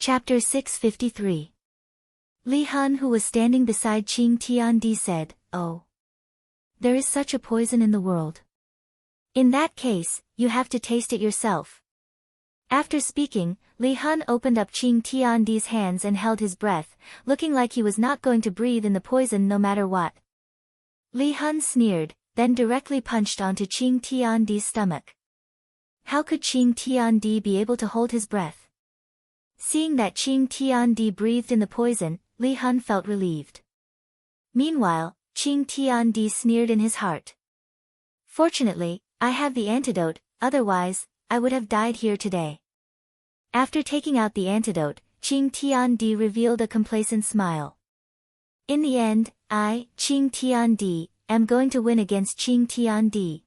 Chapter 653. Li Hun, who was standing beside Qing Tiandi, said, "Oh. There is such a poison in the world. In that case, you have to taste it yourself." After speaking, Li Hun opened up Qing Tiandi's hands and held his breath, looking like he was not going to breathe in the poison no matter what. Li Hun sneered, then directly punched onto Qing Tiandi's stomach. How could Qing Tiandi be able to hold his breath? Seeing that Qing Tiandi breathed in the poison, Li Hun felt relieved. Meanwhile, Qing Tiandi sneered in his heart. "Fortunately, I have the antidote, otherwise, I would have died here today." After taking out the antidote, Qing Tiandi revealed a complacent smile. "In the end, I, Qing Tiandi, am going to win against Qing Tiandi."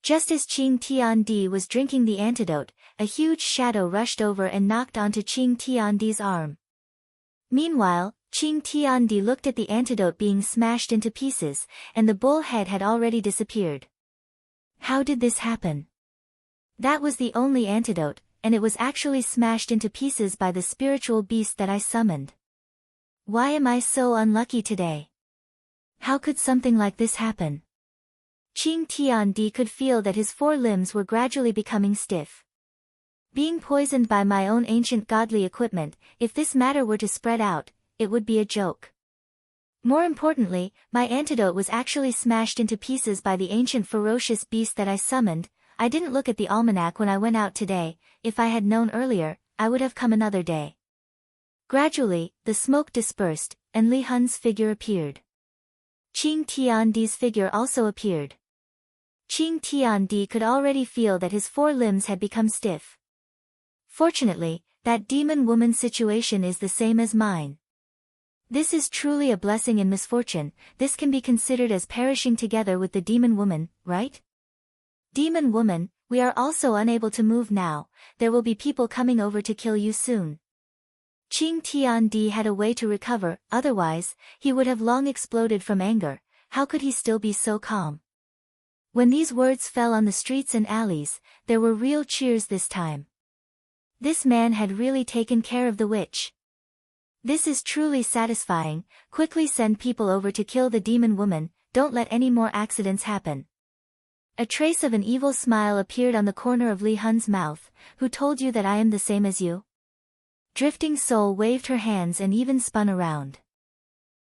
Just as Qing Tiandi was drinking the antidote, a huge shadow rushed over and knocked onto Qing Tiandi's arm. Meanwhile, Qing Tiandi looked at the antidote being smashed into pieces, and the bull head had already disappeared. How did this happen? That was the only antidote, and it was actually smashed into pieces by the spiritual beast that I summoned. Why am I so unlucky today? How could something like this happen? Qing Tiandi could feel that his four limbs were gradually becoming stiff. Being poisoned by my own ancient godly equipment, if this matter were to spread out, it would be a joke. More importantly, my antidote was actually smashed into pieces by the ancient ferocious beast that I summoned. I didn't look at the almanac when I went out today. If I had known earlier, I would have come another day. Gradually, the smoke dispersed, and Li Hun's figure appeared. Qing Tiandi's figure also appeared. Qing Tiandi could already feel that his four limbs had become stiff. Fortunately, that demon woman situation is the same as mine. This is truly a blessing in misfortune. This can be considered as perishing together with the demon woman, right? Demon woman, we are also unable to move now. There will be people coming over to kill you soon. Qing Tiandi had a way to recover, otherwise, he would have long exploded from anger. How could he still be so calm? When these words fell on the streets and alleys, there were real cheers this time. This man had really taken care of the witch. This is truly satisfying. Quickly send people over to kill the demon woman. Don't let any more accidents happen. A trace of an evil smile appeared on the corner of Li Hun's mouth. Who told you that I am the same as you? Drifting Soul waved her hands and even spun around.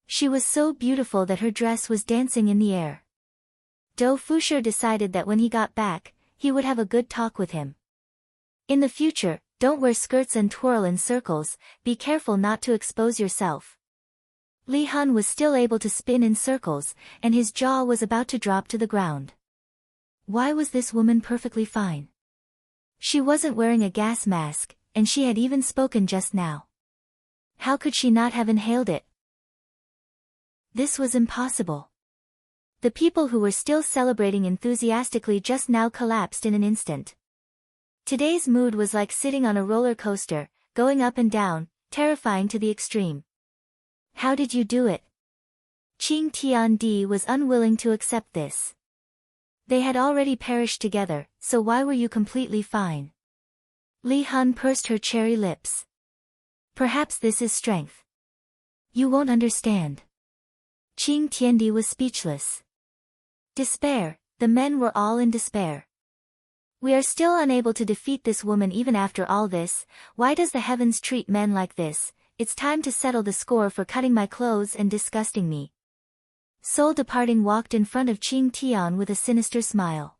She was so beautiful that her dress was dancing in the air. Do Fusher decided that when he got back, he would have a good talk with him. In the future, don't wear skirts and twirl in circles. Be careful not to expose yourself. Li Hun was still able to spin in circles, and his jaw was about to drop to the ground. Why was this woman perfectly fine? She wasn't wearing a gas mask, and she had even spoken just now. How could she not have inhaled it? This was impossible. The people who were still celebrating enthusiastically just now collapsed in an instant. Today's mood was like sitting on a roller coaster, going up and down, terrifying to the extreme. How did you do it? Qing Tiandi was unwilling to accept this. They had already perished together, so why were you completely fine? Li Hun pursed her cherry lips. Perhaps this is strength. You won't understand. Qing Tiandi was speechless. Despair, the men were all in despair. We are still unable to defeat this woman even after all this. Why does the heavens treat men like this? It's time to settle the score for cutting my clothes and disgusting me. Soul Departing walked in front of Qing Tian with a sinister smile.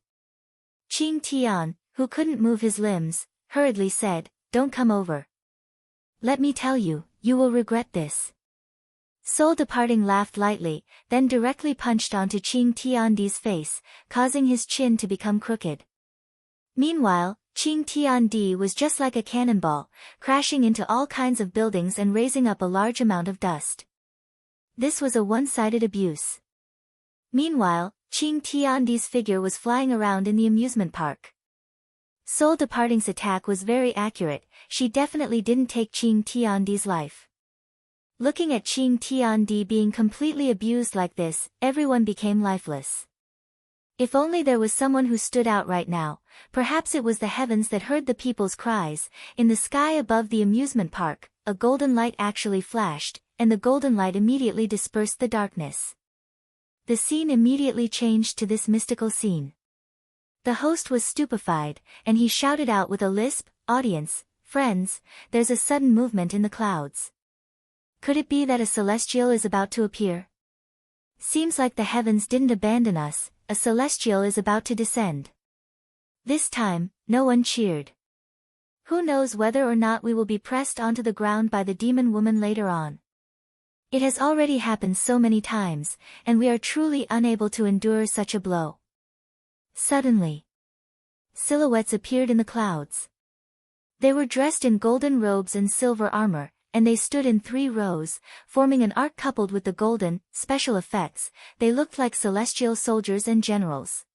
Qing Tian, who couldn't move his limbs, hurriedly said, "Don't come over. Let me tell you, you will regret this." Soul Departing laughed lightly, then directly punched onto Qing Tiandi's face, causing his chin to become crooked. Meanwhile, Qing Tiandi was just like a cannonball, crashing into all kinds of buildings and raising up a large amount of dust. This was a one-sided abuse. Meanwhile, Qing Tiandi's figure was flying around in the amusement park. Soul Departing's attack was very accurate. She definitely didn't take Qing Tiandi's life. Looking at Qing Tiandi being completely abused like this, everyone became lifeless. If only there was someone who stood out right now, perhaps it was the heavens that heard the people's cries. In the sky above the amusement park, a golden light actually flashed, and the golden light immediately dispersed the darkness. The scene immediately changed to this mystical scene. The host was stupefied, and he shouted out with a lisp, "Audience, friends, there's a sudden movement in the clouds. Could it be that a celestial is about to appear? Seems like the heavens didn't abandon us, a celestial is about to descend." This time, no one cheered. Who knows whether or not we will be pressed onto the ground by the demon woman later on. It has already happened so many times, and we are truly unable to endure such a blow. Suddenly, silhouettes appeared in the clouds. They were dressed in golden robes and silver armor, and they stood in 3 rows, forming an arc coupled with the golden, special effects. They looked like celestial soldiers and generals.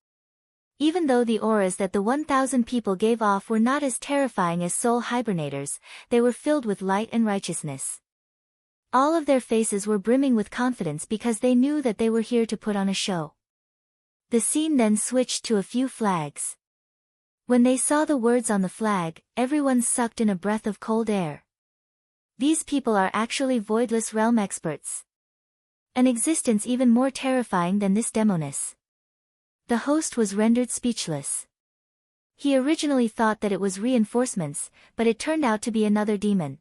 Even though the auras that the 1,000 people gave off were not as terrifying as soul hibernators, they were filled with light and righteousness. All of their faces were brimming with confidence because they knew that they were here to put on a show. The scene then switched to a few flags. When they saw the words on the flag, everyone sucked in a breath of cold air. These people are actually voidless realm experts. An existence even more terrifying than this demoness. The host was rendered speechless. He originally thought that it was reinforcements, but it turned out to be another demon.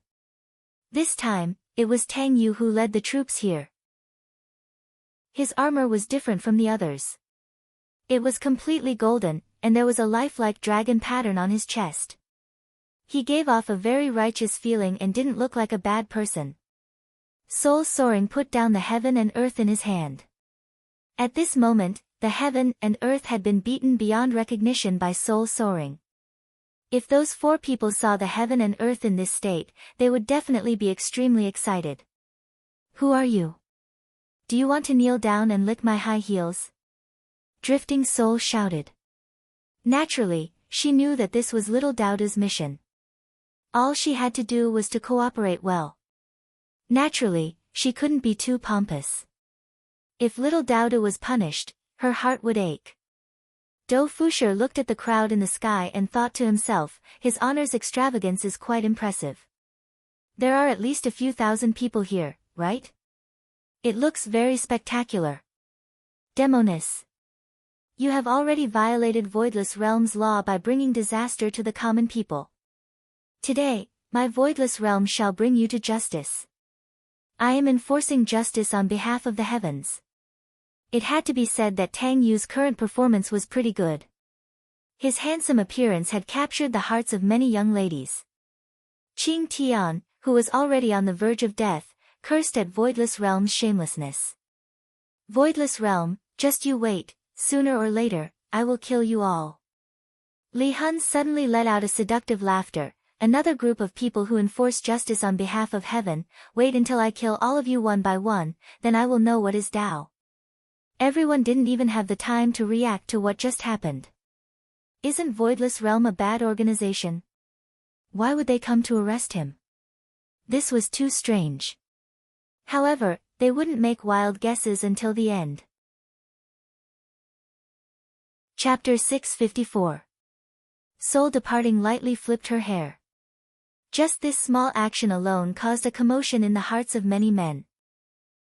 This time, it was Tang Yu who led the troops here. His armor was different from the others. It was completely golden, and there was a lifelike dragon pattern on his chest. He gave off a very righteous feeling and didn't look like a bad person. Soul Soaring put down the heaven and earth in his hand. At this moment, the heaven and earth had been beaten beyond recognition by Soul Soaring. If those 4 people saw the heaven and earth in this state, they would definitely be extremely excited. "Who are you? Do you want to kneel down and lick my high heels?" Drifting Soul shouted. Naturally, she knew that this was little Dauda's mission. All she had to do was to cooperate well. Naturally, she couldn't be too pompous. If little Dauda was punished, her heart would ache. Do Fusher looked at the crowd in the sky and thought to himself, his honor's extravagance is quite impressive. There are at least a few thousand people here, right? It looks very spectacular. Demoness. You have already violated Voidless Realm's law by bringing disaster to the common people. Today, my Voidless Realm shall bring you to justice. I am enforcing justice on behalf of the heavens. It had to be said that Tang Yu's current performance was pretty good. His handsome appearance had captured the hearts of many young ladies. Qing Tian, who was already on the verge of death, cursed at Voidless Realm's shamelessness. "Voidless Realm, just you wait, sooner or later, I will kill you all." Li Hun suddenly let out a seductive laughter. "Another group of people who enforce justice on behalf of heaven, wait until I kill all of you one by one, then I will know what is Tao." Everyone didn't even have the time to react to what just happened. Isn't Voidless Realm a bad organization? Why would they come to arrest him? This was too strange. However, they wouldn't make wild guesses until the end. Chapter 654. Soul Departing lightly flipped her hair. Just this small action alone caused a commotion in the hearts of many men.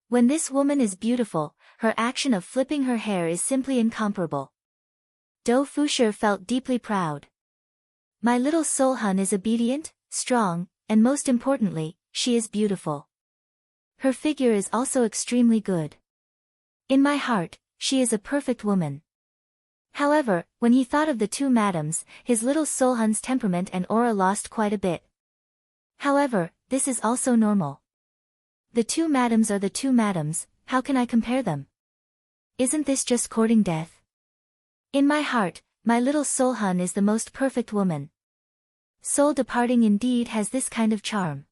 When this woman is beautiful, her action of flipping her hair is simply incomparable. Do Fusher felt deeply proud. My little Soul Hun is obedient, strong, and most importantly, she is beautiful. Her figure is also extremely good. In my heart, she is a perfect woman. However, when he thought of the 2 madams, his little Soul Hun's temperament and aura lost quite a bit. However, this is also normal. The 2 madams are the 2 madams, how can I compare them? Isn't this just courting death? In my heart, my little Soul Hun is the most perfect woman. Soul Departing indeed has this kind of charm.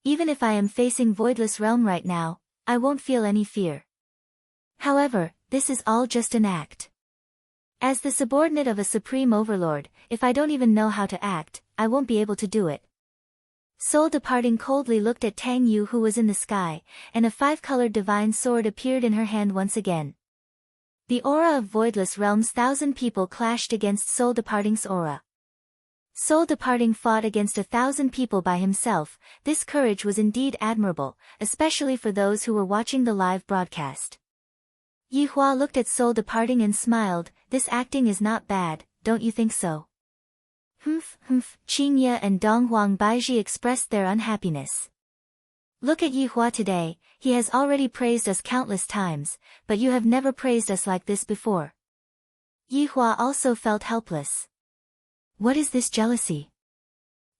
Even if I am facing Voidless Realm right now, I won't feel any fear. However, this is all just an act. As the subordinate of a supreme overlord, if I don't even know how to act, I won't be able to do it. Soul Departing coldly looked at Tang Yu who was in the sky, and a 5-colored divine sword appeared in her hand once again. The aura of Voidless Realm's 1,000 people clashed against Soul Departing's aura. Soul Departing fought against 1,000 people by himself. This courage was indeed admirable, especially for those who were watching the live broadcast. Yi Hua looked at Soul Departing and smiled. This acting is not bad, don't you think so? Qing Ye and Donghuang Baiji expressed their unhappiness. Look at Yi Hua today, he has already praised us countless times, but you have never praised us like this before. Yi Hua also felt helpless. What is this jealousy?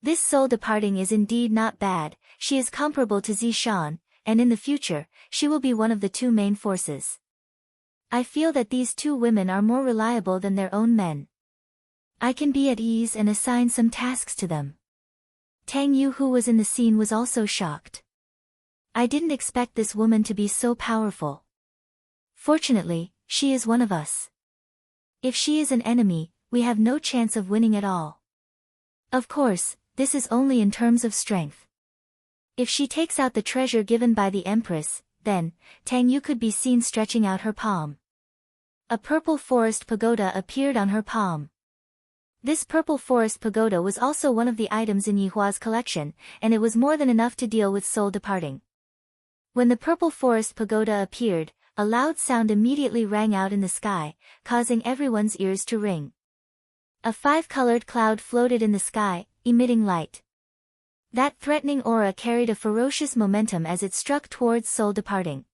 This Soul Departing is indeed not bad, she is comparable to Zishan, and in the future, she will be one of the two main forces. I feel that these two women are more reliable than their own men. I can be at ease and assign some tasks to them. Tang Yu, who was in the scene, was also shocked. I didn't expect this woman to be so powerful. Fortunately, she is one of us. If she is an enemy, we have no chance of winning at all. Of course, this is only in terms of strength. If she takes out the treasure given by the Empress, then, Tang Yu could be seen stretching out her palm. A purple forest pagoda appeared on her palm. This purple forest pagoda was also one of the items in Yi Hua's collection, and it was more than enough to deal with Soul Departing. When the purple forest pagoda appeared, a loud sound immediately rang out in the sky, causing everyone's ears to ring. A 5-colored cloud floated in the sky, emitting light. That threatening aura carried a ferocious momentum as it struck towards Soul Departing.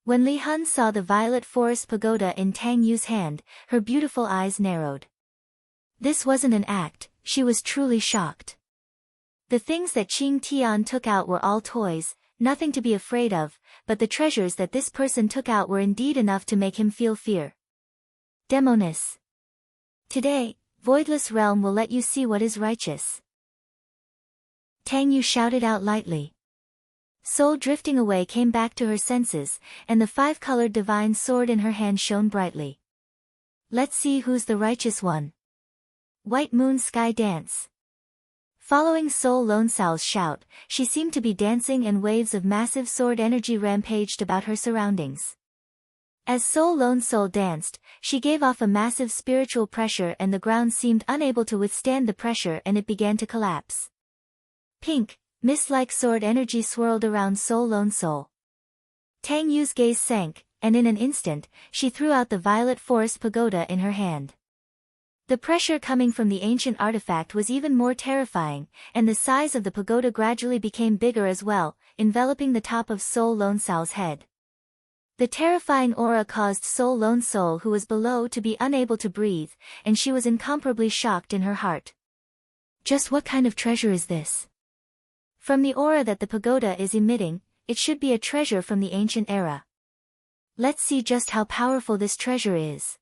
When Li Hun saw the violet forest pagoda in Tang Yu's hand, her beautiful eyes narrowed. This wasn't an act, she was truly shocked. The things that Qing Tian took out were all toys, nothing to be afraid of, but the treasures that this person took out were indeed enough to make him feel fear. Demoness. Today, Voidless Realm will let you see what is righteous. Tang Yu shouted out lightly. Soul drifting away came back to her senses, and the 5-colored divine sword in her hand shone brightly. Let's see who's the righteous one. White Moon Sky Dance. Following Soul Lone Sao's shout, she seemed to be dancing, and waves of massive sword energy rampaged about her surroundings. As Soul Lone Soul danced, she gave off a massive spiritual pressure, and the ground seemed unable to withstand the pressure, and it began to collapse. Pink, mist-like sword energy swirled around Soul Lone Soul. Tang Yu's gaze sank, and in an instant, she threw out the violet forest pagoda in her hand. The pressure coming from the ancient artifact was even more terrifying, and the size of the pagoda gradually became bigger as well, enveloping the top of Soul Lone Sao's head. The terrifying aura caused Soul Lone Soul, who was below, to be unable to breathe, and she was incomparably shocked in her heart. Just what kind of treasure is this? From the aura that the pagoda is emitting, it should be a treasure from the ancient era. Let's see just how powerful this treasure is.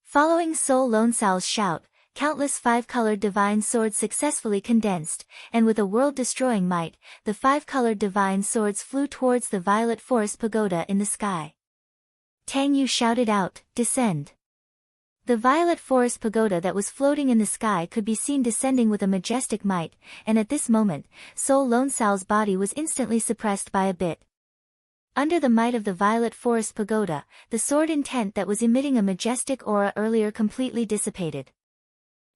Following Soul Lone Sao's shout, countless 5-colored divine swords successfully condensed, and with a world-destroying might, the 5-colored divine swords flew towards the violet forest pagoda in the sky. Tang Yu shouted out, "Descend!" The violet forest pagoda that was floating in the sky could be seen descending with a majestic might, and at this moment, Soul Lone Sao's body was instantly suppressed by a bit. Under the might of the violet forest pagoda, the sword intent that was emitting a majestic aura earlier completely dissipated.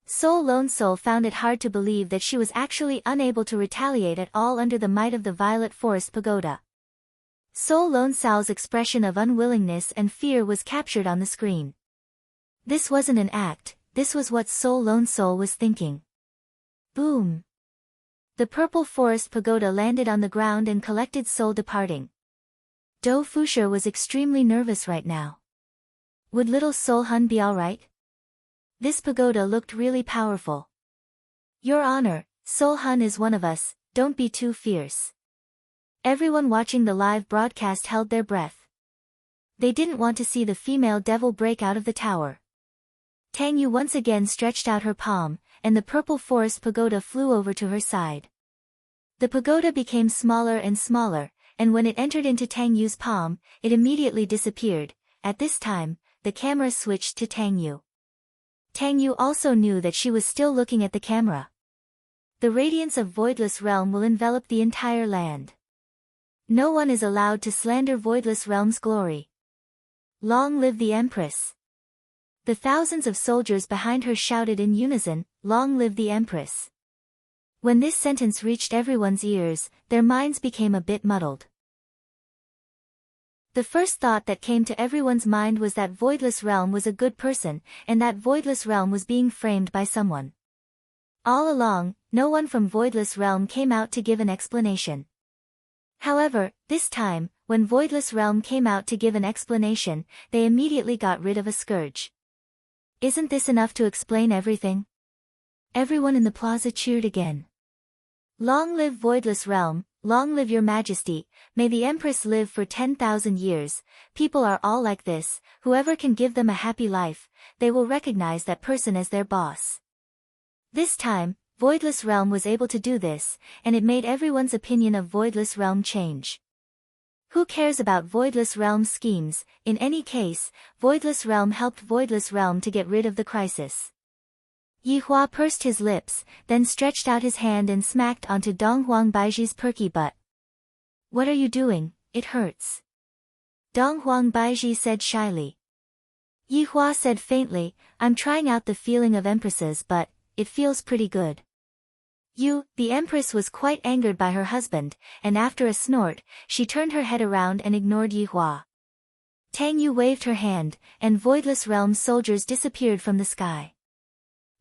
Soul Lone Soul found it hard to believe that she was actually unable to retaliate at all under the might of the violet forest pagoda. Soul Lone Sao's expression of unwillingness and fear was captured on the screen. This wasn't an act, this was what Soul Lone Soul was thinking. Boom! The purple forest pagoda landed on the ground and collected Soul Departing. Dou Fusher was extremely nervous right now. Would little Soul Hun be alright? This pagoda looked really powerful. Your Honor, Soul Hun is one of us, don't be too fierce. Everyone watching the live broadcast held their breath. They didn't want to see the female devil break out of the tower. Tang Yu once again stretched out her palm, and the purple forest pagoda flew over to her side. The pagoda became smaller and smaller, and when it entered into Tang Yu's palm, it immediately disappeared. At this time, the camera switched to Tang Yu. Tang Yu also knew that she was still looking at the camera. The radiance of Voidless Realm will envelop the entire land. No one is allowed to slander Voidless Realm's glory. Long live the Empress! The thousands of soldiers behind her shouted in unison, Long live the Empress! When this sentence reached everyone's ears, their minds became a bit muddled. The first thought that came to everyone's mind was that Voidless Realm was a good person, and that Voidless Realm was being framed by someone. All along, no one from Voidless Realm came out to give an explanation. However, this time, when Voidless Realm came out to give an explanation, they immediately got rid of a scourge. Isn't this enough to explain everything? Everyone in the plaza cheered again. Long live Voidless Realm, long live your majesty, may the Empress live for 10,000 years, people are all like this, whoever can give them a happy life, they will recognize that person as their boss. This time, Voidless Realm was able to do this, and it made everyone's opinion of Voidless Realm change. Who cares about Voidless Realm's schemes? In any case, Voidless Realm helped Voidless Realm to get rid of the crisis. Yihua pursed his lips, then stretched out his hand and smacked onto Dong Huangbaizhi's perky butt. What are you doing? It hurts. Dong Huangbaizhi said shyly. Yihua said faintly, I'm trying out the feeling of empresses but, it feels pretty good. The Empress was quite angered by her husband, and after a snort, she turned her head around and ignored Yihua. Tang Yu waved her hand, and Voidless Realm's soldiers disappeared from the sky.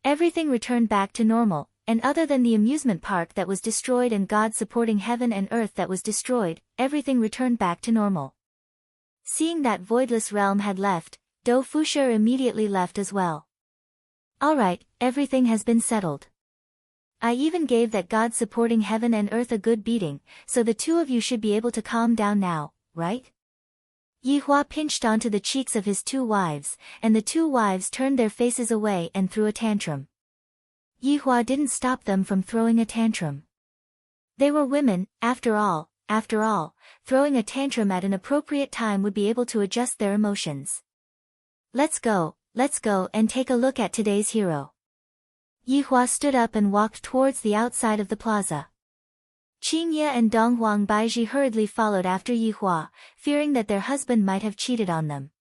Everything returned back to normal, and other than the amusement park that was destroyed and God supporting heaven and earth that was destroyed, everything returned back to normal. Seeing that Voidless Realm had left, Do Fushi immediately left as well. Alright, everything has been settled. I even gave that God supporting heaven and earth a good beating, so the two of you should be able to calm down now, right? Yihua pinched onto the cheeks of his two wives, and the two wives turned their faces away and threw a tantrum. Yihua didn't stop them from throwing a tantrum. They were women, after all, throwing a tantrum at an appropriate time would be able to adjust their emotions. Let's go and take a look at today's hero. Yihua stood up and walked towards the outside of the plaza. Qingye and Dong Huangbaizhi hurriedly followed after Yihua, fearing that their husband might have cheated on them.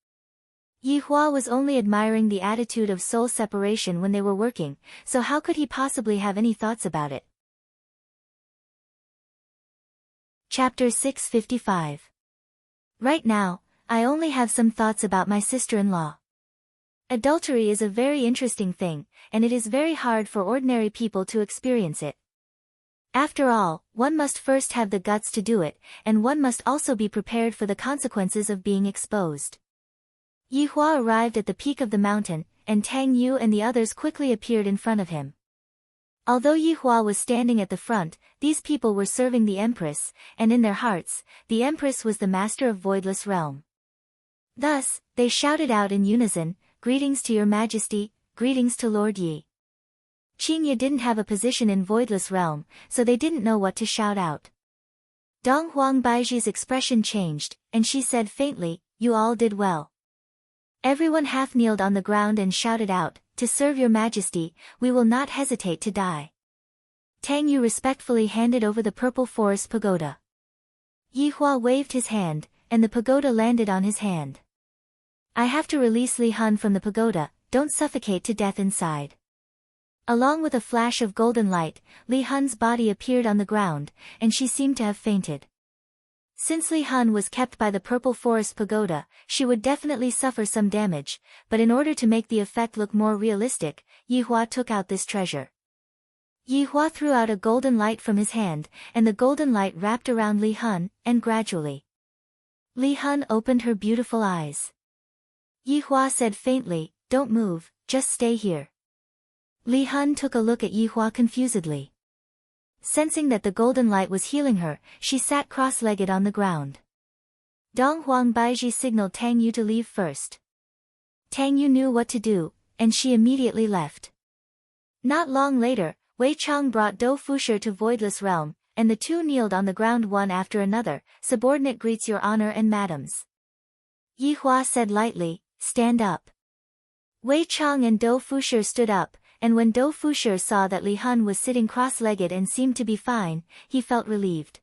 Yihua was only admiring the attitude of soul separation when they were working, so how could he possibly have any thoughts about it? Chapter 655. Right now, I only have some thoughts about my sister-in-law. Adultery is a very interesting thing, and it is very hard for ordinary people to experience it. After all, one must first have the guts to do it, and one must also be prepared for the consequences of being exposed. Yihua arrived at the peak of the mountain, and Tang Yu and the others quickly appeared in front of him. Although Yihua was standing at the front, these people were serving the Empress, and in their hearts, the Empress was the master of Voidless Realm. Thus, they shouted out in unison, Greetings to your majesty, greetings to Lord Yi. Qingye didn't have a position in Voidless Realm, so they didn't know what to shout out. Dong Huangbaizhi's expression changed, and she said faintly, You all did well. Everyone half-kneeled on the ground and shouted out, To serve your majesty, we will not hesitate to die. Tang Yu respectfully handed over the purple forest pagoda. Yihua waved his hand, and the pagoda landed on his hand. I have to release Li Hun from the pagoda, don't suffocate to death inside. Along with a flash of golden light, Li Hun's body appeared on the ground, and she seemed to have fainted. Since Li Hun was kept by the purple forest pagoda, she would definitely suffer some damage, but in order to make the effect look more realistic, Yihua took out this treasure. Yihua threw out a golden light from his hand, and the golden light wrapped around Li Hun, and gradually, Li Hun opened her beautiful eyes. Yihua said faintly, Don't move, just stay here. Li Hun took a look at Yihua confusedly. Sensing that the golden light was healing her, she sat cross-legged on the ground. Dong Huangbaizhi signaled Tang Yu to leave first. Tang Yu knew what to do, and she immediately left. Not long later, Wei Chang brought Do Fushi to Voidless Realm, and the two kneeled on the ground one after another, Subordinate greets your honor and madams. Yihua said lightly, Stand up. Wei Chang and Do Fushi stood up, and when Do Fushi saw that Li Hun was sitting cross-legged and seemed to be fine, he felt relieved.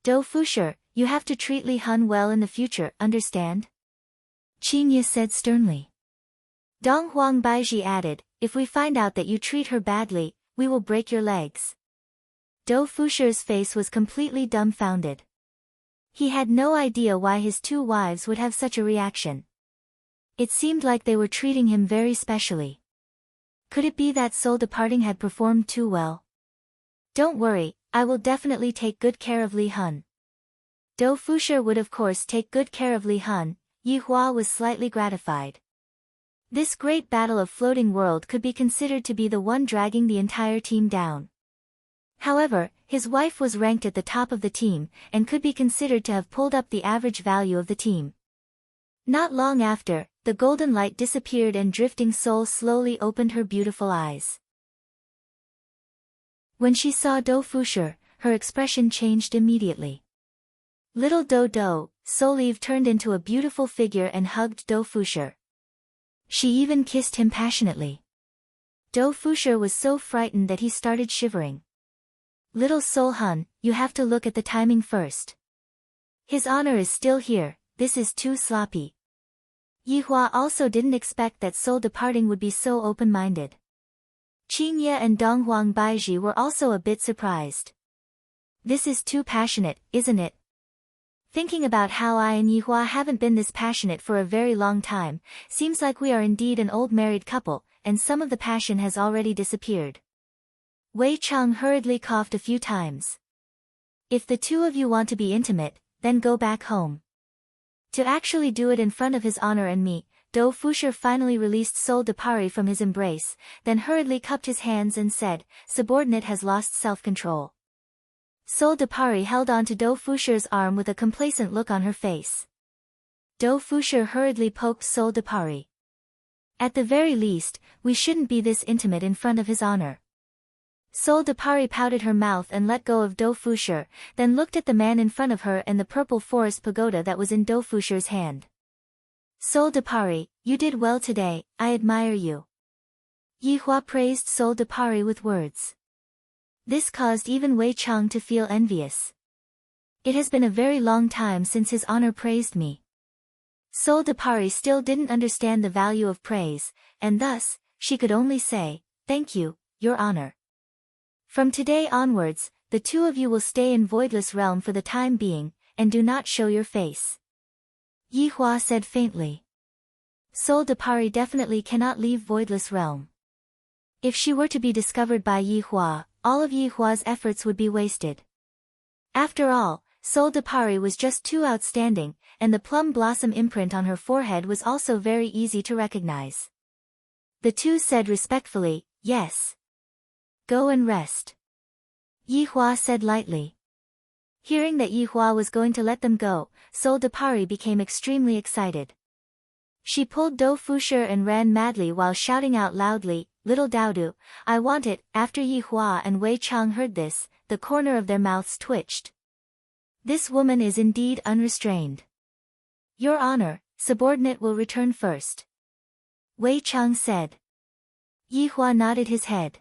Do Fushi, you have to treat Li Hun well in the future, understand? Qingye said sternly. Dong Huang Baiji added, if we find out that you treat her badly, we will break your legs. Dou Fusher's face was completely dumbfounded. He had no idea why his two wives would have such a reaction. It seemed like they were treating him very specially. Could it be that soul departing had performed too well? Don't worry, I will definitely take good care of Li Hun. Dou Fusher would of course take good care of Li Hun. Yi Hua was slightly gratified. This great battle of floating world could be considered to be the one dragging the entire team down. However, his wife was ranked at the top of the team, and could be considered to have pulled up the average value of the team. Not long after, the golden light disappeared and drifting soul slowly opened her beautiful eyes. When she saw Dou Fusher, her expression changed immediately. Little Dou, Soul Eve turned into a beautiful figure and hugged Dou Fusher. She even kissed him passionately. Dou Fusher was so frightened that he started shivering. Little Soul Hun, you have to look at the timing first. His honor is still here, this is too sloppy. Yi Hua also didn't expect that soul departing would be so open-minded. Qingye and Dong Huang Baiji were also a bit surprised. This is too passionate, isn't it? Thinking about how I and Yi Hua haven't been this passionate for a very long time, seems like we are indeed an old married couple, and some of the passion has already disappeared. Wei Cheng hurriedly coughed a few times. If the two of you want to be intimate, then go back home. To actually do it in front of his honor and me, Dou Fusher finally released Soul Depari from his embrace, then hurriedly cupped his hands and said, subordinate has lost self-control. Soul Depari held on to Dou Fusher's arm with a complacent look on her face. Dou Fusher hurriedly poked Soul Depari. At the very least, we shouldn't be this intimate in front of his honor. Soul Depari pouted her mouth and let go of Dou Fusher, then looked at the man in front of her and the purple forest pagoda that was in Dou Fusher's hand. Soul Depari, you did well today, I admire you. Yi Hua praised Soul Depari with words. This caused even Wei Cheng to feel envious. It has been a very long time since his honor praised me. Soul Depari still didn't understand the value of praise, and thus, she could only say, thank you, your honor. From today onwards, the two of you will stay in Voidless Realm for the time being, and do not show your face. Yi Hua said faintly. Soul Depari definitely cannot leave Voidless Realm. If she were to be discovered by Yi Hua, all of Yi Hua's efforts would be wasted. After all, Soul Depari was just too outstanding, and the plum blossom imprint on her forehead was also very easy to recognize. The two said respectfully, yes. Go and rest. Yi Hua said lightly. Hearing that Yi Hua was going to let them go, Soul Depari became extremely excited. She pulled Dou Fusher and ran madly while shouting out loudly, little Daodu, I want it. After Yi Hua and Wei Cheng heard this, the corner of their mouths twitched. This woman is indeed unrestrained. Your honor, subordinate will return first. Wei Cheng said. Yi Hua nodded his head.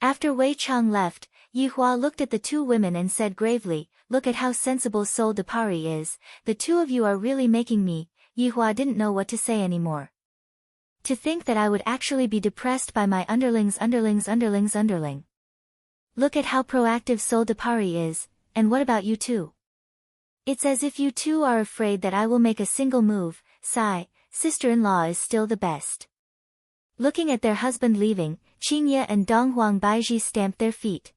After Wei Cheng left, Yi Hua looked at the two women and said gravely, look at how sensible Soul Depari is, the two of you are really making me. Yi Hua didn't know what to say anymore. To think that I would actually be depressed by my underlings. Look at how proactive Soul Depari is, and what about you two? It's as if you two are afraid that I will make a single move. Sigh, sister-in-law is still the best. Looking at their husband leaving, Qingye and Dong Huang Baiji stamped their feet.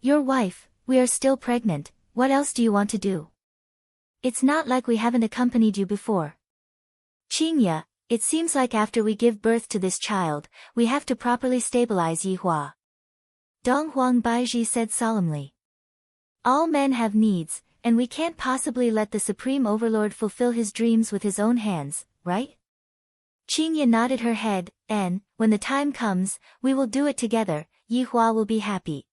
Your wife, we are still pregnant, what else do you want to do? It's not like we haven't accompanied you before. Qingye, it seems like after we give birth to this child, we have to properly stabilize Yi Hua. Dong Huang Baiji said solemnly. All men have needs, and we can't possibly let the Supreme Overlord fulfill his dreams with his own hands, right? Qingye nodded her head, and, when the time comes, we will do it together, Yi Hua will be happy.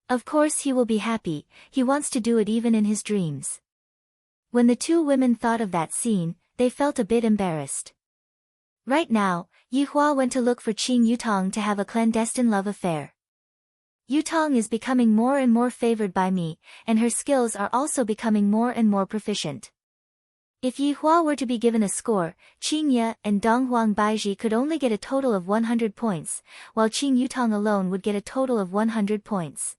Of course he will be happy, he wants to do it even in his dreams. When the two women thought of that scene, they felt a bit embarrassed. Right now, Yi Hua went to look for Qing Yutong to have a clandestine love affair. Yutong is becoming more and more favored by me, and her skills are also becoming more and more proficient. If Yi Hua were to be given a score, Qing Ye and Dong Huang Baiji could only get a total of 100 points, while Qing Yutong alone would get a total of 100 points.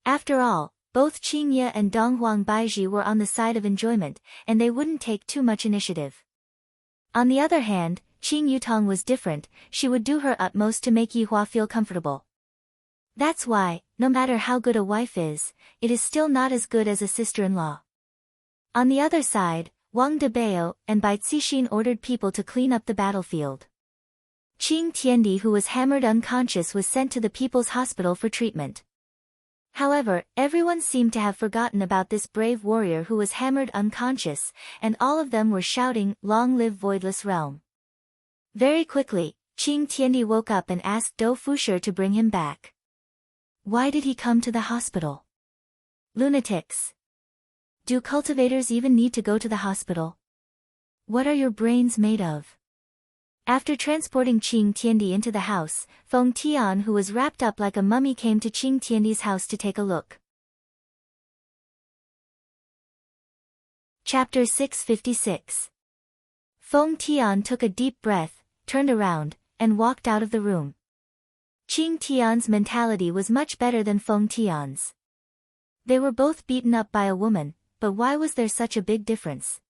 After all, both Qing Ye and Dong Huang Baiji were on the side of enjoyment, and they wouldn't take too much initiative. On the other hand, Qing Yutong was different, she would do her utmost to make Yi Hua feel comfortable. That's why, no matter how good a wife is, it is still not as good as a sister-in-law. On the other side, Wang Debao and Bai Cixin ordered people to clean up the battlefield. Qing Tiandi, who was hammered unconscious, was sent to the People's Hospital for treatment. However, everyone seemed to have forgotten about this brave warrior who was hammered unconscious, and all of them were shouting, "Long live Voidless Realm." Very quickly, Qing Tiandi woke up and asked Dou Fusher to bring him back. Why did he come to the hospital? Lunatics. Do cultivators even need to go to the hospital? What are your brains made of? After transporting Qing Tiandi into the house, Feng Tian, who was wrapped up like a mummy, came to Qing Tiandi's house to take a look. Chapter 656. Feng Tian took a deep breath, turned around, and walked out of the room. Qing Tian's mentality was much better than Feng Tian's. They were both beaten up by a woman, but why was there such a big difference?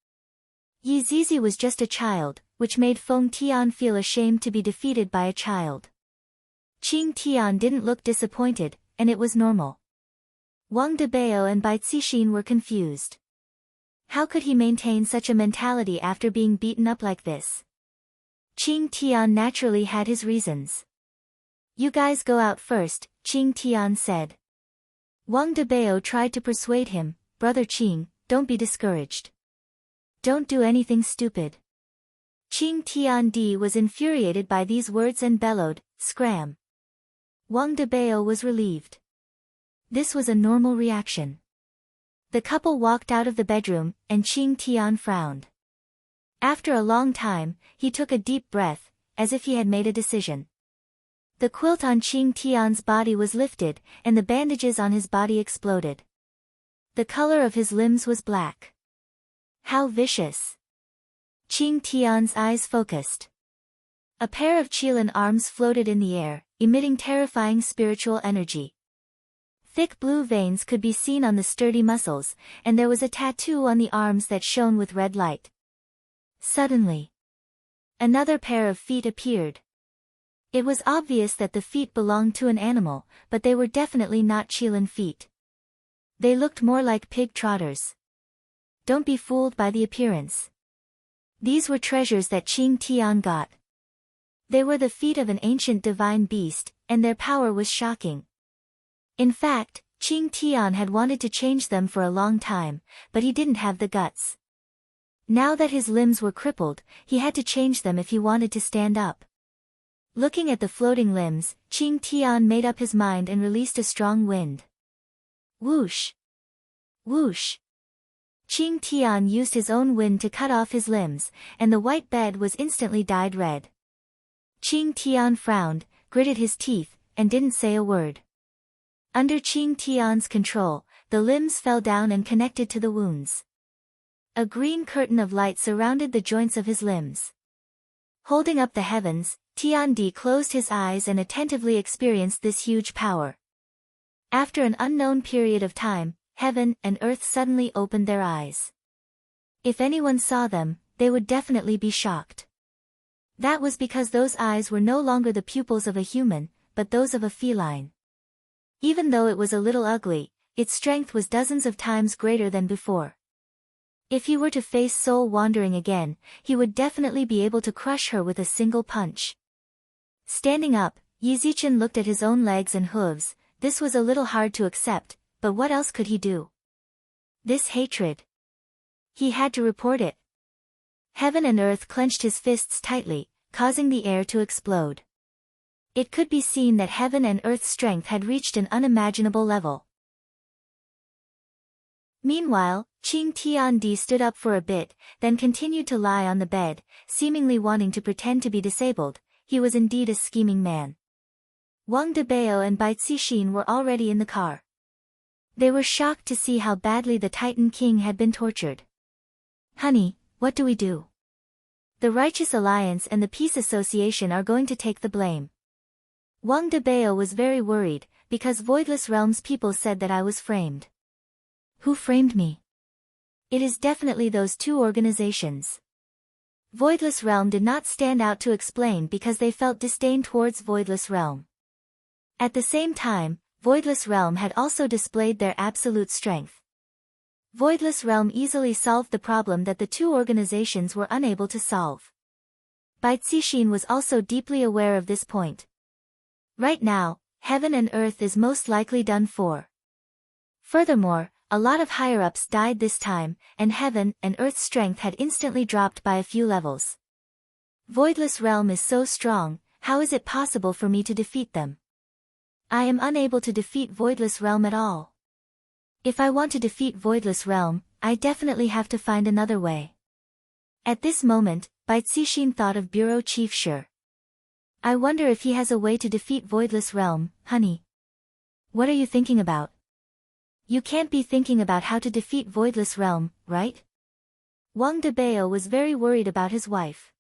Yi Zizi was just a child, which made Feng Tian feel ashamed to be defeated by a child. Qing Tian didn't look disappointed, and it was normal. Wang Debao and Bai Cixin were confused. How could he maintain such a mentality after being beaten up like this? Qing Tian naturally had his reasons. You guys go out first, Qing Tian said. Wang Debao tried to persuade him, Brother Qing, don't be discouraged. Don't do anything stupid. Qing Tiandi was infuriated by these words and bellowed, "Scram!" Wang Debao was relieved. This was a normal reaction. The couple walked out of the bedroom, and Qing Tian frowned. After a long time, he took a deep breath, as if he had made a decision. The quilt on Qing Tian's body was lifted, and the bandages on his body exploded. The color of his limbs was black. How vicious! Qing Tian's eyes focused. A pair of Qilin arms floated in the air, emitting terrifying spiritual energy. Thick blue veins could be seen on the sturdy muscles, and there was a tattoo on the arms that shone with red light. Suddenly, another pair of feet appeared. It was obvious that the feet belonged to an animal, but they were definitely not Qilin feet. They looked more like pig trotters. Don't be fooled by the appearance. These were treasures that Qing Tian got. They were the feet of an ancient divine beast, and their power was shocking. In fact, Qing Tian had wanted to change them for a long time, but he didn't have the guts. Now that his limbs were crippled, he had to change them if he wanted to stand up. Looking at the floating limbs, Qing Tian made up his mind and released a strong wind. Whoosh! Whoosh! Qing Tian used his own wind to cut off his limbs, and the white bed was instantly dyed red. Qing Tian frowned, gritted his teeth, and didn't say a word. Under Qing Tian's control, the limbs fell down and connected to the wounds. A green curtain of light surrounded the joints of his limbs. Holding up the heavens, Tiandi closed his eyes and attentively experienced this huge power. After an unknown period of time, heaven and earth suddenly opened their eyes. If anyone saw them, they would definitely be shocked. That was because those eyes were no longer the pupils of a human, but those of a feline. Even though it was a little ugly, its strength was dozens of times greater than before. If he were to face Soul Wandering again, he would definitely be able to crush her with a single punch. Standing up, Yi Zichen looked at his own legs and hooves. This was a little hard to accept, but what else could he do? This hatred. He had to report it. Heaven and earth clenched his fists tightly, causing the air to explode. It could be seen that heaven and earth's strength had reached an unimaginable level. Meanwhile, Qing Tiandi stood up for a bit, then continued to lie on the bed, seemingly wanting to pretend to be disabled. He was indeed a scheming man. Wang Debao and Bai Cixin were already in the car. They were shocked to see how badly the Titan King had been tortured. Honey, what do we do? The Righteous Alliance and the Peace Association are going to take the blame. Wang Debao was very worried, because Voidless Realms people said that I was framed. Who framed me? It is definitely those two organizations. Voidless Realm did not stand out to explain because they felt disdain towards Voidless Realm. At the same time, Voidless Realm had also displayed their absolute strength. Voidless Realm easily solved the problem that the two organizations were unable to solve. Bai Cixin was also deeply aware of this point. Right now, heaven and earth is most likely done for. Furthermore, a lot of higher-ups died this time, and heaven and earth's strength had instantly dropped by a few levels. Voidless Realm is so strong, how is it possible for me to defeat them? I am unable to defeat Voidless Realm at all. If I want to defeat Voidless Realm, I definitely have to find another way. At this moment, Bai Cixin thought of Bureau Chief Shi. I wonder if he has a way to defeat Voidless Realm, honey. What are you thinking about? You can't be thinking about how to defeat Voidless Realm, right? Wang Debao was very worried about his wife.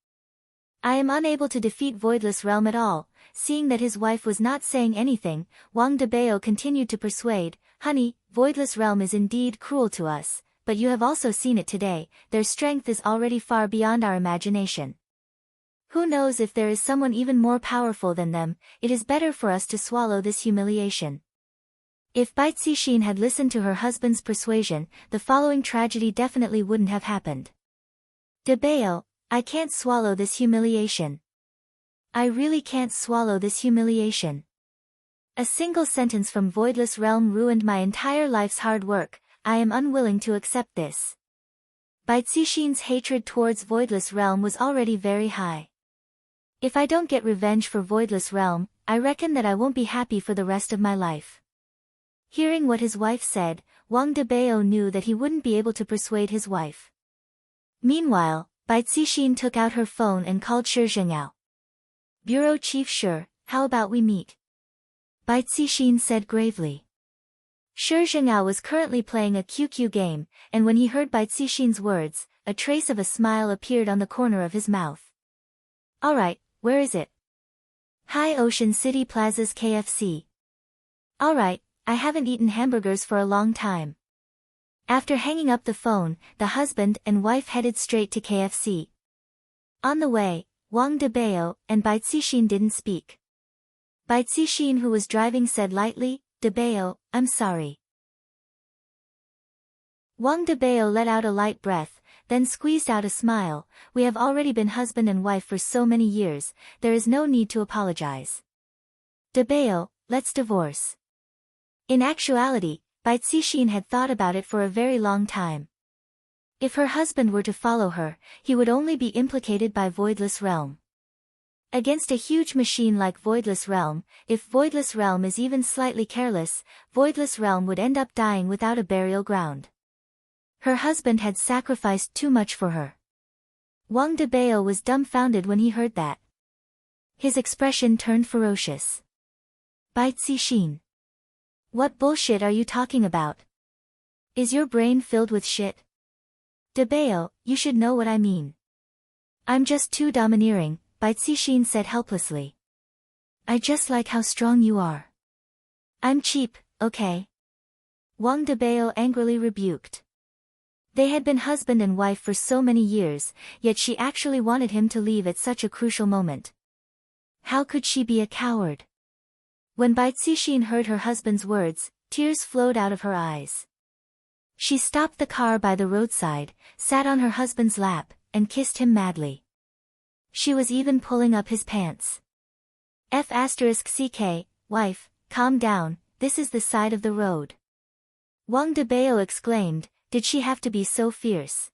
I am unable to defeat Voidless Realm at all. Seeing that his wife was not saying anything, Wang Debao continued to persuade, honey, Voidless Realm is indeed cruel to us, but you have also seen it today, their strength is already far beyond our imagination. Who knows if there is someone even more powerful than them, it is better for us to swallow this humiliation. If Bai Cixin had listened to her husband's persuasion, the following tragedy definitely wouldn't have happened. Debao, I can't swallow this humiliation. I really can't swallow this humiliation. A single sentence from Voidless Realm ruined my entire life's hard work, I am unwilling to accept this. Bai Cixin's hatred towards Voidless Realm was already very high. If I don't get revenge for Voidless Realm, I reckon that I won't be happy for the rest of my life. Hearing what his wife said, Wang Debao knew that he wouldn't be able to persuade his wife. Meanwhile, Bai Cixin took out her phone and called Shi Zhengyao. Bureau Chief Shi, how about we meet? Bai Cixin said gravely. Shi Zhengyao was currently playing a QQ game, and when he heard Bai Cixin's words, a trace of a smile appeared on the corner of his mouth. Alright, where is it? High Ocean City Plaza's KFC. Alright, I haven't eaten hamburgers for a long time. After hanging up the phone, the husband and wife headed straight to KFC. On the way, Wang Debao and Bai Cixin didn't speak. Bai Cixin, who was driving, said lightly, Debao, I'm sorry. Wang Debao let out a light breath, then squeezed out a smile. We have already been husband and wife for so many years, there is no need to apologize. Debao, let's divorce. In actuality, Bai Cixin had thought about it for a very long time. If her husband were to follow her, he would only be implicated by Voidless Realm. Against a huge machine like Voidless Realm, if Voidless Realm is even slightly careless, Voidless Realm would end up dying without a burial ground. Her husband had sacrificed too much for her. Wang Debao was dumbfounded when he heard that. His expression turned ferocious. Bai Cixin. What bullshit are you talking about? Is your brain filled with shit? Debao, you should know what I mean. I'm just too domineering, Bai Cixin said helplessly. I just like how strong you are. I'm cheap, okay? Wang Debao angrily rebuked. They had been husband and wife for so many years, yet she actually wanted him to leave at such a crucial moment. How could she be a coward? When Bai Cixin heard her husband's words, tears flowed out of her eyes. She stopped the car by the roadside, sat on her husband's lap, and kissed him madly. She was even pulling up his pants. F***ck, wife, calm down, this is the side of the road. Wang Debao exclaimed, did she have to be so fierce?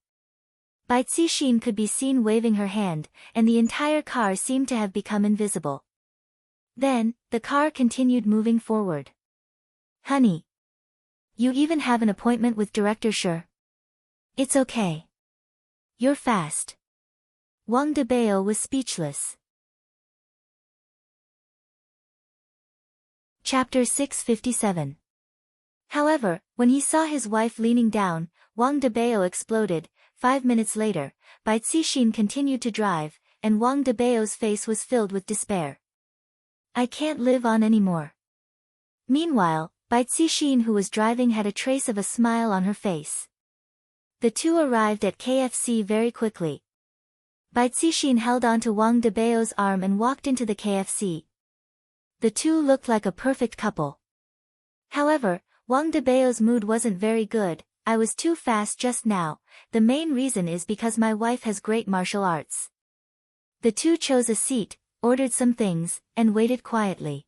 Bai Cixin could be seen waving her hand, and the entire car seemed to have become invisible. Then, the car continued moving forward. Honey. You even have an appointment with Director Shi. It's okay. You're fast. Wang Debao was speechless. Chapter 657. However, when he saw his wife leaning down, Wang Debao exploded, 5 minutes later, Bai Cixin continued to drive, and Wang Debao's face was filled with despair. I can't live on anymore. Meanwhile, Bai Cixin, who was driving, had a trace of a smile on her face. The two arrived at KFC very quickly. Bai Cixin held onto Wang Debao's arm and walked into the KFC. The two looked like a perfect couple. However, Wang Debao's mood wasn't very good. I was too fast just now. The main reason is because my wife has great martial arts. The two chose a seat, ordered some things, and waited quietly.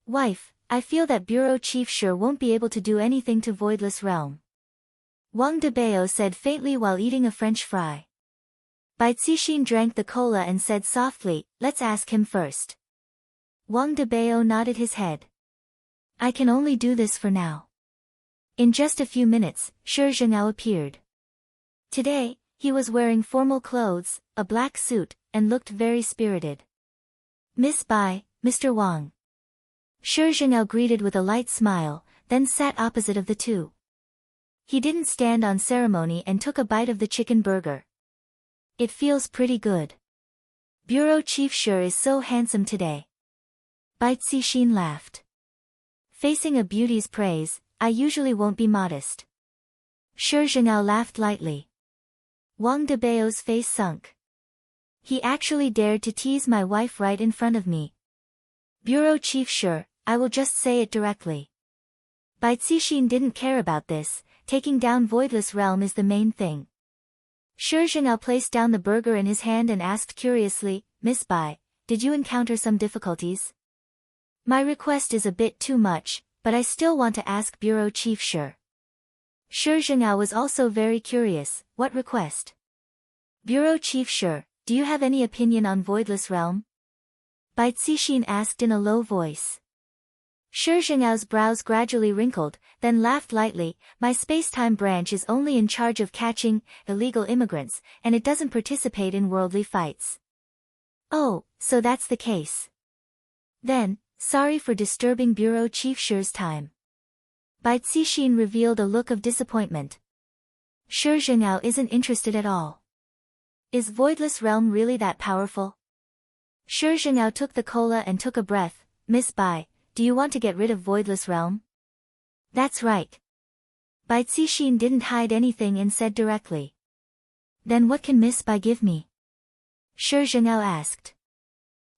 Wife, I feel that Bureau Chief sure won't be able to do anything to Voidless Realm. Wang Debao said faintly while eating a French fry. Bai Cixin drank the cola and said softly, let's ask him first. Wang Debao nodded his head. I can only do this for now. In just a few minutes, Shi Zhengao appeared. Today, he was wearing formal clothes, a black suit, and looked very spirited. Miss Bai, Mr. Wang. Shi Zhengao greeted with a light smile, then sat opposite of the two. He didn't stand on ceremony and took a bite of the chicken burger. It feels pretty good. Bureau Chief Shi is so handsome today. Bai Cixin laughed. Facing a beauty's praise, I usually won't be modest. Shi Zhengao laughed lightly. Wang Debao's face sunk. He actually dared to tease my wife right in front of me. Bureau Chief Shi, I will just say it directly. Bai Cixin didn't care about this, taking down Voidless Realm is the main thing. Shi Zhengao placed down the burger in his hand and asked curiously, Miss Bai, did you encounter some difficulties? My request is a bit too much, but I still want to ask Bureau Chief Shi. Shi Zhengao was also very curious, what request? Bureau Chief Shi, do you have any opinion on Voidless Realm? Bai Cixin asked in a low voice. Shi Zhengao's brows gradually wrinkled, then laughed lightly, my space-time branch is only in charge of catching illegal immigrants, and it doesn't participate in worldly fights. Oh, so that's the case. Then, sorry for disturbing Bureau Chief Shi's time. Bai Cixin revealed a look of disappointment. Shi Zhengao isn't interested at all. Is Voidless Realm really that powerful? Shi Zhengao took the cola and took a breath. Miss Bai, do you want to get rid of Voidless Realm? That's right. Bai Cixin didn't hide anything and said directly. Then what can Miss Bai give me? Shi Zhengao asked.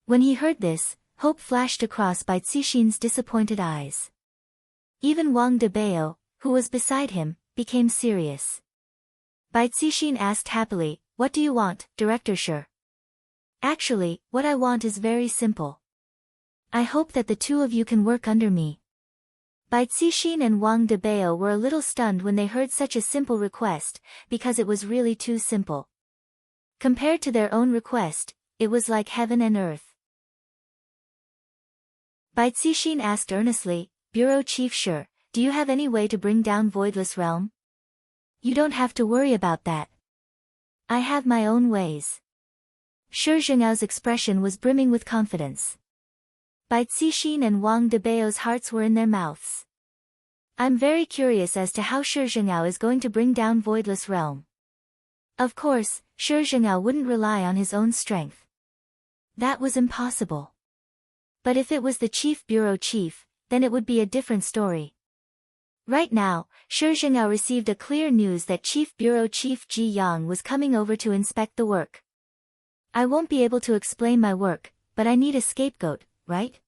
When he heard this, hope flashed across Bai Cixin's disappointed eyes. Even Wang Debao, who was beside him, became serious. Bai Cixin asked happily, what do you want, Director Shi? Actually, what I want is very simple. I hope that the two of you can work under me. Bai Cixin and Wang Debao were a little stunned when they heard such a simple request, because it was really too simple. Compared to their own request, it was like heaven and earth. Bai Cixin asked earnestly, Bureau Chief Shi, do you have any way to bring down Voidless Realm? You don't have to worry about that. I have my own ways. Shi Zhengao's expression was brimming with confidence. Bai Cixin and Wang Debao's hearts were in their mouths. I'm very curious as to how Shi Zhengao is going to bring down Voidless Realm. Of course, Shi Zhengao wouldn't rely on his own strength. That was impossible. But if it was the Chief Bureau Chief, then it would be a different story. Right now, Shi Zhengao received a clear news that Chief Bureau Chief Ji Yang was coming over to inspect the work. I won't be able to explain my work, but I need a scapegoat, right?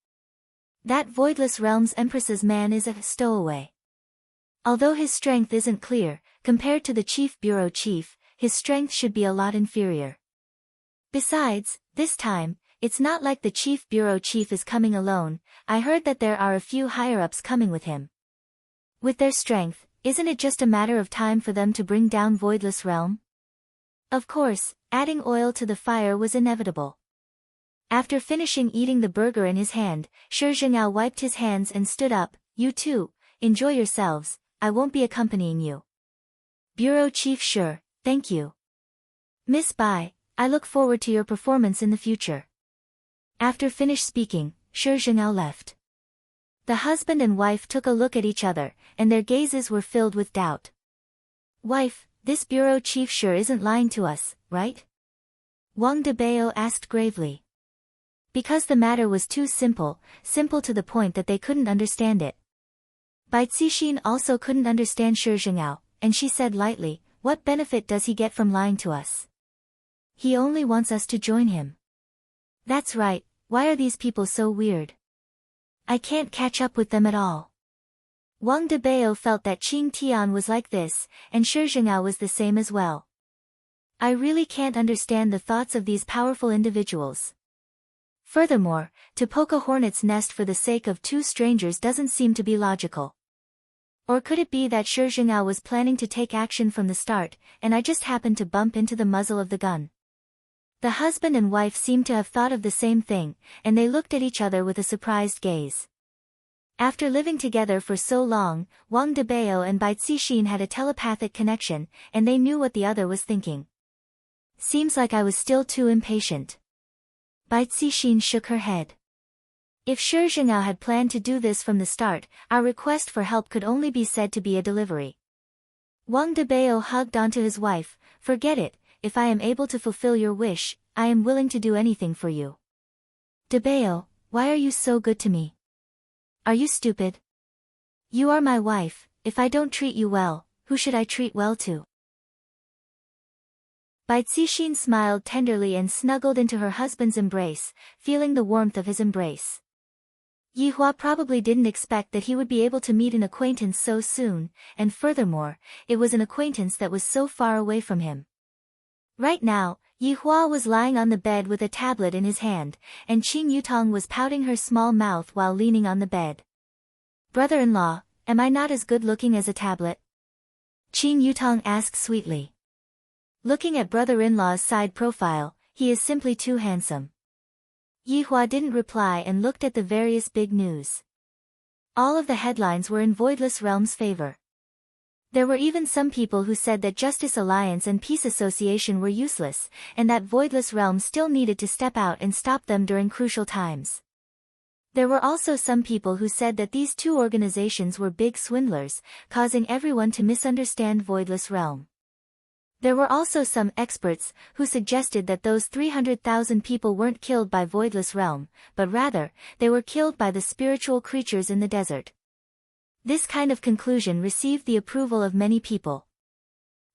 That Voidless Realm's Empress's man is a stowaway. Although his strength isn't clear, compared to the Chief Bureau Chief, his strength should be a lot inferior. Besides, this time, it's not like the Chief Bureau Chief is coming alone, I heard that there are a few higher-ups coming with him. With their strength, isn't it just a matter of time for them to bring down Voidless Realm? Of course, adding oil to the fire was inevitable. After finishing eating the burger in his hand, Shi Zhengao wiped his hands and stood up, you two, enjoy yourselves, I won't be accompanying you. Bureau Chief Shi, thank you. Miss Bai, I look forward to your performance in the future. After finished speaking, Shi Zhengao left. The husband and wife took a look at each other, and their gazes were filled with doubt. Wife, This bureau chief sure isn't lying to us, right? Wang Debao asked gravely. Because the matter was too simple to the point that they couldn't understand it. Bai Cixin also couldn't understand Shi Zhengao, and she said lightly, what benefit does he get from lying to us? He only wants us to join him. That's right, why are these people so weird? I can't catch up with them at all. Wang Debao felt that Qing Tian was like this, and Shi Zhengao was the same as well. I really can't understand the thoughts of these powerful individuals. Furthermore, to poke a hornet's nest for the sake of two strangers doesn't seem to be logical. Or could it be that Shi Zhengao was planning to take action from the start, and I just happened to bump into the muzzle of the gun? The husband and wife seemed to have thought of the same thing, and they looked at each other with a surprised gaze. After living together for so long, Wang Debao and Bai Cixin had a telepathic connection, and they knew what the other was thinking. Seems like I was still too impatient. Bai Cixin shook her head. If Shi Zhengao had planned to do this from the start, our request for help could only be said to be a delivery. Wang Debao hugged onto his wife, forget it, if I am able to fulfill your wish, I am willing to do anything for you. Debao, why are you so good to me? Are you stupid? You are my wife, if I don't treat you well, who should I treat well to? Bai Cixin smiled tenderly and snuggled into her husband's embrace, feeling the warmth of his embrace. Yihua probably didn't expect that he would be able to meet an acquaintance so soon, and furthermore, it was an acquaintance that was so far away from him. Right now, Yihua was lying on the bed with a tablet in his hand, and Qing Yutong was pouting her small mouth while leaning on the bed. Brother-in-law, am I not as good-looking as a tablet? Qing Yutong asked sweetly. Looking at brother-in-law's side profile, he is simply too handsome. Yihua didn't reply and looked at the various big news. All of the headlines were in Voidless Realm's favor. There were even some people who said that Justice Alliance and Peace Association were useless, and that Voidless Realm still needed to step out and stop them during crucial times. There were also some people who said that these two organizations were big swindlers, causing everyone to misunderstand Voidless Realm. There were also some experts who suggested that those 300,000 people weren't killed by Voidless Realm, but rather, they were killed by the spiritual creatures in the desert. This kind of conclusion received the approval of many people.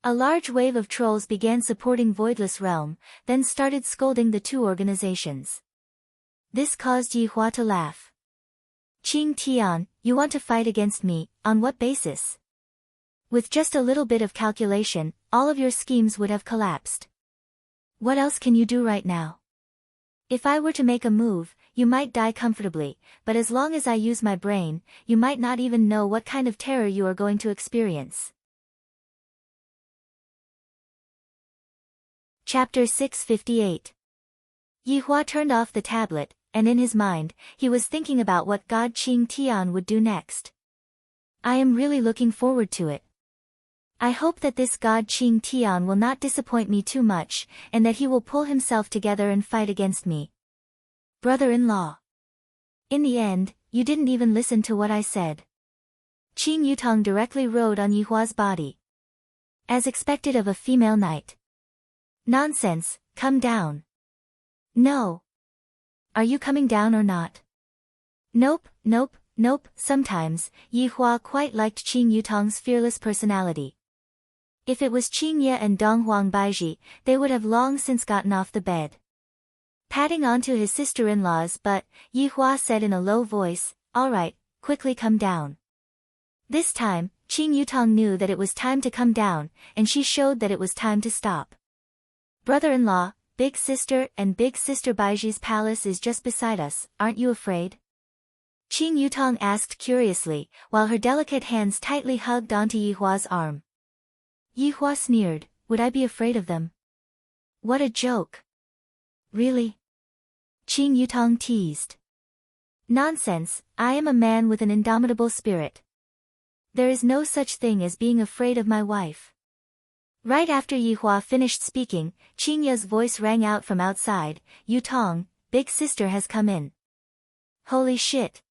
A large wave of trolls began supporting Voidless Realm, then started scolding the two organizations. This caused Yihua to laugh. Qing Tian, you want to fight against me, on what basis? With just a little bit of calculation, all of your schemes would have collapsed. What else can you do right now? If I were to make a move, you might die comfortably, but as long as I use my brain, you might not even know what kind of terror you are going to experience. Chapter 658. Yihua turned off the tablet, and in his mind, he was thinking about what God Qing Tian would do next. I am really looking forward to it. I hope that this God Qing Tian will not disappoint me too much, and that he will pull himself together and fight against me. Brother-in-law. In the end, you didn't even listen to what I said. Qing Yutong directly rode on Yihua's body. As expected of a female knight. Nonsense, come down. No. Are you coming down or not? Nope. Sometimes, Yihua quite liked Qing Yutong's fearless personality. If it was Qing Ye and Donghuang Baiji, they would have long since gotten off the bed. Patting onto his sister-in-law's butt, Yihua said in a low voice, all right, quickly come down. This time, Qing Yutong knew that it was time to come down, and she showed that it was time to stop. Brother-in-law, big sister and big sister Baiji's palace is just beside us, aren't you afraid? Qing Yutong asked curiously, while her delicate hands tightly hugged onto Yihua's arm. Yihua sneered, would I be afraid of them? What a joke. Really? Qing Yutong teased. Nonsense, I am a man with an indomitable spirit. There is no such thing as being afraid of my wife. Right after Yihua finished speaking, Qing Ye's voice rang out from outside, Yutong, big sister has come in. Holy shit.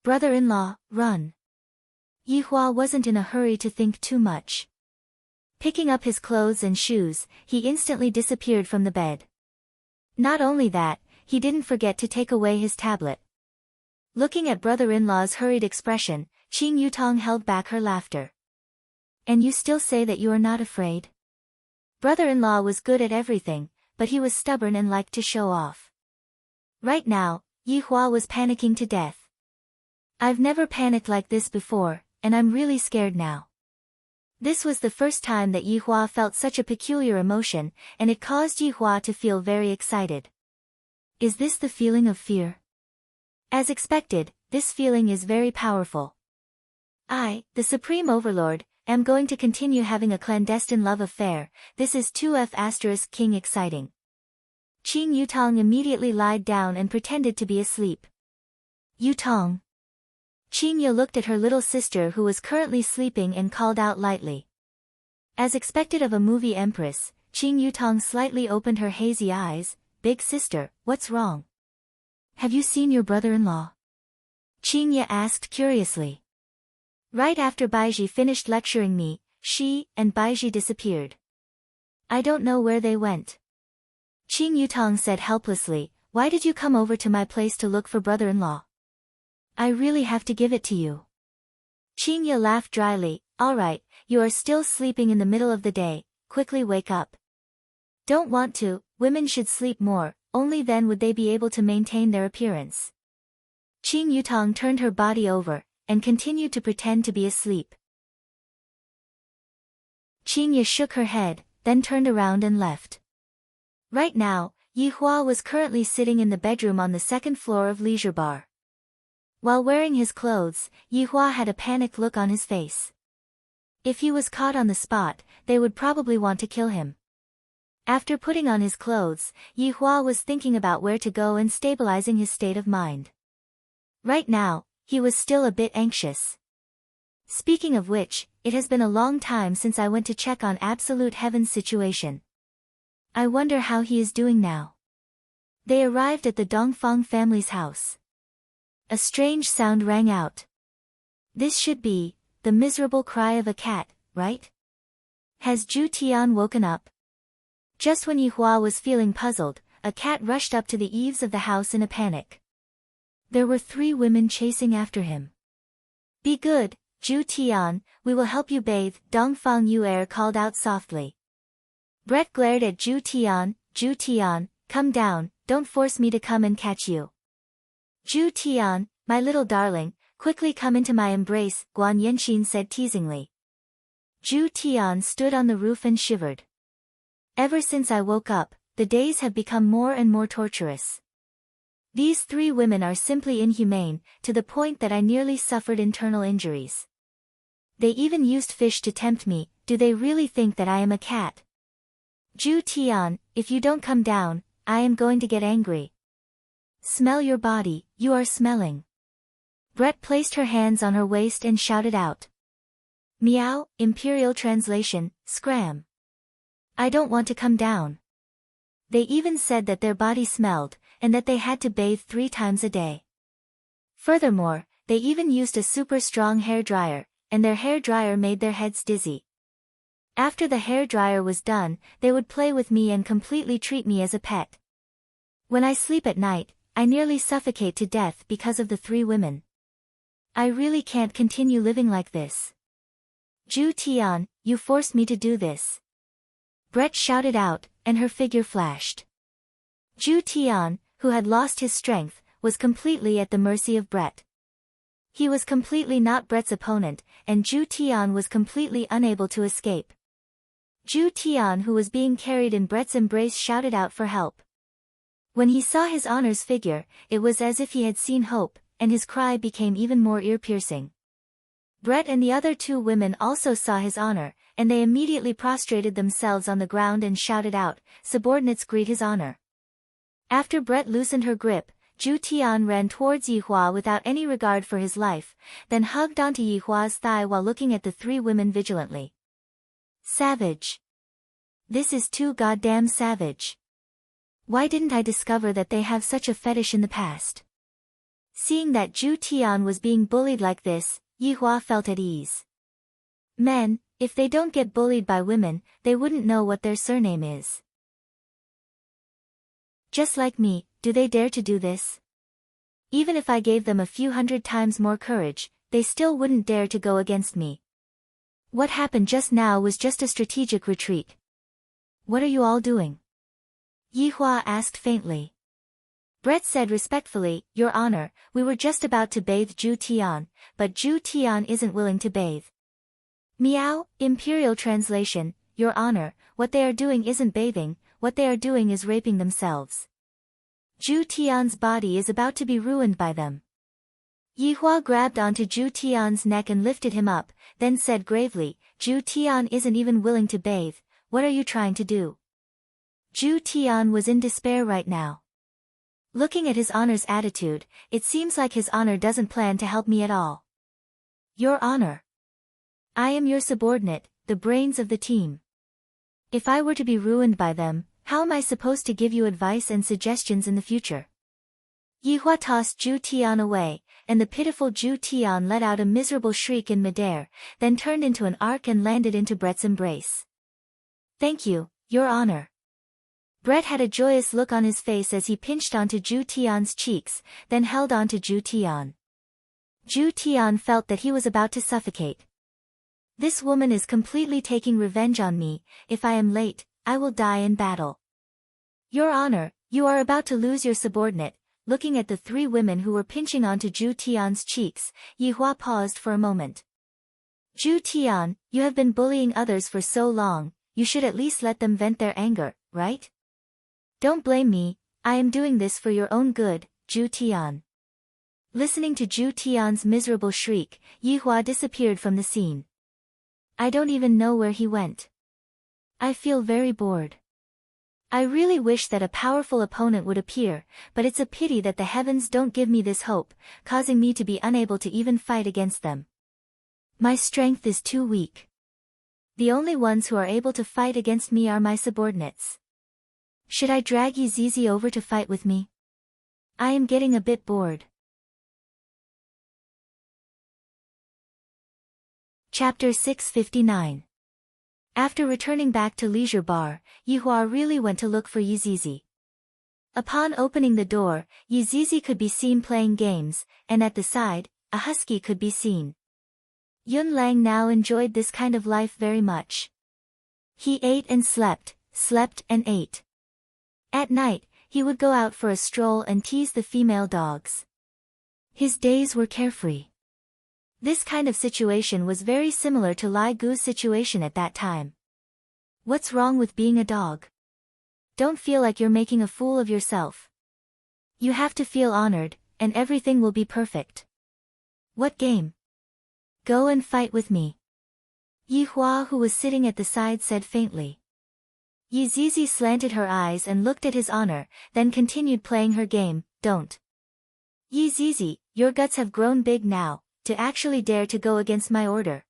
Brother-in-law, run. Yihua wasn't in a hurry to think too much. Picking up his clothes and shoes, he instantly disappeared from the bed. Not only that, he didn't forget to take away his tablet. Looking at brother-in-law's hurried expression, Qing Yutong held back her laughter. And you still say that you are not afraid? Brother-in-law was good at everything, but he was stubborn and liked to show off. Right now, Yi Hua was panicking to death. I've never panicked like this before, and I'm really scared now. This was the first time that Yi Hua felt such a peculiar emotion, and it caused Yi Hua to feel very excited. Is this the feeling of fear? As expected, this feeling is very powerful. I, the Supreme Overlord, am going to continue having a clandestine love affair. This is 2F** King exciting. Qing Yutong immediately lied down and pretended to be asleep. Yutong. Qing Ye looked at her little sister who was currently sleeping and called out lightly. As expected of a movie empress, Qing Yutong slightly opened her hazy eyes. Big sister, what's wrong? Have you seen your brother-in-law? Qing Ye asked curiously. Right after Baiji finished lecturing me, she and Baiji disappeared. I don't know where they went. Qing Yutong said helplessly, why did you come over to my place to look for brother-in-law? I really have to give it to you. Qing Ye laughed dryly, alright, you are still sleeping in the middle of the day, quickly wake up. Don't want to, women should sleep more, only then would they be able to maintain their appearance. Qing Yutong turned her body over, and continued to pretend to be asleep. Qing Ye shook her head, then turned around and left. Right now, Yi Hua was currently sitting in the bedroom on the second floor of Leisure Bar. While wearing his clothes, Yi Hua had a panicked look on his face. If he was caught on the spot, they would probably want to kill him. After putting on his clothes, Yi Hua was thinking about where to go and stabilizing his state of mind. Right now, he was still a bit anxious. Speaking of which, it has been a long time since I went to check on Absolute Heaven's situation. I wonder how he is doing now. They arrived at the Dongfang family's house. A strange sound rang out. This should be the miserable cry of a cat, right? Has Zhu Tian woken up? Just when Yi Hua was feeling puzzled, a cat rushed up to the eaves of the house in a panic. There were 3 women chasing after him. Be good, Zhu Tian, we will help you bathe, Dongfang Yu'er called out softly. Brett glared at Zhu Tian, come down, don't force me to come and catch you. Zhu Tian, my little darling, quickly come into my embrace, Guan Yanxin said teasingly. Zhu Tian stood on the roof and shivered. Ever since I woke up, the days have become more and more torturous. These 3 women are simply inhumane, to the point that I nearly suffered internal injuries. They even used fish to tempt me. Do they really think that I am a cat? Zhu Tian, if you don't come down, I am going to get angry. Smell your body, you are smelling. Brett placed her hands on her waist and shouted out. Meow, Imperial translation, scram. I don't want to come down. They even said that their body smelled, and that they had to bathe 3 times a day. Furthermore, they even used a super strong hair dryer, and their hair dryer made their heads dizzy. After the hair dryer was done, they would play with me and completely treat me as a pet. When I sleep at night, I nearly suffocate to death because of the 3 women. I really can't continue living like this. Zhu Tian, you forced me to do this. Brett shouted out, and her figure flashed. Zhu Tian, who had lost his strength, was completely at the mercy of Brett. He was completely not Brett's opponent, and Zhu Tian was completely unable to escape. Zhu Tian, who was being carried in Brett's embrace, shouted out for help. When he saw his honor's figure, it was as if he had seen hope, and his cry became even more ear-piercing. Brett and the other 2 women also saw his honor, and they immediately prostrated themselves on the ground and shouted out, subordinates greet his honor. After Brett loosened her grip, Zhu Tian ran towards Yi Hua without any regard for his life, then hugged onto Yi Hua's thigh while looking at the 3 women vigilantly. Savage. This is too goddamn savage. Why didn't I discover that they have such a fetish in the past? Seeing that Zhu Tian was being bullied like this, Yi Hua felt at ease. Men, If they don't get bullied by women, they wouldn't know what their surname is. Just like me, do they dare to do this? Even if I gave them a few hundred times more courage, they still wouldn't dare to go against me. What happened just now was just a strategic retreat. What are you all doing? Yi Hua asked faintly. Brett said respectfully, Your Honor, we were just about to bathe Zhu Tian, but Zhu Tian isn't willing to bathe. Meow, Imperial translation, Your Honor, what they are doing isn't bathing, what they are doing is raping themselves. Zhu Tian's body is about to be ruined by them. Yi Hua grabbed onto Zhu Tian's neck and lifted him up, then said gravely, Zhu Tian isn't even willing to bathe, what are you trying to do? Zhu Tian was in despair right now. Looking at His Honor's attitude, it seems like His Honor doesn't plan to help me at all. Your Honor. I am your subordinate, the brains of the team. If I were to be ruined by them, how am I supposed to give you advice and suggestions in the future? Yi Hua tossed Zhu Tian away, and the pitiful Zhu Tian let out a miserable shriek in midair, then turned into an arc and landed into Brett's embrace. Thank you, Your Honor. Brett had a joyous look on his face as he pinched onto Zhu Tian's cheeks, then held onto Zhu Tian. Zhu Tian felt that he was about to suffocate. This woman is completely taking revenge on me, if I am late, I will die in battle. Your Honor, you are about to lose your subordinate. Looking at the three women who were pinching onto Zhu Tian's cheeks, Yi Hua paused for a moment. Zhu Tian, you have been bullying others for so long, you should at least let them vent their anger, right? Don't blame me, I am doing this for your own good, Zhu Tian. Listening to Zhu Tian's miserable shriek, Yi Hua disappeared from the scene. I don't even know where he went. I feel very bored. I really wish that a powerful opponent would appear, but it's a pity that the heavens don't give me this hope, causing me to be unable to even fight against them. My strength is too weak. The only ones who are able to fight against me are my subordinates. Should I drag Yi Zizi over to fight with me? I am getting a bit bored. Chapter 659. After returning back to Leisure Bar, Yi Hua really went to look for Yi Zizi. Upon opening the door, Yi Zizi could be seen playing games, and at the side, a husky could be seen. Yun Lang now enjoyed this kind of life very much. He ate and slept and ate. At night, he would go out for a stroll and tease the female dogs. His days were carefree. This kind of situation was very similar to Lai Gu's situation at that time. What's wrong with being a dog? Don't feel like you're making a fool of yourself. You have to feel honored, and everything will be perfect. What game? Go and fight with me. Yi Hua, who was sitting at the side, said faintly. Yi Zizi slanted her eyes and looked at His Honor, then continued playing her game. Don't. Yi Zizi, your guts have grown big now, to actually dare to go against my order.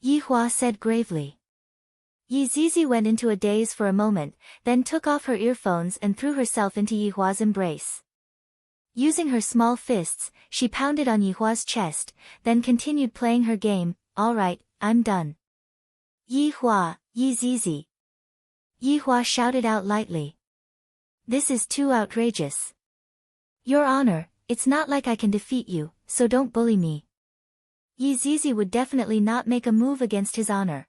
Yi Hua said gravely. Yi Zizi went into a daze for a moment, then took off her earphones and threw herself into Yi Hua's embrace. Using her small fists, she pounded on Yi Hua's chest, then continued playing her game. All right, I'm done. Yi Hua, Yi Zizi. Yi Hua shouted out lightly. This is too outrageous. Your Honor, it's not like I can defeat you, so don't bully me. Yi Zizi would definitely not make a move against His Honor.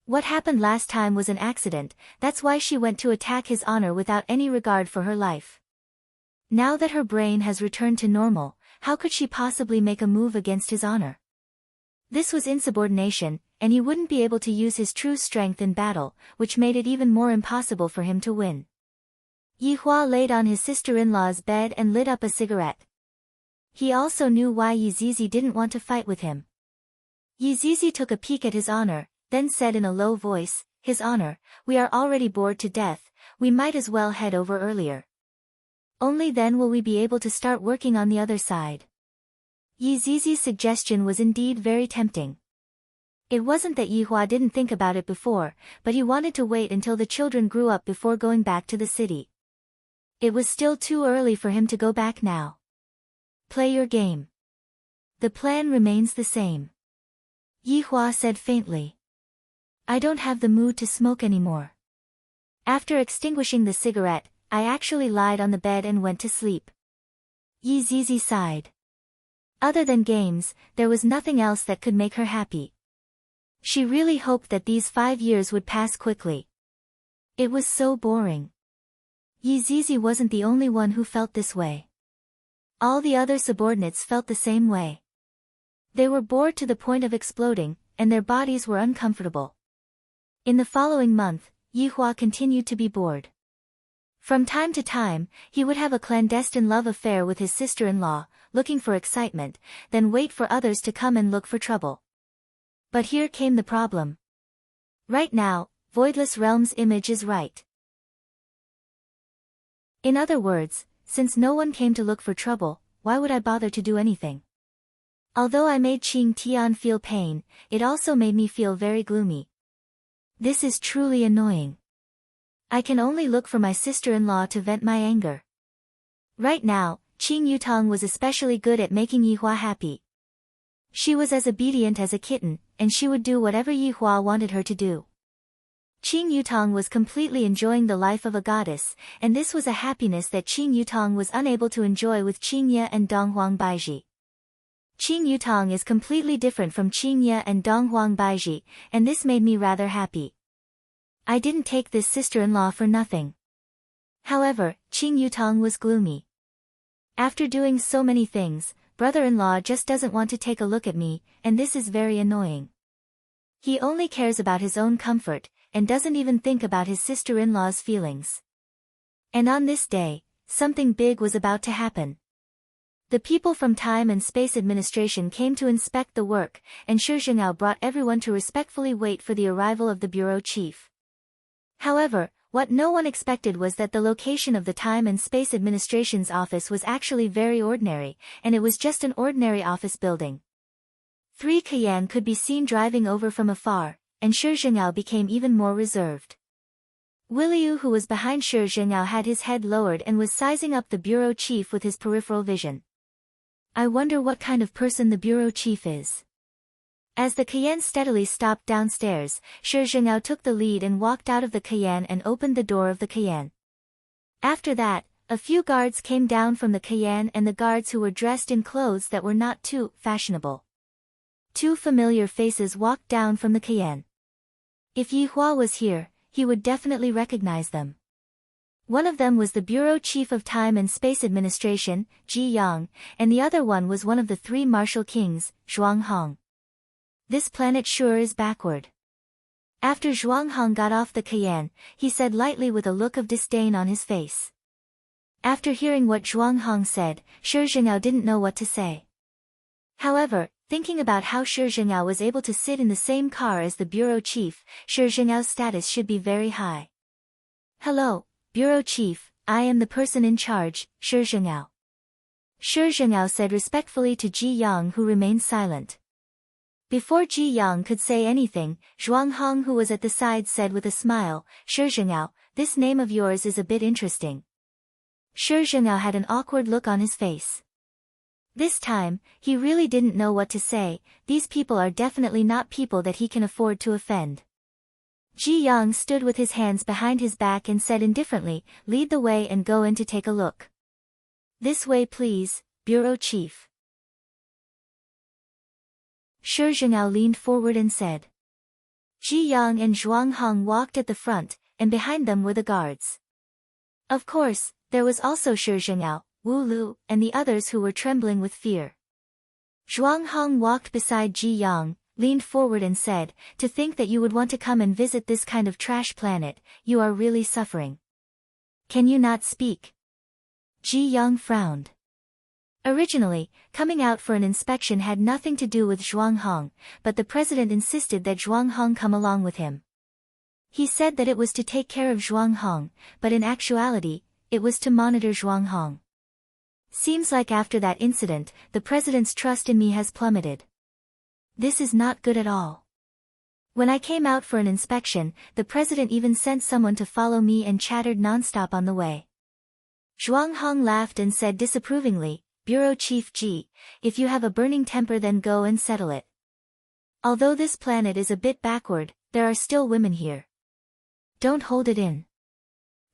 What happened last time was an accident, that's why she went to attack His Honor without any regard for her life. Now that her brain has returned to normal, how could she possibly make a move against His Honor? This was insubordination, and he wouldn't be able to use his true strength in battle, which made it even more impossible for him to win. Yi Hua laid on his sister-in-law's bed and lit up a cigarette. He also knew why Yi Zizi didn't want to fight with him. Yi Zizi took a peek at His Honor, then said in a low voice, His Honor, we are already bored to death, we might as well head over earlier. Only then will we be able to start working on the other side. Yi Zizi's suggestion was indeed very tempting. It wasn't that Yi Hua didn't think about it before, but he wanted to wait until the children grew up before going back to the city. It was still too early for him to go back now. Play your game. The plan remains the same. Yi Hua said faintly. I don't have the mood to smoke anymore. After extinguishing the cigarette, I actually lied on the bed and went to sleep. Yi Zizi sighed. Other than games, there was nothing else that could make her happy. She really hoped that these 5 years would pass quickly. It was so boring. Yi Zizi wasn't the only one who felt this way. All the other subordinates felt the same way. They were bored to the point of exploding, and their bodies were uncomfortable. In the following month, Yi Hua continued to be bored. From time to time, he would have a clandestine love affair with his sister-in-law, looking for excitement, then wait for others to come and look for trouble. But here came the problem. Right now, Voidless Realm's image is right. In other words, since no one came to look for trouble, why would I bother to do anything? Although I made Qing Tian feel pain, it also made me feel very gloomy. This is truly annoying. I can only look for my sister-in-law to vent my anger. Right now, Qing Yutong was especially good at making Yi Hua happy. She was as obedient as a kitten, and she would do whatever Yi Hua wanted her to do. Qing Yutong was completely enjoying the life of a goddess, and this was a happiness that Qing Yutong was unable to enjoy with Qing Ye and Donghuang Baiji. Qing Yutong is completely different from Qing Ye and Donghuang Baiji, and this made me rather happy. I didn't take this sister-in-law for nothing. However, Qing Yutong was gloomy. After doing so many things, brother-in-law just doesn't want to take a look at me, and this is very annoying. He only cares about his own comfort, and doesn't even think about his sister-in-law's feelings. And on this day, something big was about to happen. The people from Time and Space Administration came to inspect the work, and Shi Jingao brought everyone to respectfully wait for the arrival of the bureau chief. However, what no one expected was that the location of the Time and Space Administration's office was actually very ordinary, and it was just an ordinary office building. 3 Kayan could be seen driving over from afar, and Shi Jingao became even more reserved. Williu, who was behind Shi Jingao, had his head lowered and was sizing up the bureau chief with his peripheral vision. I wonder what kind of person the bureau chief is. As the Kayan steadily stopped downstairs, Shi Jingao took the lead and walked out of the Kayan and opened the door of the Kayan. After that, a few guards came down from the Kayan, and the guards who were dressed in clothes that were not too fashionable. 2 familiar faces walked down from the Kayan. If Yi Hua was here, he would definitely recognize them. One of them was the Bureau Chief of Time and Space Administration, Ji Yang, and the other one was one of the 3 martial kings, Zhuang Hong. This planet sure is backward. After Zhuang Hong got off the Kayan, he said lightly with a look of disdain on his face. After hearing what Zhuang Hong said, Shi Jingao didn't know what to say. However, thinking about how Shi Jingao was able to sit in the same car as the bureau chief, Shi Jinggao's status should be very high. Hello, bureau chief, I am the person in charge, Shi Jingao. Shi Jingao said respectfully to Ji Yang, who remained silent. Before Ji Yang could say anything, Zhuang Hong, who was at the side, said with a smile, Shi Jingao, this name of yours is a bit interesting. Shi Jingao had an awkward look on his face. This time, he really didn't know what to say. These people are definitely not people that he can afford to offend. Ji Yang stood with his hands behind his back and said indifferently, lead the way and go in to take a look. This way please, bureau chief. Shi Jingao leaned forward and said. Ji Yang and Zhuang Hong walked at the front, and behind them were the guards. Of course, there was also Shi Jingao, Wu Lu, and the others who were trembling with fear. Zhuang Hong walked beside Ji Yang, leaned forward and said, to think that you would want to come and visit this kind of trash planet, you are really suffering. Can you not speak? Ji Yang frowned. Originally, coming out for an inspection had nothing to do with Zhuang Hong, but the president insisted that Zhuang Hong come along with him. He said that it was to take care of Zhuang Hong, but in actuality, it was to monitor Zhuang Hong. Seems like after that incident, the president's trust in me has plummeted. This is not good at all. When I came out for an inspection, the president even sent someone to follow me and chattered nonstop on the way. Zhuang Hong laughed and said disapprovingly, Bureau Chief Ji, if you have a burning temper then go and settle it. Although this planet is a bit backward, There are still women here. Don't hold it in.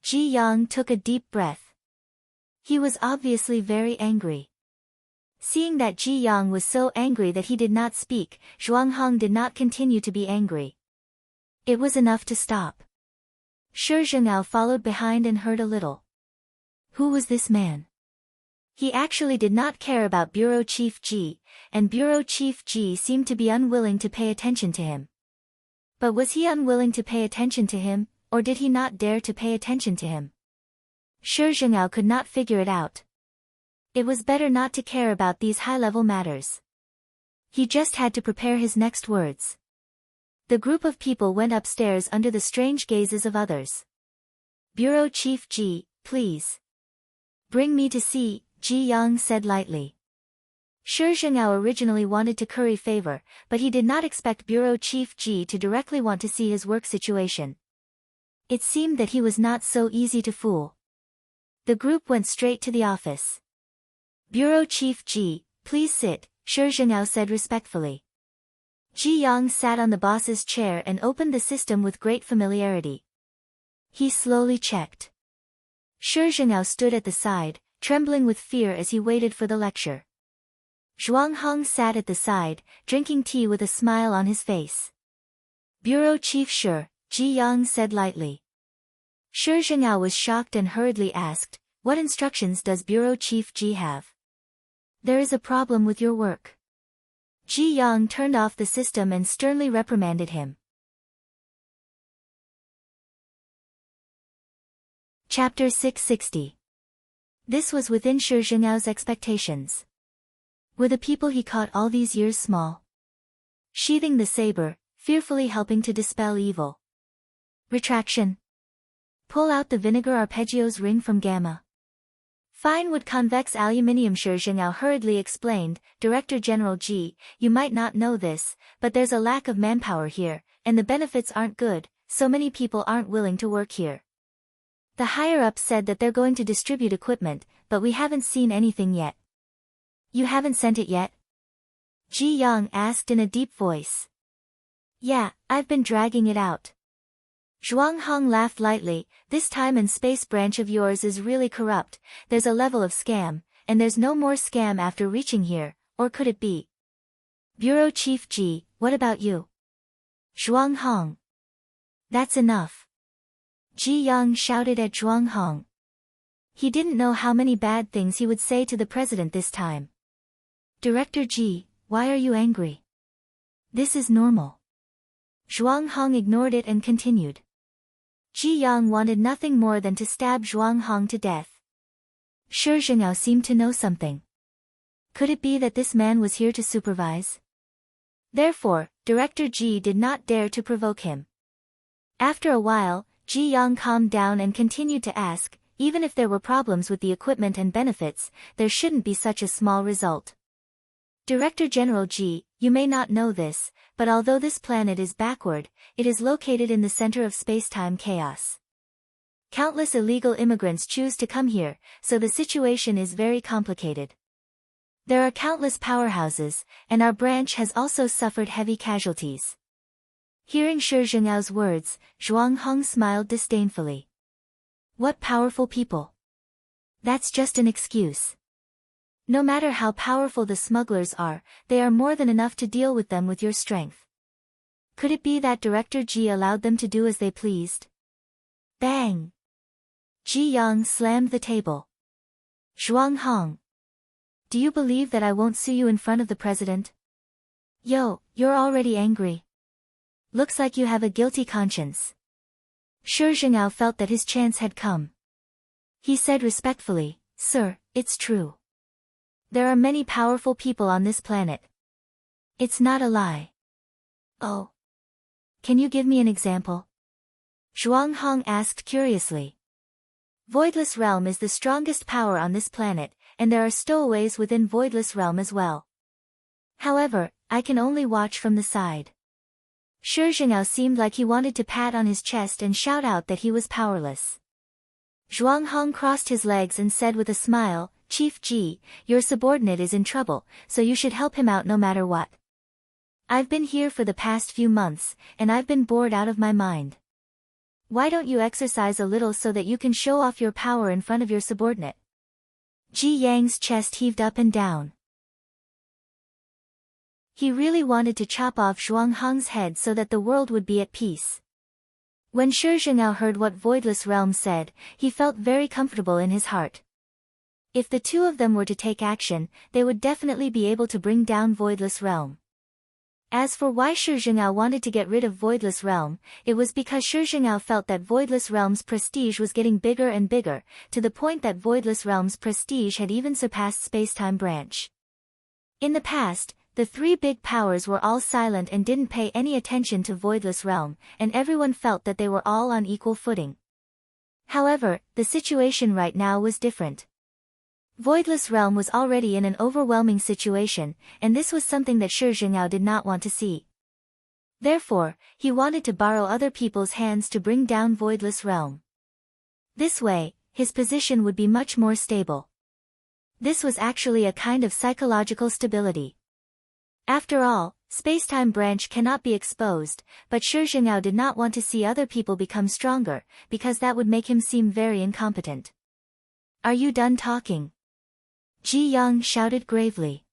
Ji Yang took a deep breath. He was obviously very angry. Seeing that Ji Yang was so angry that he did not speak, Zhuang Hong did not continue to be angry. It was enough to stop. Shi Zhengao followed behind and heard a little. Who was this man? He actually did not care about Bureau Chief Ji, and Bureau Chief Ji seemed to be unwilling to pay attention to him. But was he unwilling to pay attention to him, or did he not dare to pay attention to him? Shi Zhengao could not figure it out. It was better not to care about these high-level matters. He just had to prepare his next words. The group of people went upstairs under the strange gazes of others. Bureau Chief Ji, please. Bring me to see, Ji Yang said lightly. Shi Zhengao originally wanted to curry favor, but he did not expect Bureau Chief Ji to directly want to see his work situation. It seemed that he was not so easy to fool. The group went straight to the office. Bureau Chief Ji, please sit, Shi Zhengao said respectfully. Ji Yang sat on the boss's chair and opened the system with great familiarity. He slowly checked. Shi Zhengao stood at the side, trembling with fear as he waited for the lecture. Zhuang Hong sat at the side, drinking tea with a smile on his face. Bureau Chief Shi, Ji Yang said lightly. Shi Zhengao was shocked and hurriedly asked, what instructions does Bureau Chief Ji have? There is a problem with your work. Ji Yang turned off the system and sternly reprimanded him. Chapter 660. This was within Shi Zhengao's expectations. Were the people he caught all these years small? Sheathing the saber, fearfully helping to dispel evil. Retraction. Pull out the vinegar arpeggios ring from gamma. Fine wood convex aluminium. Shi Zhengao hurriedly explained, Director General Ji, you might not know this, but there's a lack of manpower here, and the benefits aren't good, so many people aren't willing to work here. The higher-ups said that they're going to distribute equipment, but we haven't seen anything yet. You haven't sent it yet? Ji Yang asked in a deep voice. Yeah, I've been dragging it out. Zhuang Hong laughed lightly, this time and space branch of yours is really corrupt, there's a level of scam, and there's no more scam after reaching here, or could it be? Bureau Chief Ji, what about you? Zhuang Hong. That's enough. Ji Yang shouted at Zhuang Hong. He didn't know how many bad things he would say to the president this time. Director Ji, why are you angry? This is normal. Zhuang Hong ignored it and continued. Ji Yang wanted nothing more than to stab Zhuang Hong to death. Shi Zhengao seemed to know something. Could it be that this man was here to supervise? Therefore, Director Ji did not dare to provoke him. After a while, Ji Yang calmed down and continued to ask, even if there were problems with the equipment and benefits, there shouldn't be such a small result. Director General Ji, you may not know this, but although this planet is backward, it is located in the center of space-time chaos. Countless illegal immigrants choose to come here, so the situation is very complicated. There are countless powerhouses, and our branch has also suffered heavy casualties. Hearing Shi Zhengao's words, Zhuang Hong smiled disdainfully. What powerful people! That's just an excuse. No matter how powerful the smugglers are, they are more than enough to deal with them with your strength. Could it be that Director Ji allowed them to do as they pleased? Bang! Ji Yang slammed the table. Zhuang Hong. Do you believe that I won't sue you in front of the president? Yo, you're already angry. Looks like you have a guilty conscience. Shi Zhengao felt that his chance had come. He said respectfully, Sir, it's true. There are many powerful people on this planet. It's not a lie. Oh. Can you give me an example? Zhuang Hong asked curiously. Voidless Realm is the strongest power on this planet, and there are stowaways within Voidless Realm as well. However, I can only watch from the side. Shi Zhengao seemed like he wanted to pat on his chest and shout out that he was powerless. Zhuang Hong crossed his legs and said with a smile, Chief Ji, your subordinate is in trouble, so you should help him out no matter what. I've been here for the past few months, and I've been bored out of my mind. Why don't you exercise a little so that you can show off your power in front of your subordinate? Ji Yang's chest heaved up and down. He really wanted to chop off Zhuang Hong's head so that the world would be at peace. When Shi Zhengao heard what Voidless Realm said, he felt very comfortable in his heart. If the two of them were to take action, they would definitely be able to bring down Voidless Realm. As for why Shi Zhengao wanted to get rid of Voidless Realm, it was because Shi Zhengao felt that Voidless Realm's prestige was getting bigger and bigger, to the point that Voidless Realm's prestige had even surpassed Spacetime Branch. In the past, the three big powers were all silent and didn't pay any attention to Voidless Realm, and everyone felt that they were all on equal footing. However, the situation right now was different. Voidless Realm was already in an overwhelming situation, and this was something that Shi Zhengao did not want to see. Therefore, he wanted to borrow other people's hands to bring down Voidless Realm. This way, his position would be much more stable. This was actually a kind of psychological stability. After all, Spacetime Branch cannot be exposed, but Shi Zhengao did not want to see other people become stronger, because that would make him seem very incompetent. Are you done talking? Ji Yang shouted gravely.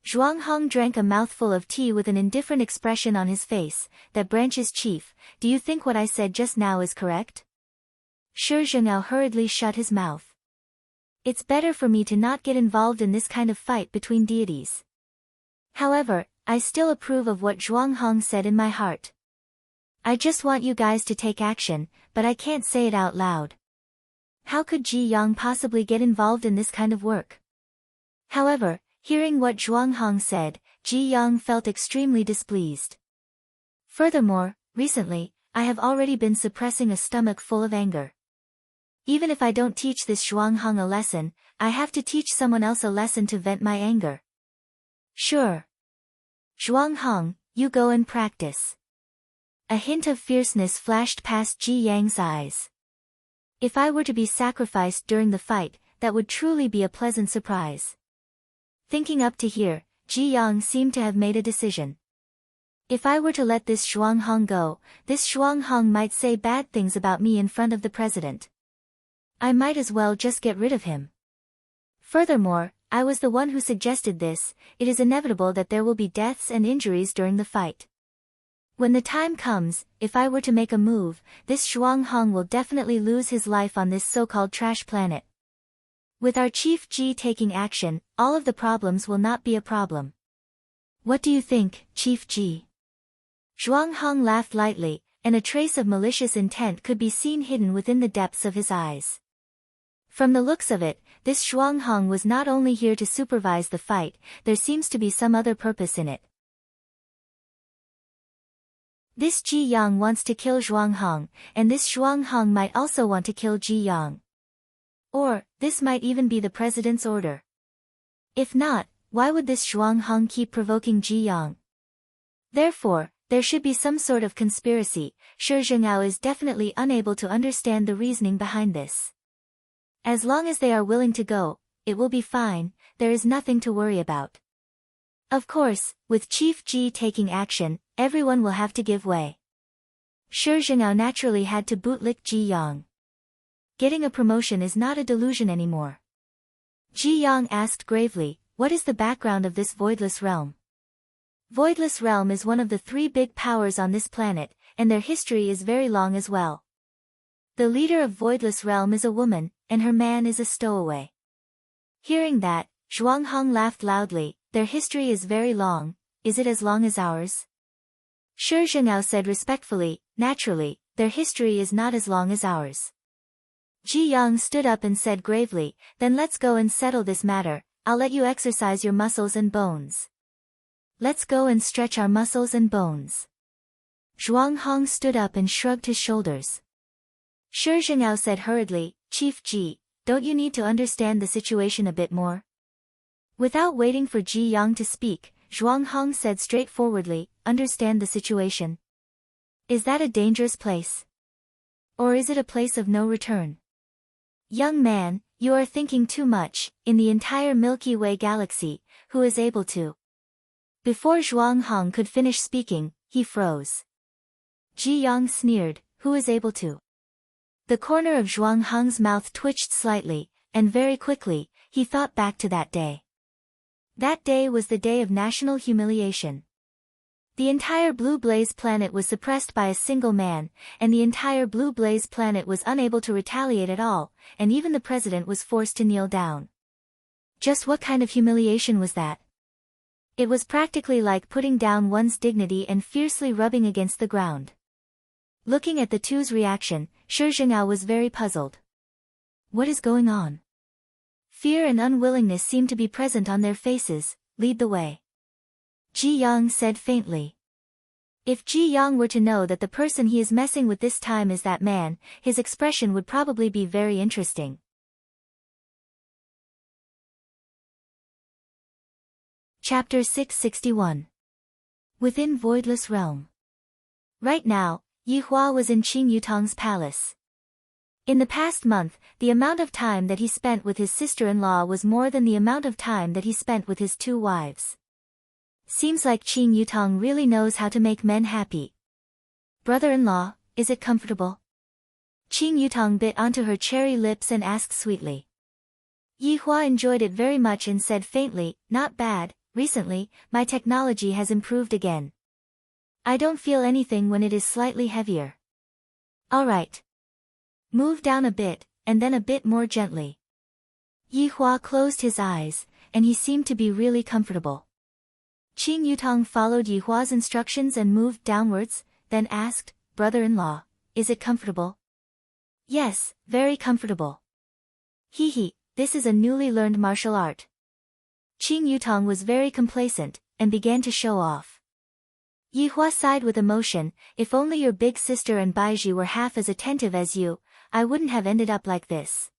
Zhuang Hong drank a mouthful of tea with an indifferent expression on his face. That Branch's chief, do you think what I said just now is correct? Shi Zhengao hurriedly shut his mouth. It's better for me to not get involved in this kind of fight between deities. However, I still approve of what Zhuang Hong said in my heart. I just want you guys to take action, but I can't say it out loud. How could Ji Yang possibly get involved in this kind of work? However, hearing what Zhuang Hong said, Ji Yang felt extremely displeased. Furthermore, recently, I have already been suppressing a stomach full of anger. Even if I don't teach this Zhuang Hong a lesson, I have to teach someone else a lesson to vent my anger. Sure. Zhuang Hong, you go and practice. A hint of fierceness flashed past Ji Yang's eyes. If I were to be sacrificed during the fight, that would truly be a pleasant surprise. Thinking up to here, Ji Yang seemed to have made a decision. If I were to let this Zhuang Hong go, this Zhuang Hong might say bad things about me in front of the president. I might as well just get rid of him. Furthermore, I was the one who suggested this. It is inevitable that there will be deaths and injuries during the fight. When the time comes, if I were to make a move, this Zhuang Hong will definitely lose his life on this so-called trash planet. With our Chief Ji taking action, all of the problems will not be a problem. What do you think, Chief Ji? Zhuang Hong laughed lightly, and a trace of malicious intent could be seen hidden within the depths of his eyes. From the looks of it, this Zhuang Hong was not only here to supervise the fight, there seems to be some other purpose in it. This Ji Yang wants to kill Zhuang Hong, and this Zhuang Hong might also want to kill Ji Yang. Or, this might even be the president's order. If not, why would this Zhuang Hong keep provoking Ji Yang? Therefore, there should be some sort of conspiracy. Shi Zhengao is definitely unable to understand the reasoning behind this. As long as they are willing to go, it will be fine, there is nothing to worry about. Of course, with Chief Ji taking action, everyone will have to give way. Shi Zhengao naturally had to bootlick Ji Yang. Getting a promotion is not a delusion anymore. Ji Yang asked gravely, what is the background of this Voidless Realm? Voidless Realm is one of the three big powers on this planet, and their history is very long as well. The leader of Voidless Realm is a woman, and her man is a stowaway. Hearing that, Zhuang Hong laughed loudly. Their history is very long. Is it as long as ours? Shi Zhengao said respectfully, naturally, their history is not as long as ours. Ji Yang stood up and said gravely, then let's go and settle this matter. I'll let you exercise your muscles and bones. Let's go and stretch our muscles and bones. Zhuang Hong stood up and shrugged his shoulders. Shi Zhengao said hurriedly, Chief Ji, don't you need to understand the situation a bit more? Without waiting for Ji Yang to speak, Zhuang Hong said straightforwardly, understand the situation. Is that a dangerous place? Or is it a place of no return? Young man, you are thinking too much. In the entire Milky Way galaxy, who is able to Before Zhuang Hong could finish speaking, he froze. Ji Yang sneered, who is able to? The corner of Zhuang Hong's mouth twitched slightly, and very quickly, he thought back to that day. That day was the day of national humiliation. The entire Blue Blaze planet was suppressed by a single man, and the entire Blue Blaze planet was unable to retaliate at all, and even the president was forced to kneel down. Just what kind of humiliation was that? It was practically like putting down one's dignity and fiercely rubbing against the ground. Looking at the two's reaction, Shi Zhengao was very puzzled. What is going on? Fear and unwillingness seemed to be present on their faces. Lead the way. Ji Yang said faintly. If Ji Yang were to know that the person he is messing with this time is that man, his expression would probably be very interesting. Chapter 661. Within Voidless Realm. Right now, Yi Hua was in Qing Yutong's palace. In the past month, the amount of time that he spent with his sister-in-law was more than the amount of time that he spent with his two wives. Seems like Qing Yutong really knows how to make men happy. Brother-in-law, is it comfortable? Qing Yutong bit onto her cherry lips and asked sweetly. Yi Hua enjoyed it very much and said faintly, not bad, recently, my technology has improved again. I don't feel anything when it is slightly heavier. Alright. Move down a bit, and then a bit more gently. Yi Hua closed his eyes, and he seemed to be really comfortable. Qing Yutong followed Yi Hua's instructions and moved downwards, then asked, brother-in-law, is it comfortable? Yes, very comfortable. Hee, this is a newly learned martial art. Qing Yutong was very complacent, and began to show off. Yi Hua sighed with emotion, if only your big sister and Baiji were half as attentive as you, I wouldn't have ended up like this.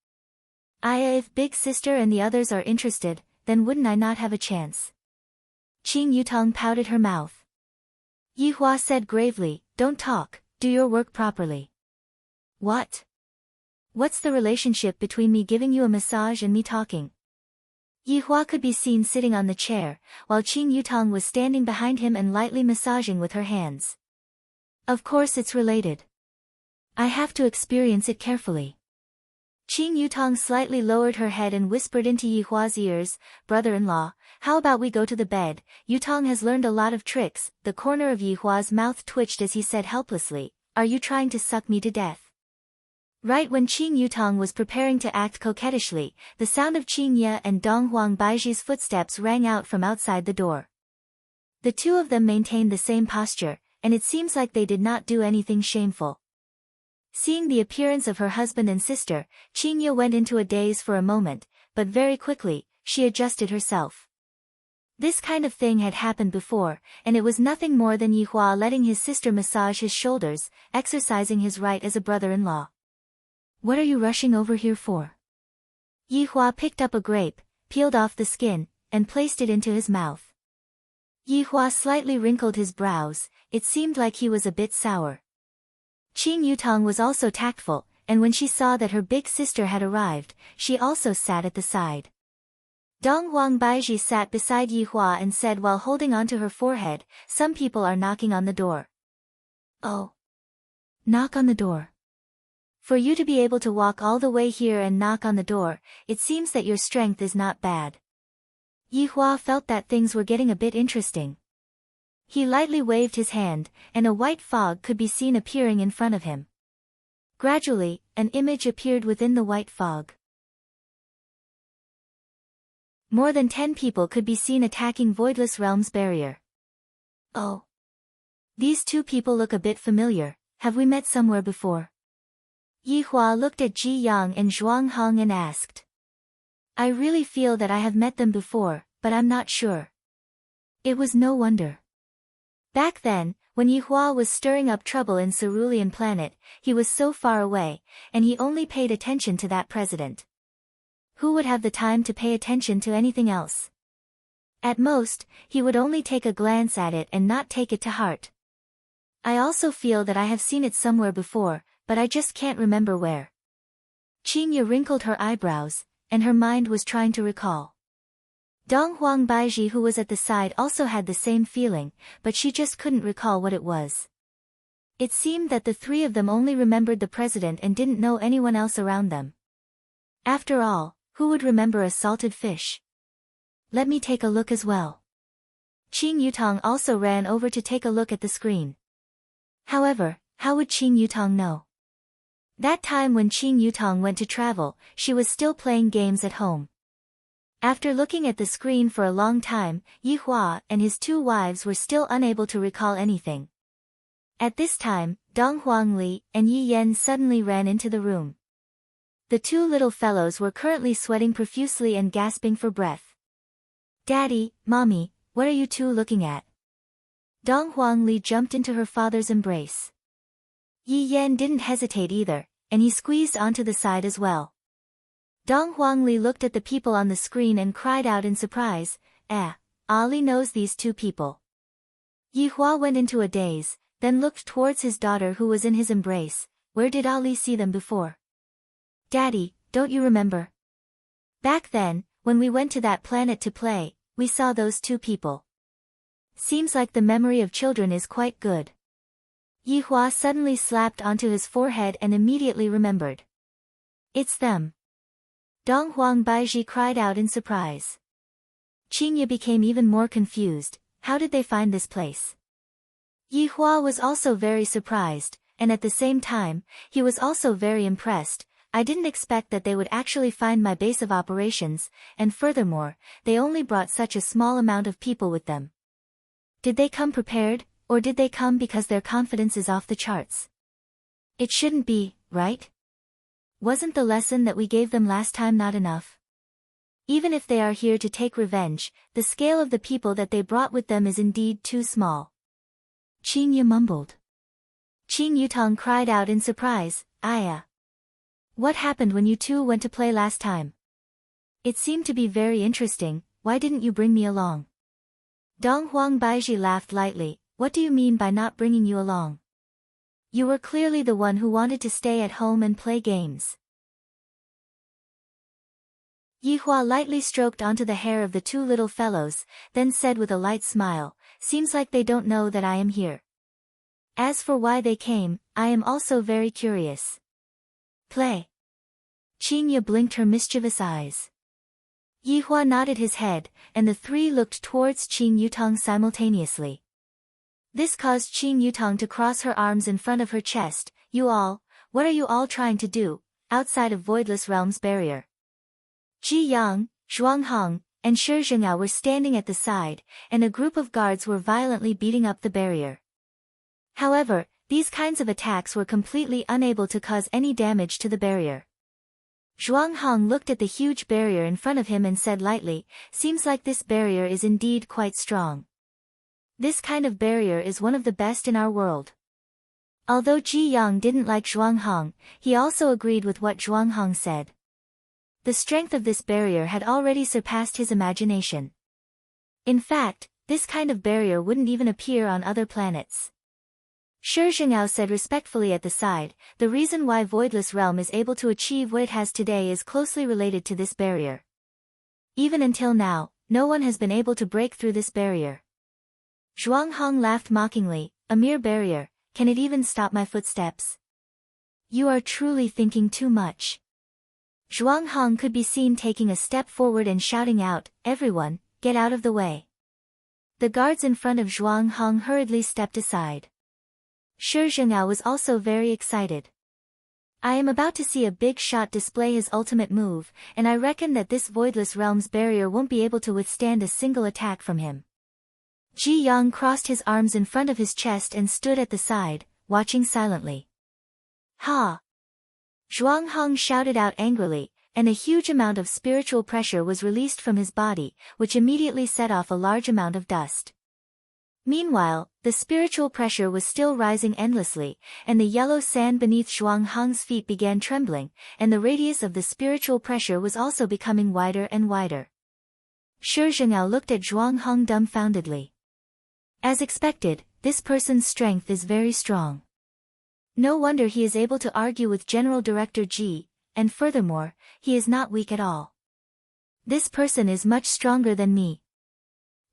If big sister and the others are interested, then wouldn't I not have a chance? Qing Yutong pouted her mouth. Yi Hua said gravely, don't talk, do your work properly. What? What's the relationship between me giving you a massage and me talking? Yi Hua could be seen sitting on the chair, while Qing Yutong was standing behind him and lightly massaging with her hands. Of course it's related. I have to experience it carefully. Qing Yutong slightly lowered her head and whispered into Yi Hua's ears, brother-in-law, how about we go to the bed? Yutong has learned a lot of tricks. The corner of Yi Hua's mouth twitched as he said helplessly, are you trying to suck me to death? Right when Qing Yutong was preparing to act coquettishly, the sound of Qing Ye and Dong Huang Baiji's footsteps rang out from outside the door. The two of them maintained the same posture, and it seems like they did not do anything shameful. Seeing the appearance of her husband and sister, Qing Ye went into a daze for a moment, but very quickly, she adjusted herself. This kind of thing had happened before, and it was nothing more than Yi Hua letting his sister massage his shoulders, exercising his right as a brother-in-law. What are you rushing over here for? Yi Hua picked up a grape, peeled off the skin, and placed it into his mouth. Yi Hua slightly wrinkled his brows, it seemed like he was a bit sour. Qing Yutong was also tactful, and when she saw that her big sister had arrived, she also sat at the side. Dong Huang Baiji sat beside Yi Hua and said while holding onto her forehead, some people are knocking on the door. Oh. Knock on the door. For you to be able to walk all the way here and knock on the door, it seems that your strength is not bad. Yi Hua felt that things were getting a bit interesting. He lightly waved his hand, and a white fog could be seen appearing in front of him. Gradually, an image appeared within the white fog. More than 10 people could be seen attacking Voidless Realm's barrier. Oh. These two people look a bit familiar, have we met somewhere before? Yi Hua looked at Ji Yang and Zhuang Hong and asked. I really feel that I have met them before, but I'm not sure. It was no wonder. Back then, when Yi Hua was stirring up trouble in Cerulean Planet, he was so far away, and he only paid attention to that president. Who would have the time to pay attention to anything else? At most, he would only take a glance at it and not take it to heart. I also feel that I have seen it somewhere before, but I just can't remember where. Qing Ye wrinkled her eyebrows, and her mind was trying to recall. Dong Huang Baiji, who was at the side, also had the same feeling, but she just couldn't recall what it was. It seemed that the three of them only remembered the president and didn't know anyone else around them. After all, who would remember a salted fish? Let me take a look as well. Qing Yutong also ran over to take a look at the screen. However, how would Qing Yutong know? That time when Qing Yutong went to travel, she was still playing games at home. After looking at the screen for a long time, Yi Hua and his two wives were still unable to recall anything. At this time, Dong Huangli and Yi Yan suddenly ran into the room. The two little fellows were currently sweating profusely and gasping for breath. "Daddy, Mommy, what are you two looking at?" Dong Huangli jumped into her father's embrace. Yi Yan didn't hesitate either, and he squeezed onto the side as well. Dong Huangli looked at the people on the screen and cried out in surprise, Ali knows these two people." Yi Hua went into a daze, then looked towards his daughter who was in his embrace. "Where did Ali see them before?" "Daddy, don't you remember? Back then, when we went to that planet to play, we saw those two people." Seems like the memory of children is quite good. Yi Hua suddenly slapped onto his forehead and immediately remembered. "It's them." Dong Huang Baiji cried out in surprise. Qingye became even more confused. How did they find this place? Yi Hua was also very surprised, and at the same time, he was also very impressed. "I didn't expect that they would actually find my base of operations, and furthermore, they only brought such a small amount of people with them. Did they come prepared, or did they come because their confidence is off the charts? It shouldn't be, right? Wasn't the lesson that we gave them last time not enough? Even if they are here to take revenge, the scale of the people that they brought with them is indeed too small." Qingye mumbled. Qing Yutong cried out in surprise, "Aya! What happened when you two went to play last time? It seemed to be very interesting. Why didn't you bring me along?" Dong Huang Baiji laughed lightly. "What do you mean by not bringing you along? You were clearly the one who wanted to stay at home and play games." Yi Hua lightly stroked onto the hair of the two little fellows, then said with a light smile, "Seems like they don't know that I am here. As for why they came, I am also very curious." "Play." Qingye blinked her mischievous eyes. Yi Hua nodded his head, and the three looked towards Qing Yutong simultaneously. This caused Qing Yutong to cross her arms in front of her chest. "You all, what are you all trying to do, outside of Voidless Realm's barrier?" Ji Yang, Zhuanghang, and Shi Zhengao were standing at the side, and a group of guards were violently beating up the barrier. However, these kinds of attacks were completely unable to cause any damage to the barrier. Zhuanghang looked at the huge barrier in front of him and said lightly, "Seems like this barrier is indeed quite strong. This kind of barrier is one of the best in our world." Although Ji Yang didn't like Zhuanghang, he also agreed with what Zhuanghang said. The strength of this barrier had already surpassed his imagination. In fact, this kind of barrier wouldn't even appear on other planets. Shi Zhengao said respectfully at the side, "The reason why Voidless Realm is able to achieve what it has today is closely related to this barrier. Even until now, no one has been able to break through this barrier." Zhuanghang laughed mockingly, "A mere barrier, can it even stop my footsteps? You are truly thinking too much." Zhuanghang could be seen taking a step forward and shouting out, "Everyone, get out of the way." The guards in front of Zhuanghang hurriedly stepped aside. Shi Zhengao was also very excited. "I am about to see a big shot display his ultimate move, and I reckon that this Voidless Realm's barrier won't be able to withstand a single attack from him." Ji Yang crossed his arms in front of his chest and stood at the side, watching silently. "Ha!" Zhuanghang shouted out angrily, and a huge amount of spiritual pressure was released from his body, which immediately set off a large amount of dust. Meanwhile, the spiritual pressure was still rising endlessly, and the yellow sand beneath Zhuanghang's feet began trembling, and the radius of the spiritual pressure was also becoming wider and wider. Shi Zhengao looked at Zhuanghang dumbfoundedly. As expected, this person's strength is very strong. No wonder he is able to argue with General Director Ji, and furthermore, he is not weak at all. This person is much stronger than me.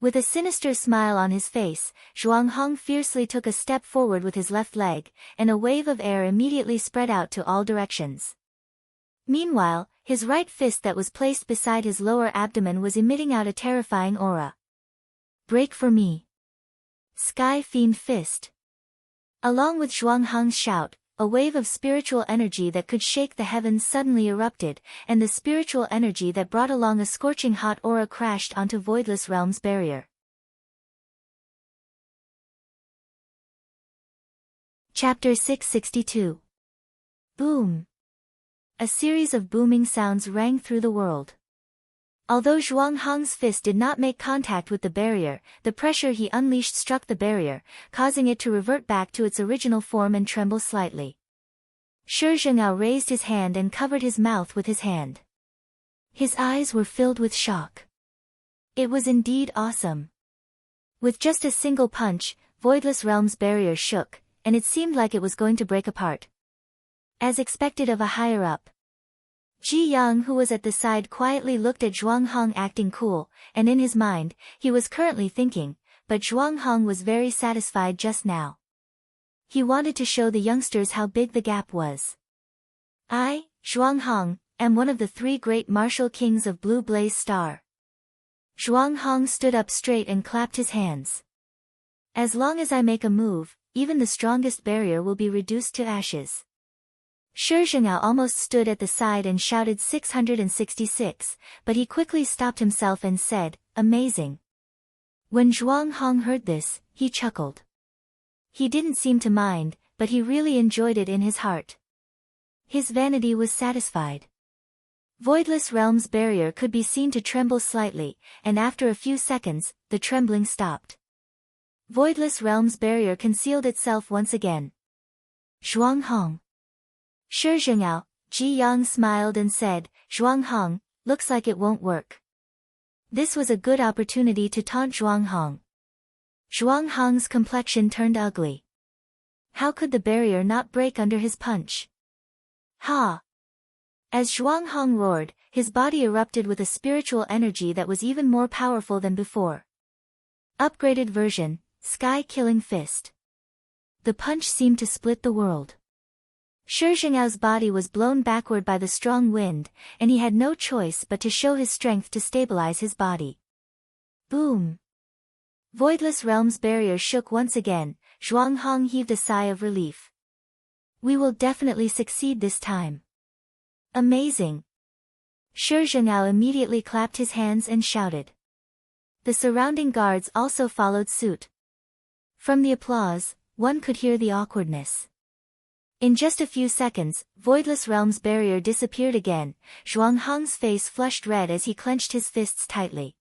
With a sinister smile on his face, Zhuanghang fiercely took a step forward with his left leg, and a wave of air immediately spread out to all directions. Meanwhile, his right fist that was placed beside his lower abdomen was emitting out a terrifying aura. Break for me. Sky Fiend Fist. Along with Zhuanghang's shout, a wave of spiritual energy that could shake the heavens suddenly erupted, and the spiritual energy that brought along a scorching hot aura crashed onto Voidless Realm's barrier. Chapter 662. Boom. A series of booming sounds rang through the world. Although Zhuanghang's fist did not make contact with the barrier, the pressure he unleashed struck the barrier, causing it to revert back to its original form and tremble slightly. Shi Zhengao raised his hand and covered his mouth with his hand. His eyes were filled with shock. It was indeed awesome. With just a single punch, Voidless Realm's barrier shook, and it seemed like it was going to break apart. As expected of a higher-up, Ji Yang, who was at the side, quietly looked at Zhuanghang acting cool, and in his mind, he was currently thinking, but Zhuanghang was very satisfied just now. He wanted to show the youngsters how big the gap was. I, Zhuanghang, am one of the 3 great martial kings of Blue Blaze Star. Zhuanghang stood up straight and clapped his hands. As long as I make a move, even the strongest barrier will be reduced to ashes. Shi Zhengao almost stood at the side and shouted 666, but he quickly stopped himself and said, amazing. When Zhuanghang heard this, he chuckled. He didn't seem to mind, but he really enjoyed it in his heart. His vanity was satisfied. Voidless Realm's barrier could be seen to tremble slightly, and after a few seconds, the trembling stopped. Voidless Realm's barrier concealed itself once again. Zhuanghang. Shi Zhengao, Ji Yang smiled and said, Zhuanghang, looks like it won't work. This was a good opportunity to taunt Zhuanghang. Zhuanghang's complexion turned ugly. How could the barrier not break under his punch? Ha! As Zhuanghang roared, his body erupted with a spiritual energy that was even more powerful than before. Upgraded version, Sky Killing Fist. The punch seemed to split the world. Shi Zhengao's body was blown backward by the strong wind, and he had no choice but to show his strength to stabilize his body. Boom! Voidless Realm's barrier shook once again. Zhuanghang heaved a sigh of relief. We will definitely succeed this time. Amazing! Shi Zhengao immediately clapped his hands and shouted. The surrounding guards also followed suit. From the applause, one could hear the awkwardness. In just a few seconds, Voidless Realm's barrier disappeared again. Zhuanghang's face flushed red as he clenched his fists tightly.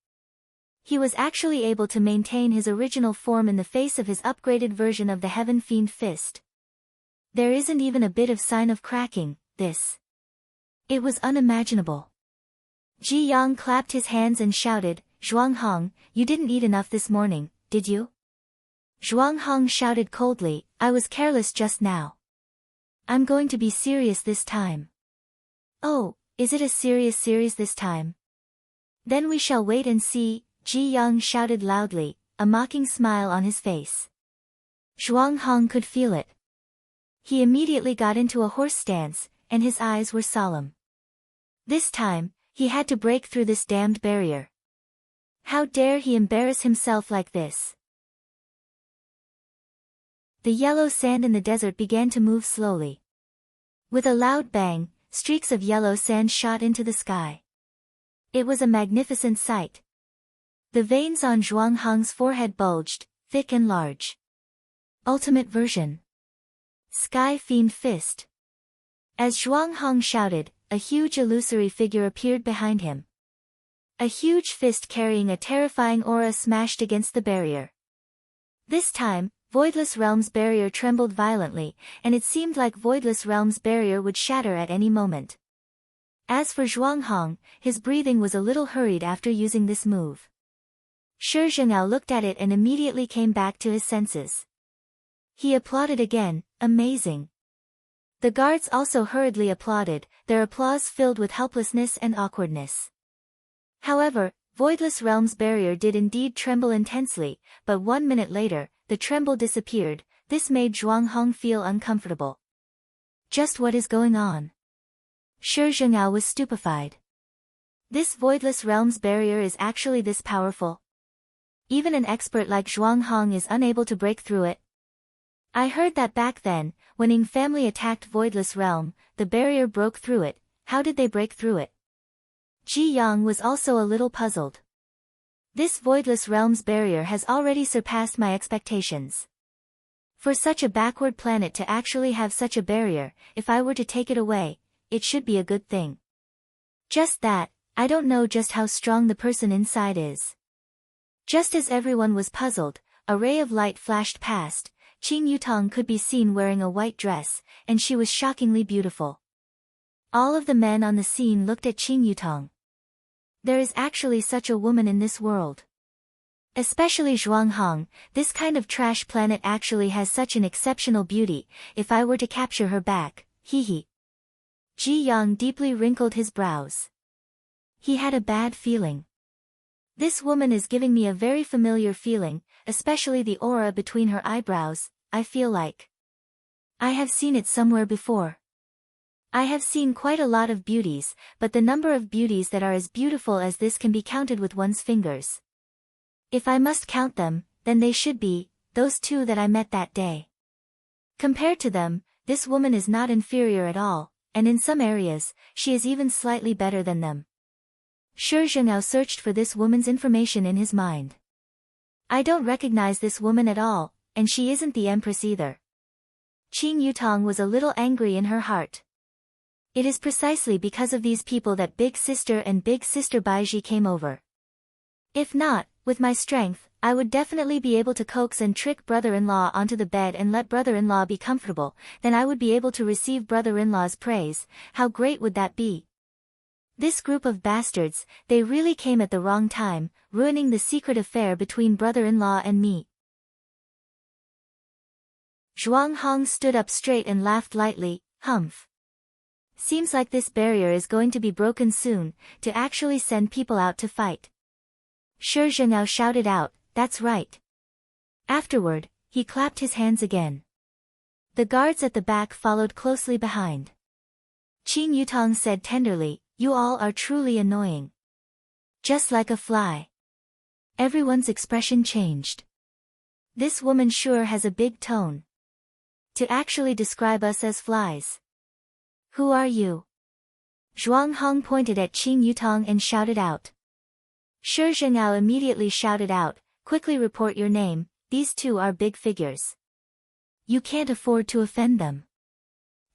He was actually able to maintain his original form in the face of his upgraded version of the Heaven Fiend Fist. There isn't even a bit of sign of cracking, this. It was unimaginable. Ji Yang clapped his hands and shouted, Zhuanghang, you didn't eat enough this morning, did you? Zhuanghang shouted coldly, I was careless just now. I'm going to be serious this time. Oh, is it a serious series this time? Then we shall wait and see, Ji Yang shouted loudly, a mocking smile on his face. Zhuanghang could feel it. He immediately got into a horse stance, and his eyes were solemn. This time, he had to break through this damned barrier. How dare he embarrass himself like this? The yellow sand in the desert began to move slowly. With a loud bang, streaks of yellow sand shot into the sky. It was a magnificent sight. The veins on Zhuanghang's forehead bulged, thick and large. Ultimate version. Sky Fiend Fist. As Zhuanghang shouted, a huge illusory figure appeared behind him. A huge fist carrying a terrifying aura smashed against the barrier. This time, Voidless Realm's barrier trembled violently, and it seemed like Voidless Realm's barrier would shatter at any moment. As for Zhuanghang, his breathing was a little hurried after using this move. Shi Zhengao looked at it and immediately came back to his senses. He applauded again, amazing. The guards also hurriedly applauded, their applause filled with helplessness and awkwardness. However, Voidless Realm's barrier did indeed tremble intensely, but 1 minute later, the tremble disappeared. This made Zhuang Hong feel uncomfortable. Just what is going on? Shi Zhengao was stupefied. This Voidless Realm's barrier is actually this powerful? Even an expert like Zhuang Hong is unable to break through it? I heard that back then, when Ying family attacked Voidless Realm, the barrier broke through it. How did they break through it? Ji Yang was also a little puzzled. This Voidless Realm's barrier has already surpassed my expectations. For such a backward planet to actually have such a barrier, if I were to take it away, it should be a good thing. Just that, I don't know just how strong the person inside is. Just as everyone was puzzled, a ray of light flashed past. Qing Yutong could be seen wearing a white dress, and she was shockingly beautiful. All of the men on the scene looked at Qing Yutong. There is actually such a woman in this world. Especially Zhuang Hong, this kind of trash planet actually has such an exceptional beauty. If I were to capture her back, hee. Ji Yang deeply wrinkled his brows. He had a bad feeling. This woman is giving me a very familiar feeling, especially the aura between her eyebrows. I feel like I have seen it somewhere before. I have seen quite a lot of beauties, but the number of beauties that are as beautiful as this can be counted with one's fingers. If I must count them, then they should be those two that I met that day. Compared to them, this woman is not inferior at all, and in some areas, she is even slightly better than them. Shi Zhengao searched for this woman's information in his mind. I don't recognize this woman at all, and she isn't the Empress either. Qing Yutong was a little angry in her heart. It is precisely because of these people that Big Sister and Big Sister Baiji came over. If not, with my strength, I would definitely be able to coax and trick brother-in-law onto the bed and let brother-in-law be comfortable, then I would be able to receive brother-in-law's praise. How great would that be? This group of bastards, they really came at the wrong time, ruining the secret affair between brother-in-law and me. Zhuang Hong stood up straight and laughed lightly. Humph. Seems like this barrier is going to be broken soon, to actually send people out to fight. Shi Zhengao shouted out, that's right. Afterward, he clapped his hands again. The guards at the back followed closely behind. Qing Yutong said tenderly, you all are truly annoying. Just like a fly. Everyone's expression changed. This woman sure has a big tone. To actually describe us as flies. Who are you? Zhuang Hong pointed at Qing Yutong and shouted out. Shi Zhengao immediately shouted out, quickly report your name, these two are big figures. You can't afford to offend them.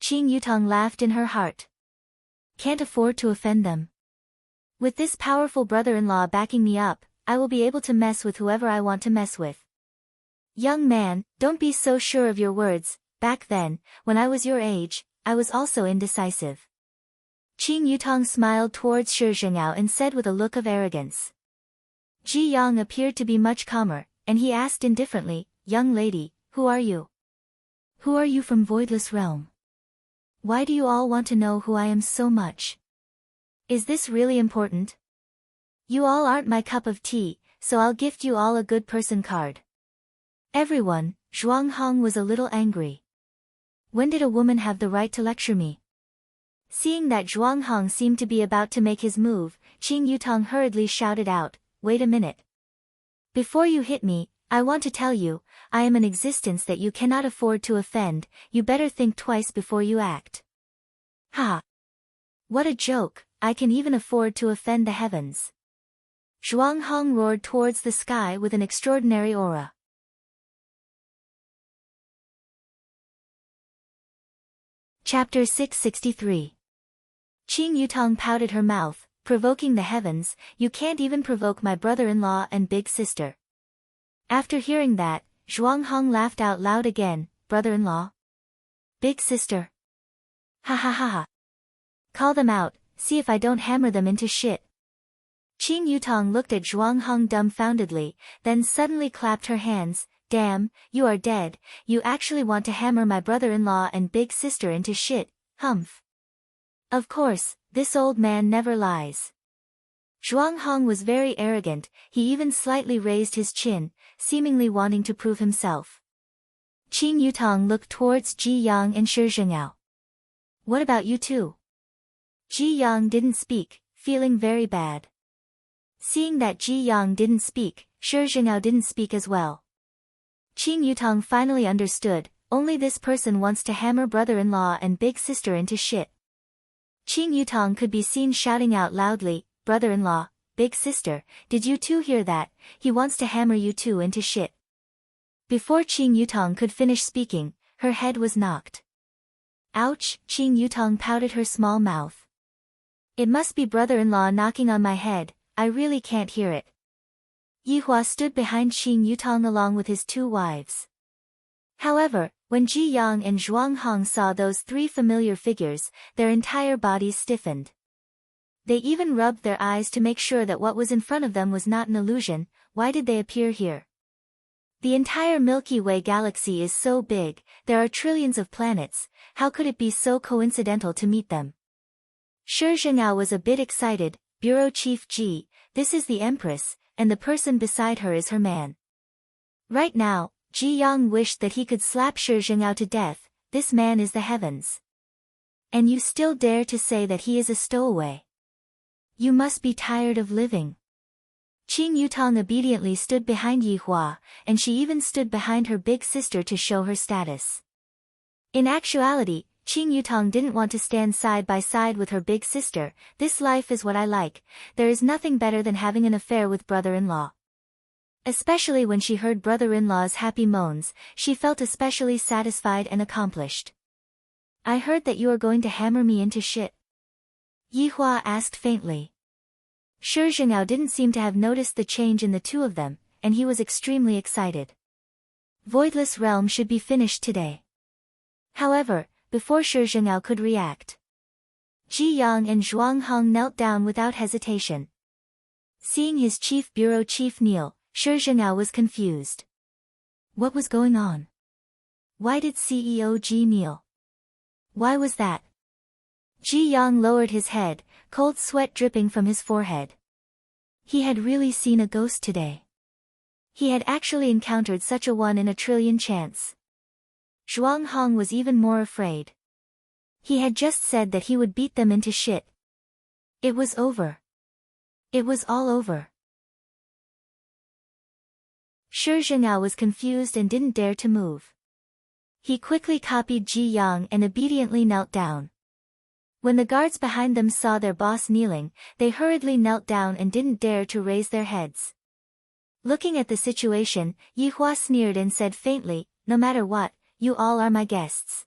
Qing Yutong laughed in her heart. Can't afford to offend them. With this powerful brother-in-law backing me up, I will be able to mess with whoever I want to mess with. Young man, don't be so sure of your words. Back then, when I was your age, I was also indecisive. Qing Yutong smiled towards Shi Zhengao and said with a look of arrogance. Ji Yang appeared to be much calmer, and he asked indifferently, young lady, who are you? Who are you from Voidless Realm? Why do you all want to know who I am so much? Is this really important? You all aren't my cup of tea, so I'll gift you all a good person card. Everyone, Zhuang Hong was a little angry. When did a woman have the right to lecture me? Seeing that Zhuang Hong seemed to be about to make his move, Qing Yutong hurriedly shouted out, wait a minute. Before you hit me, I want to tell you, I am an existence that you cannot afford to offend, you better think twice before you act. Ha! What a joke, I can even afford to offend the heavens. Zhuang Hong roared towards the sky with an extraordinary aura. Chapter 663. Qing Yutong pouted her mouth, provoking the heavens, you can't even provoke my brother-in-law and big sister. After hearing that, Zhuang Hong laughed out loud again, brother-in-law? Big sister? Ha ha ha ha. Call them out, see if I don't hammer them into shit. Qing Yutong looked at Zhuang Hong dumbfoundedly, then suddenly clapped her hands, damn, you are dead, you actually want to hammer my brother-in-law and big sister into shit, humph. Of course, this old man never lies. Zhuanghong was very arrogant, he even slightly raised his chin, seemingly wanting to prove himself. Qing Yutong looked towards Ji Yang and Shi Zhengao. What about you two? Ji Yang didn't speak, feeling very bad. Seeing that Ji Yang didn't speak, Shi Zhengao didn't speak as well. Qing Yutong finally understood, only this person wants to hammer brother-in-law and big sister into shit. Qing Yutong could be seen shouting out loudly, brother-in-law, big sister, did you two hear that? He wants to hammer you two into shit. Before Qing Yutong could finish speaking, her head was knocked. Ouch, Qing Yutong pouted her small mouth. It must be brother-in-law knocking on my head, I really can't hear it. Yihua stood behind Qing Yutong along with his two wives. However, when Ji Yang and Zhuanghong saw those three familiar figures, their entire bodies stiffened. They even rubbed their eyes to make sure that what was in front of them was not an illusion. Why did they appear here? The entire Milky Way galaxy is so big, there are trillions of planets, how could it be so coincidental to meet them? Shi Zhengao was a bit excited, Bureau Chief Ji, this is the Empress, and the person beside her is her man. Right now, Ji Yang wished that he could slap Shi Zhengao to death, this man is the heavens. And you still dare to say that he is a stowaway. You must be tired of living. Qing Yutong obediently stood behind Yihua, and she even stood behind her big sister to show her status. In actuality, Qing Yutong didn't want to stand side by side with her big sister, this life is what I like, there is nothing better than having an affair with brother-in-law. Especially when she heard brother-in-law's happy moans, she felt especially satisfied and accomplished. I heard that you are going to hammer me into shit. Yihua asked faintly. Shi Zhengao didn't seem to have noticed the change in the two of them, and he was extremely excited. Voidless Realm should be finished today. However, before Shi Zhengao could react, Ji Yang and Zhuanghong knelt down without hesitation. Seeing his chief bureau chief kneel, Shi Zhengao was confused. What was going on? Why did CEO Ji kneel? Why was that? Ji Yang lowered his head, cold sweat dripping from his forehead. He had really seen a ghost today. He had actually encountered such a 1 in a trillion chance. Zhuanghong was even more afraid. He had just said that he would beat them into shit. It was over. It was all over. Shi Zhengao was confused and didn't dare to move. He quickly copied Ji Yang and obediently knelt down. When the guards behind them saw their boss kneeling, they hurriedly knelt down and didn't dare to raise their heads. Looking at the situation, Yihua sneered and said faintly, no matter what, you all are my guests.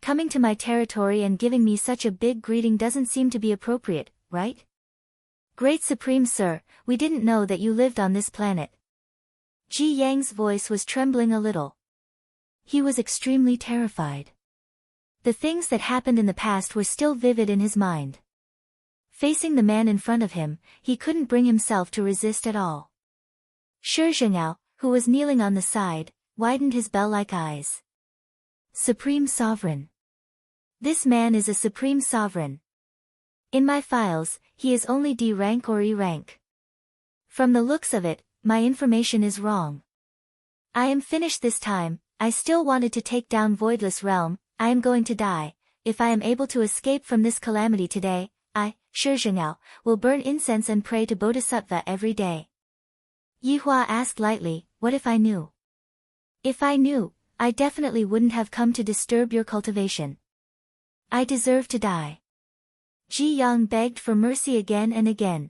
Coming to my territory and giving me such a big greeting doesn't seem to be appropriate, right? Great Supreme Sir, we didn't know that you lived on this planet. Ji Yang's voice was trembling a little. He was extremely terrified. The things that happened in the past were still vivid in his mind. Facing the man in front of him, he couldn't bring himself to resist at all. Shi Zhengao, who was kneeling on the side, widened his bell-like eyes. Supreme Sovereign. This man is a Supreme Sovereign. In my files, he is only D rank or E rank. From the looks of it, my information is wrong. I am finished this time, I still wanted to take down Voidless Realm, I am going to die. If I am able to escape from this calamity today, I, Shi Zhengao, will burn incense and pray to Bodhisattva every day. Yihua asked lightly, what if I knew? If I knew, I definitely wouldn't have come to disturb your cultivation. I deserve to die. Ji Yang begged for mercy again and again.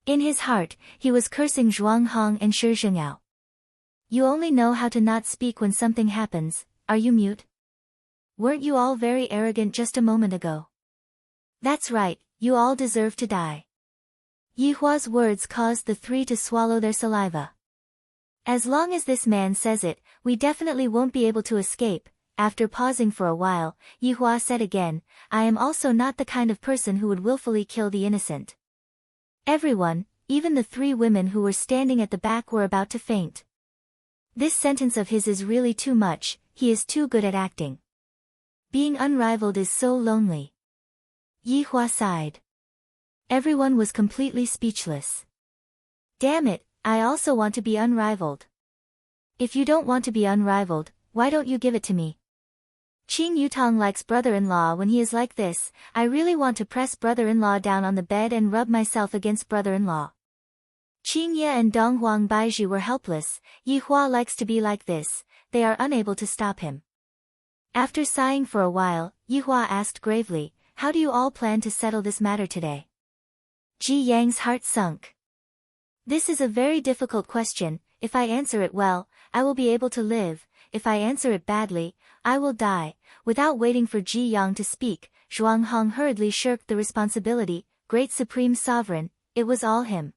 In his heart, he was cursing Zhuanghong and Shi Zhengao. You only know how to not speak when something happens, are you mute? Weren't you all very arrogant just a moment ago? That's right, you all deserve to die. Yihua's words caused the three to swallow their saliva. As long as this man says it, we definitely won't be able to escape. After pausing for a while, Yihua said again, I am also not the kind of person who would willfully kill the innocent. Everyone, even the three women who were standing at the back, were about to faint. This sentence of his is really too much, he is too good at acting. Being unrivaled is so lonely. Yihua sighed. Everyone was completely speechless. Damn it, I also want to be unrivaled. If you don't want to be unrivaled, why don't you give it to me? Qing Yutong likes brother-in-law when he is like this. I really want to press brother-in-law down on the bed and rub myself against brother-in-law. Qing Ye and Dong Huang Baizhi were helpless. Yi Hua likes to be like this. They are unable to stop him. After sighing for a while, Yi Hua asked gravely, how do you all plan to settle this matter today? Ji Yang's heart sunk. This is a very difficult question. If I answer it well, I will be able to live. If I answer it badly, I will die. Without waiting for Ji Yang to speak, Zhuang Hong hurriedly shirked the responsibility. Great Supreme Sovereign, it was all him.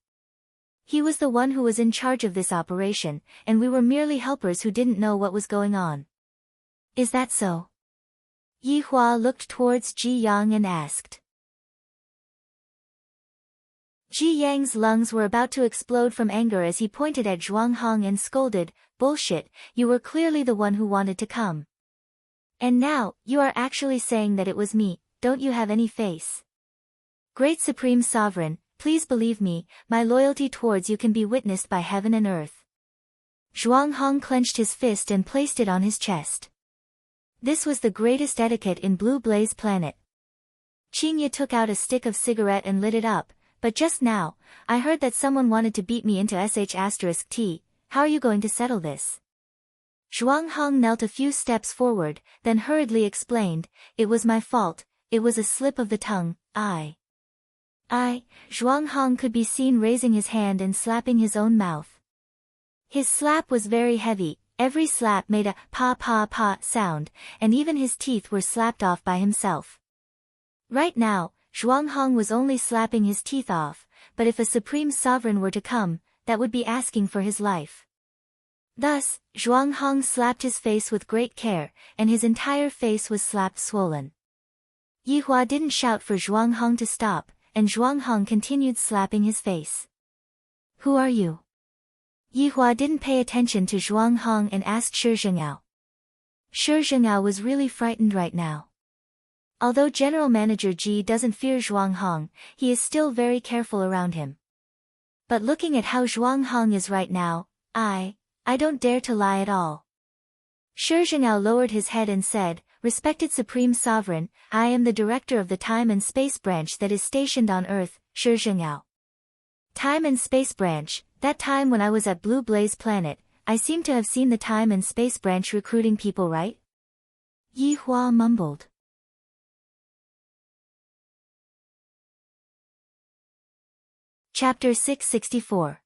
He was the one who was in charge of this operation, and we were merely helpers who didn't know what was going on. Is that so? Yi Hua looked towards Ji Yang and asked. Ji Yang's lungs were about to explode from anger as he pointed at Zhuang Hong and scolded, bullshit, you were clearly the one who wanted to come. And now, you are actually saying that it was me, don't you have any face? Great Supreme Sovereign, please believe me, my loyalty towards you can be witnessed by heaven and earth. Zhuang Hong clenched his fist and placed it on his chest. This was the greatest etiquette in Blue Blaze Planet. Qing Ye took out a stick of cigarette and lit it up, but just now, I heard that someone wanted to beat me into sh*t, how are you going to settle this? Zhuang Hong knelt a few steps forward, then hurriedly explained, it was my fault, it was a slip of the tongue, Zhuang Hong could be seen raising his hand and slapping his own mouth. His slap was very heavy, every slap made a pa sound, and even his teeth were slapped off by himself. Right now, Zhuang Hong was only slapping his teeth off, but if a supreme sovereign were to come, that would be asking for his life. Thus, Zhuang Hong slapped his face with great care, and his entire face was slapped swollen. Yi Hua didn't shout for Zhuang Hong to stop, and Zhuang Hong continued slapping his face. Who are you? Yi Hua didn't pay attention to Zhuang Hong and asked Shi Zhengao. Shi Zhengao was really frightened right now. Although General Manager Ji doesn't fear Zhuang Hong, he is still very careful around him. But looking at how Zhuang Hong is right now, I don't dare to lie at all. Shi Zhengao lowered his head and said, Respected Supreme Sovereign, I am the director of the Time and Space Branch that is stationed on Earth, Shi Zhengao. Time and Space Branch, that time when I was at Blue Blaze Planet, I seem to have seen the Time and Space Branch recruiting people, right? Yi Hua mumbled. Chapter 664.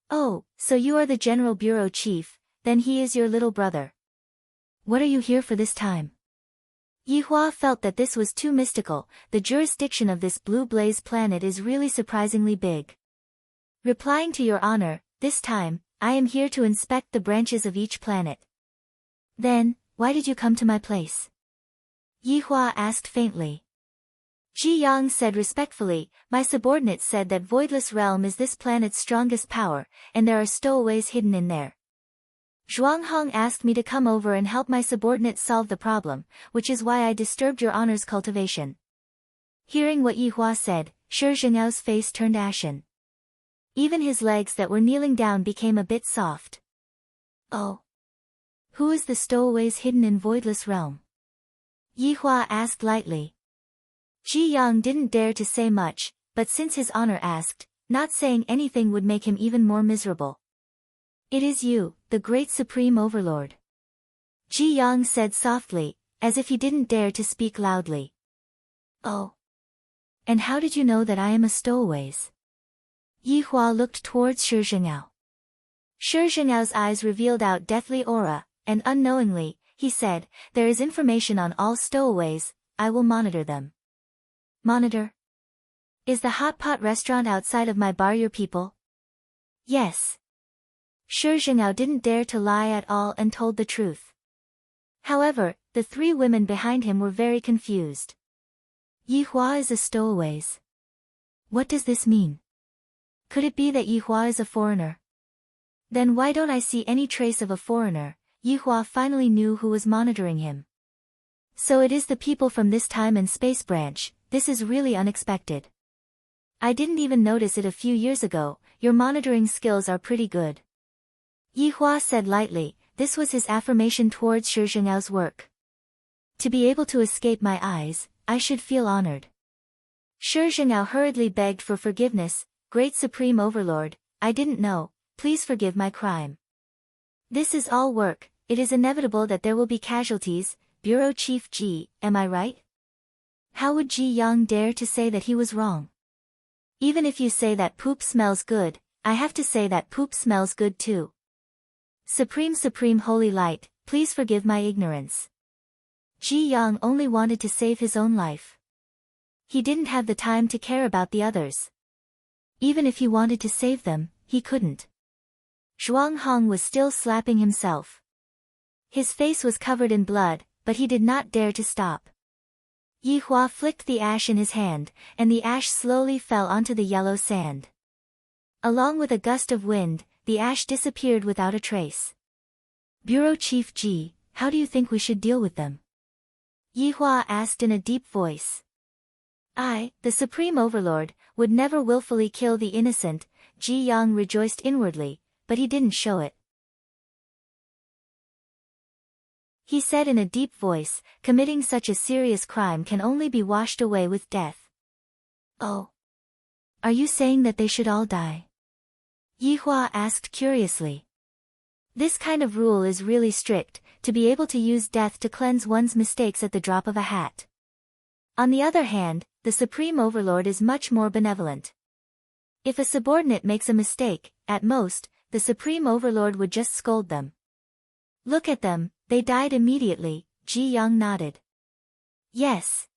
Oh, so you are the General Bureau Chief, then he is your little brother. What are you here for this time? Yi Hua felt that this was too mystical. The jurisdiction of this Blue Blaze Planet is really surprisingly big. Replying to your honor, this time, I am here to inspect the branches of each planet. Then, why did you come to my place? Yi Hua asked faintly. Ji Yang said respectfully, my subordinate said that Voidless Realm is this planet's strongest power, and there are stowaways hidden in there. Zhuang Hong asked me to come over and help my subordinate solve the problem, which is why I disturbed your honor's cultivation. Hearing what Yi Hua said, Shi Zhengao's face turned ashen. Even his legs that were kneeling down became a bit soft. Oh. Who is the stowaways hidden in Voidless Realm? Yi Hua asked lightly. Ji Yang didn't dare to say much, but since his honor asked, not saying anything would make him even more miserable. It is you, the great supreme overlord. Ji Yang said softly, as if he didn't dare to speak loudly. Oh. And how did you know that I am a stowaways? Yi Hua looked towards Shi Zhengao. Shi Zhengao's eyes revealed out deathly aura, and unknowingly, he said, there is information on all stowaways, I will monitor them. Monitor? Is the hot pot restaurant outside of my bar your people? Yes. Shi Zhengao didn't dare to lie at all and told the truth. However, the three women behind him were very confused. Yi Hua is a stowaways. What does this mean? Could it be that Yi Hua is a foreigner? Then why don't I see any trace of a foreigner? Yi Hua finally knew who was monitoring him. So it is the people from this Time and Space Branch. This is really unexpected. I didn't even notice it a few years ago. Your monitoring skills are pretty good. Yihua said lightly. This was his affirmation towards Shi Zhenghao's work. To be able to escape my eyes, I should feel honored. Shi Zhenghao hurriedly begged for forgiveness. Great Supreme Overlord, I didn't know, please forgive my crime. This is all work, it is inevitable that there will be casualties. Bureau Chief Ji, am I right? How would Ji Yang dare to say that he was wrong? Even if you say that poop smells good, I have to say that poop smells good too. Supreme Holy Light, please forgive my ignorance. Ji Yang only wanted to save his own life. He didn't have the time to care about the others. Even if he wanted to save them, he couldn't. Zhuang Hong was still slapping himself. His face was covered in blood, but he did not dare to stop. Yihua flicked the ash in his hand, and the ash slowly fell onto the yellow sand. Along with a gust of wind, the ash disappeared without a trace. Bureau Chief Ji, how do you think we should deal with them? Yihua asked in a deep voice. I, the Supreme Overlord, would never willfully kill the innocent. Ji Yang rejoiced inwardly, but he didn't show it. He said in a deep voice, committing such a serious crime can only be washed away with death. Oh. Are you saying that they should all die? Yihua asked curiously. This kind of rule is really strict, to be able to use death to cleanse one's mistakes at the drop of a hat. On the other hand, the Supreme Overlord is much more benevolent. If a subordinate makes a mistake, at most, the Supreme Overlord would just scold them. Look at them, they died immediately. Ji Yang nodded. Yes.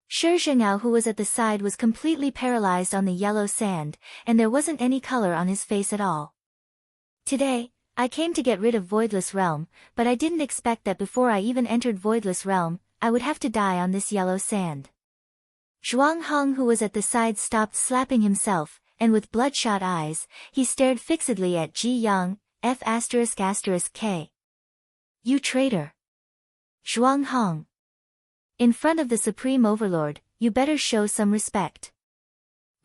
Shi Zhenghao, who was at the side, was completely paralyzed on the yellow sand, and there wasn't any color on his face at all. Today, I came to get rid of Voidless Realm, but I didn't expect that before I even entered Voidless Realm, I would have to die on this yellow sand. Zhuang Hong, who was at the side, stopped slapping himself, and with bloodshot eyes, he stared fixedly at Ji Yang. F***K. You traitor. Zhuang Hong. In front of the Supreme Overlord, you better show some respect.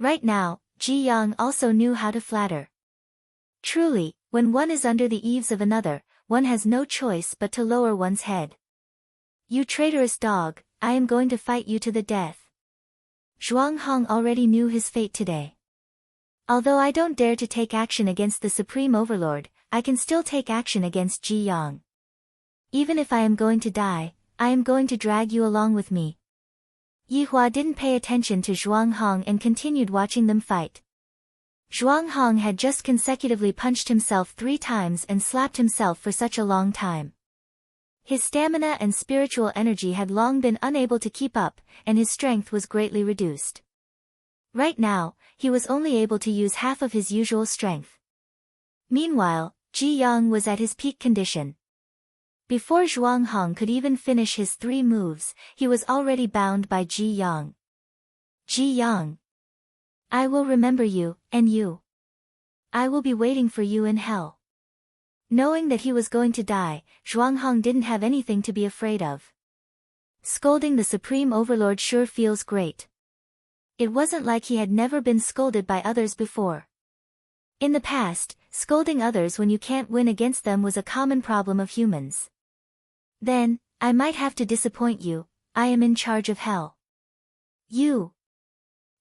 Right now, Ji Yang also knew how to flatter. Truly, when one is under the eaves of another, one has no choice but to lower one's head. You traitorous dog, I am going to fight you to the death. Zhuang Hong already knew his fate today. Although I don't dare to take action against the Supreme Overlord, I can still take action against Ji Yang. Even if I am going to die, I am going to drag you along with me. Yihua didn't pay attention to Zhuang Hong and continued watching them fight. Zhuang Hong had just consecutively punched himself 3 times and slapped himself for such a long time. His stamina and spiritual energy had long been unable to keep up, and his strength was greatly reduced. Right now, he was only able to use half of his usual strength. Meanwhile, Ji Yang was at his peak condition. Before Zhuang Hong could even finish his 3 moves, he was already bound by Ji Yang. Ji Yang. I will remember you, and you. I will be waiting for you in hell. Knowing that he was going to die, Zhuang Hong didn't have anything to be afraid of. Scolding the Supreme Overlord sure feels great. It wasn't like he had never been scolded by others before. In the past, scolding others when you can't win against them was a common problem of humans. Then, I might have to disappoint you, I am in charge of hell. You.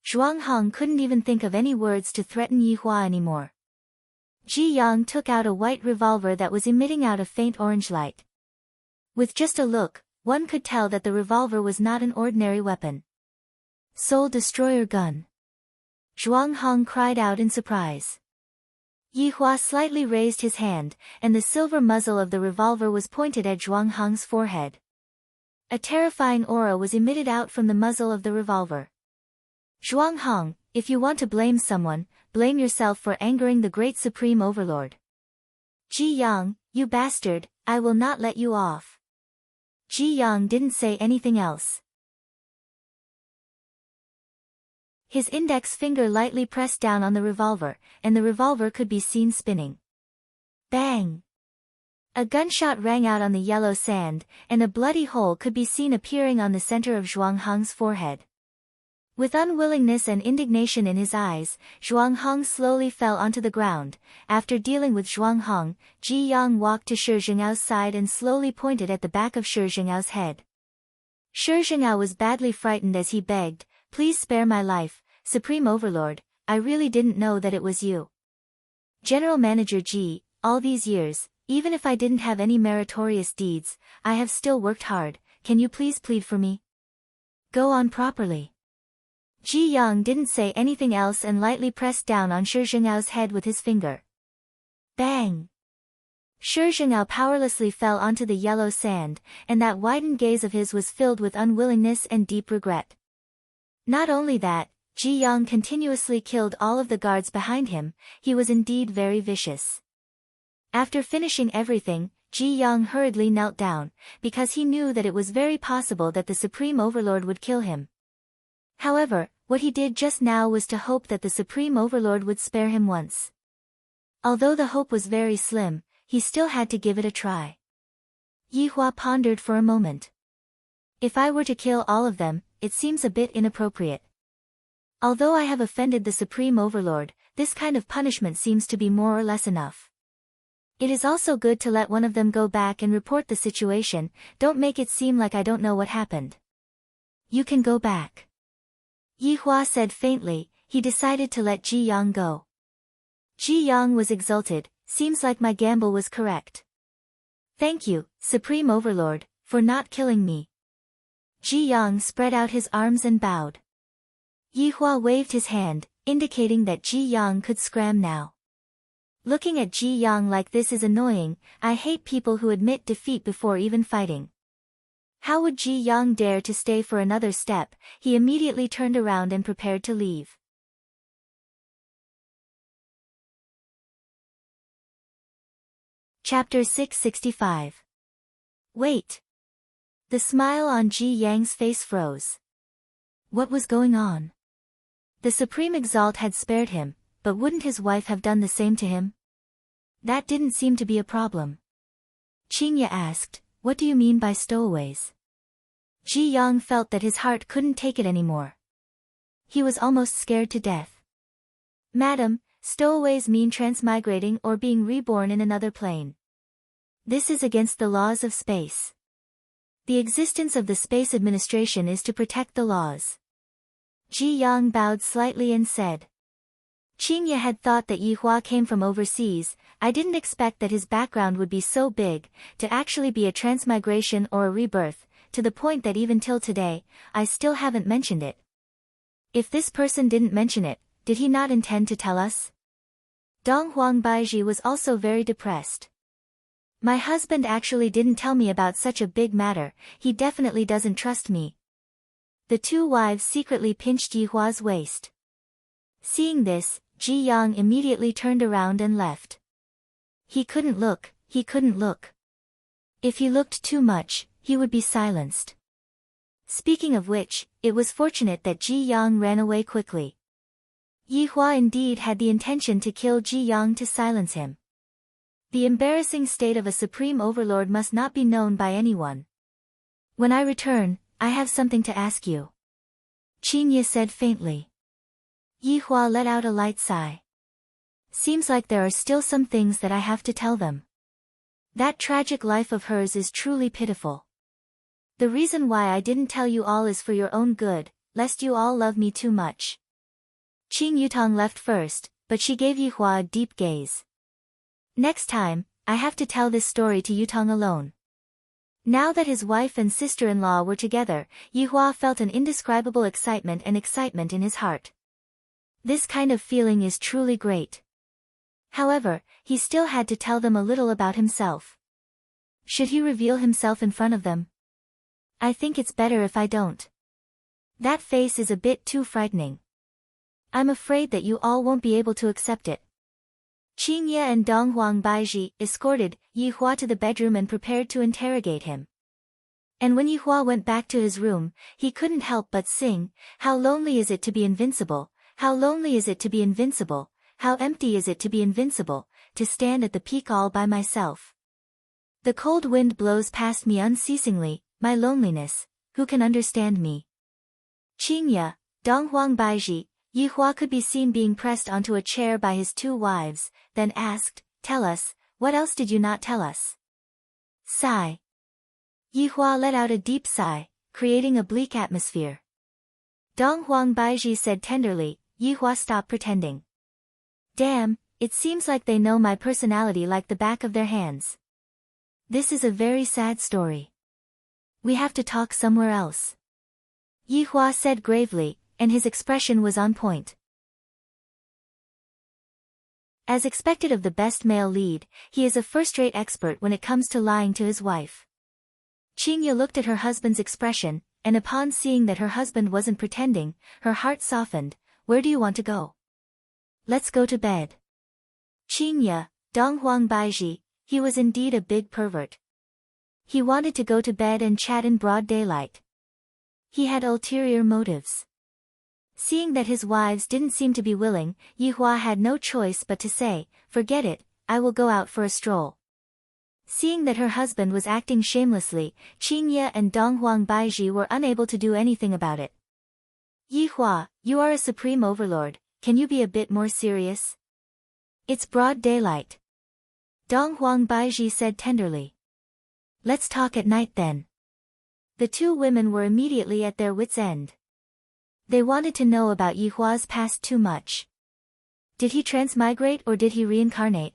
Zhuang Hong couldn't even think of any words to threaten Yihua anymore. Ji Yang took out a white revolver that was emitting out a faint orange light. With just a look, one could tell that the revolver was not an ordinary weapon. Soul Destroyer gun. Zhuang Hong cried out in surprise. Yihua slightly raised his hand, and the silver muzzle of the revolver was pointed at Zhuang Hong's forehead. A terrifying aura was emitted out from the muzzle of the revolver. Zhuang Hong, if you want to blame someone, blame yourself for angering the great Supreme Overlord. Ji Yang, you bastard, I will not let you off. Ji Yang didn't say anything else. His index finger lightly pressed down on the revolver, and the revolver could be seen spinning. Bang! A gunshot rang out on the yellow sand, and a bloody hole could be seen appearing on the center of Zhuang Hong's forehead. With unwillingness and indignation in his eyes, Zhuang Hong slowly fell onto the ground. After dealing with Zhuang Hong, Ji Yang walked to Shi Jing'ao's side and slowly pointed at the back of Shi Jing'ao's head. Shi Jing'ao was badly frightened as he begged, "Please spare my life, Supreme Overlord, I really didn't know that it was you. General Manager Ji, all these years, even if I didn't have any meritorious deeds, I have still worked hard, can you please plead for me? Go on properly." Ji Yang didn't say anything else and lightly pressed down on Shi Jing'ao's head with his finger. Bang! Shi Jing'ao powerlessly fell onto the yellow sand, and that widened gaze of his was filled with unwillingness and deep regret. Not only that, Ji Yang continuously killed all of the guards behind him, he was indeed very vicious. After finishing everything, Ji Yang hurriedly knelt down, because he knew that it was very possible that the Supreme Overlord would kill him. However, what he did just now was to hope that the Supreme Overlord would spare him once. Although the hope was very slim, he still had to give it a try. Yi Hua pondered for a moment. If I were to kill all of them, it seems a bit inappropriate. Although I have offended the Supreme Overlord, this kind of punishment seems to be more or less enough. It is also good to let one of them go back and report the situation, don't make it seem like I don't know what happened. You can go back. Yi Hua said faintly. He decided to let Ji Yang go. Ji Yang was exulted, seems like my gamble was correct. Thank you, Supreme Overlord, for not killing me. Ji Yang spread out his arms and bowed. Yi Hua waved his hand, indicating that Ji Yang could scram now. Looking at Ji Yang like this is annoying, I hate people who admit defeat before even fighting. How would Ji Yang dare to stay for another step? He immediately turned around and prepared to leave. Chapter 665. Wait. The smile on Ji Yang's face froze. What was going on? The Supreme Exalt had spared him, but wouldn't his wife have done the same to him? That didn't seem to be a problem. Qingye asked, "What do you mean by stowaways?" Ji Yang felt that his heart couldn't take it anymore. He was almost scared to death. "Madam, stowaways mean transmigrating or being reborn in another plane. This is against the laws of space. The existence of the Space Administration is to protect the laws." Ji Yang bowed slightly and said. Qingye had thought that Yi Hua came from overseas. I didn't expect that his background would be so big, to actually be a transmigration or a rebirth, to the point that even till today, I still haven't mentioned it. If this person didn't mention it, did he not intend to tell us? Dong Huang Baiji was also very depressed. My husband actually didn't tell me about such a big matter, he definitely doesn't trust me. The two wives secretly pinched Yi Hua's waist. Seeing this, Ji Yang immediately turned around and left. He couldn't look. If he looked too much, he would be silenced. Speaking of which, it was fortunate that Ji Yang ran away quickly. Yi Hua indeed had the intention to kill Ji Yang to silence him. The embarrassing state of a Supreme Overlord must not be known by anyone. When I return, I have something to ask you. Qingye said faintly. Yi Hua let out a light sigh. Seems like there are still some things that I have to tell them. That tragic life of hers is truly pitiful. The reason why I didn't tell you all is for your own good, lest you all love me too much. Qing Yutong left first, but she gave Yi Hua a deep gaze. Next time, I have to tell this story to Yutong alone. Now that his wife and sister-in-law were together, Yi Hua felt an indescribable excitement in his heart. This kind of feeling is truly great. However, he still had to tell them a little about himself. Should he reveal himself in front of them? I think it's better if I don't. That face is a bit too frightening. I'm afraid that you all won't be able to accept it. Qingye and Dong Huang Baiji escorted Yi Hua to the bedroom and prepared to interrogate him. And when Yi Hua went back to his room, he couldn't help but sing, "How lonely is it to be invincible? How lonely is it to be invincible? How empty is it to be invincible, to stand at the peak all by myself? The cold wind blows past me unceasingly, my loneliness, who can understand me?" Qingye, Donghuang Baiji, Yi Hua could be seen being pressed onto a chair by his two wives, then asked, "Tell us, what else did you not tell us?" Sigh. Yi Hua let out a deep sigh, creating a bleak atmosphere. Donghuang Baiji said tenderly, "Yi Hua, stop pretending. Damn, it seems like they know my personality like the back of their hands. This is a very sad story. We have to talk somewhere else." Yi Hua said gravely, and his expression was on point. As expected of the best male lead, he is a first-rate expert when it comes to lying to his wife. Qingya looked at her husband's expression, and upon seeing that her husband wasn't pretending, her heart softened. "Where do you want to go?" "Let's go to bed." Qingya, Donghuang Baiji, he was indeed a big pervert. He wanted to go to bed and chat in broad daylight. He had ulterior motives. Seeing that his wives didn't seem to be willing, Yi Hua had no choice but to say, "Forget it, I will go out for a stroll." Seeing that her husband was acting shamelessly, Qingya and Donghuang Baiji were unable to do anything about it. "Yi Hua, you are a supreme overlord, can you be a bit more serious? It's broad daylight." Donghuang Baiji said tenderly. "Let's talk at night then." The two women were immediately at their wits' end. They wanted to know about Yi Hua's past too much. Did he transmigrate or did he reincarnate?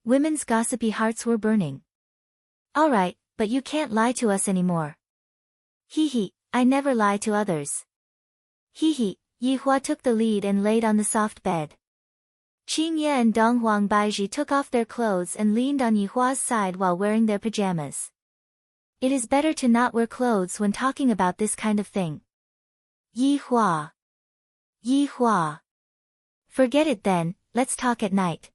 Women's gossipy hearts were burning. "Alright, but you can't lie to us anymore." "Hee, I never lie to others." Hee, Yi Hua took the lead and laid on the soft bed. Qingya and Donghuang Baiji took off their clothes and leaned on Yi Hua's side while wearing their pajamas. It is better to not wear clothes when talking about this kind of thing. Yi Hua. Yi Hua. Forget it then, let's talk at night.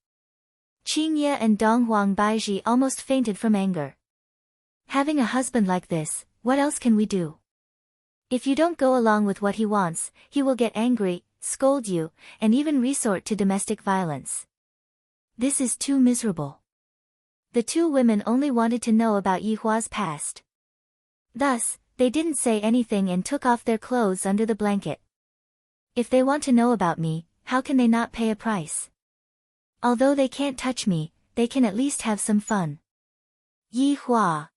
Qingya and Donghuang Baiji almost fainted from anger. Having a husband like this, what else can we do? If you don't go along with what he wants, he will get angry, scold you, and even resort to domestic violence. This is too miserable. The two women only wanted to know about Yi Hua's past. Thus, they didn't say anything and took off their clothes under the blanket. If they want to know about me, how can they not pay a price? Although they can't touch me, they can at least have some fun. Yi Hua.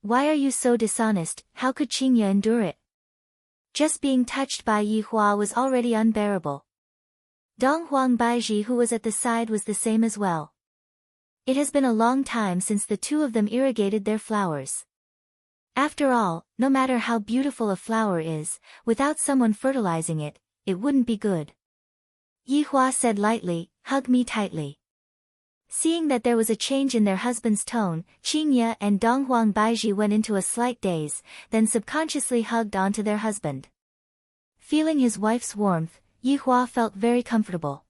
Why are you so dishonest? How could Qingya endure it? Just being touched by Yi Hua was already unbearable. Donghuang Baiji, who was at the side, was the same as well. It has been a long time since the two of them irrigated their flowers. After all, no matter how beautiful a flower is, without someone fertilizing it, it wouldn't be good. Yi Hua said lightly, "Hug me tightly." Seeing that there was a change in their husband's tone, Qingya and Donghuang Baiji went into a slight daze, then subconsciously hugged onto their husband. Feeling his wife's warmth, Yi Hua felt very comfortable.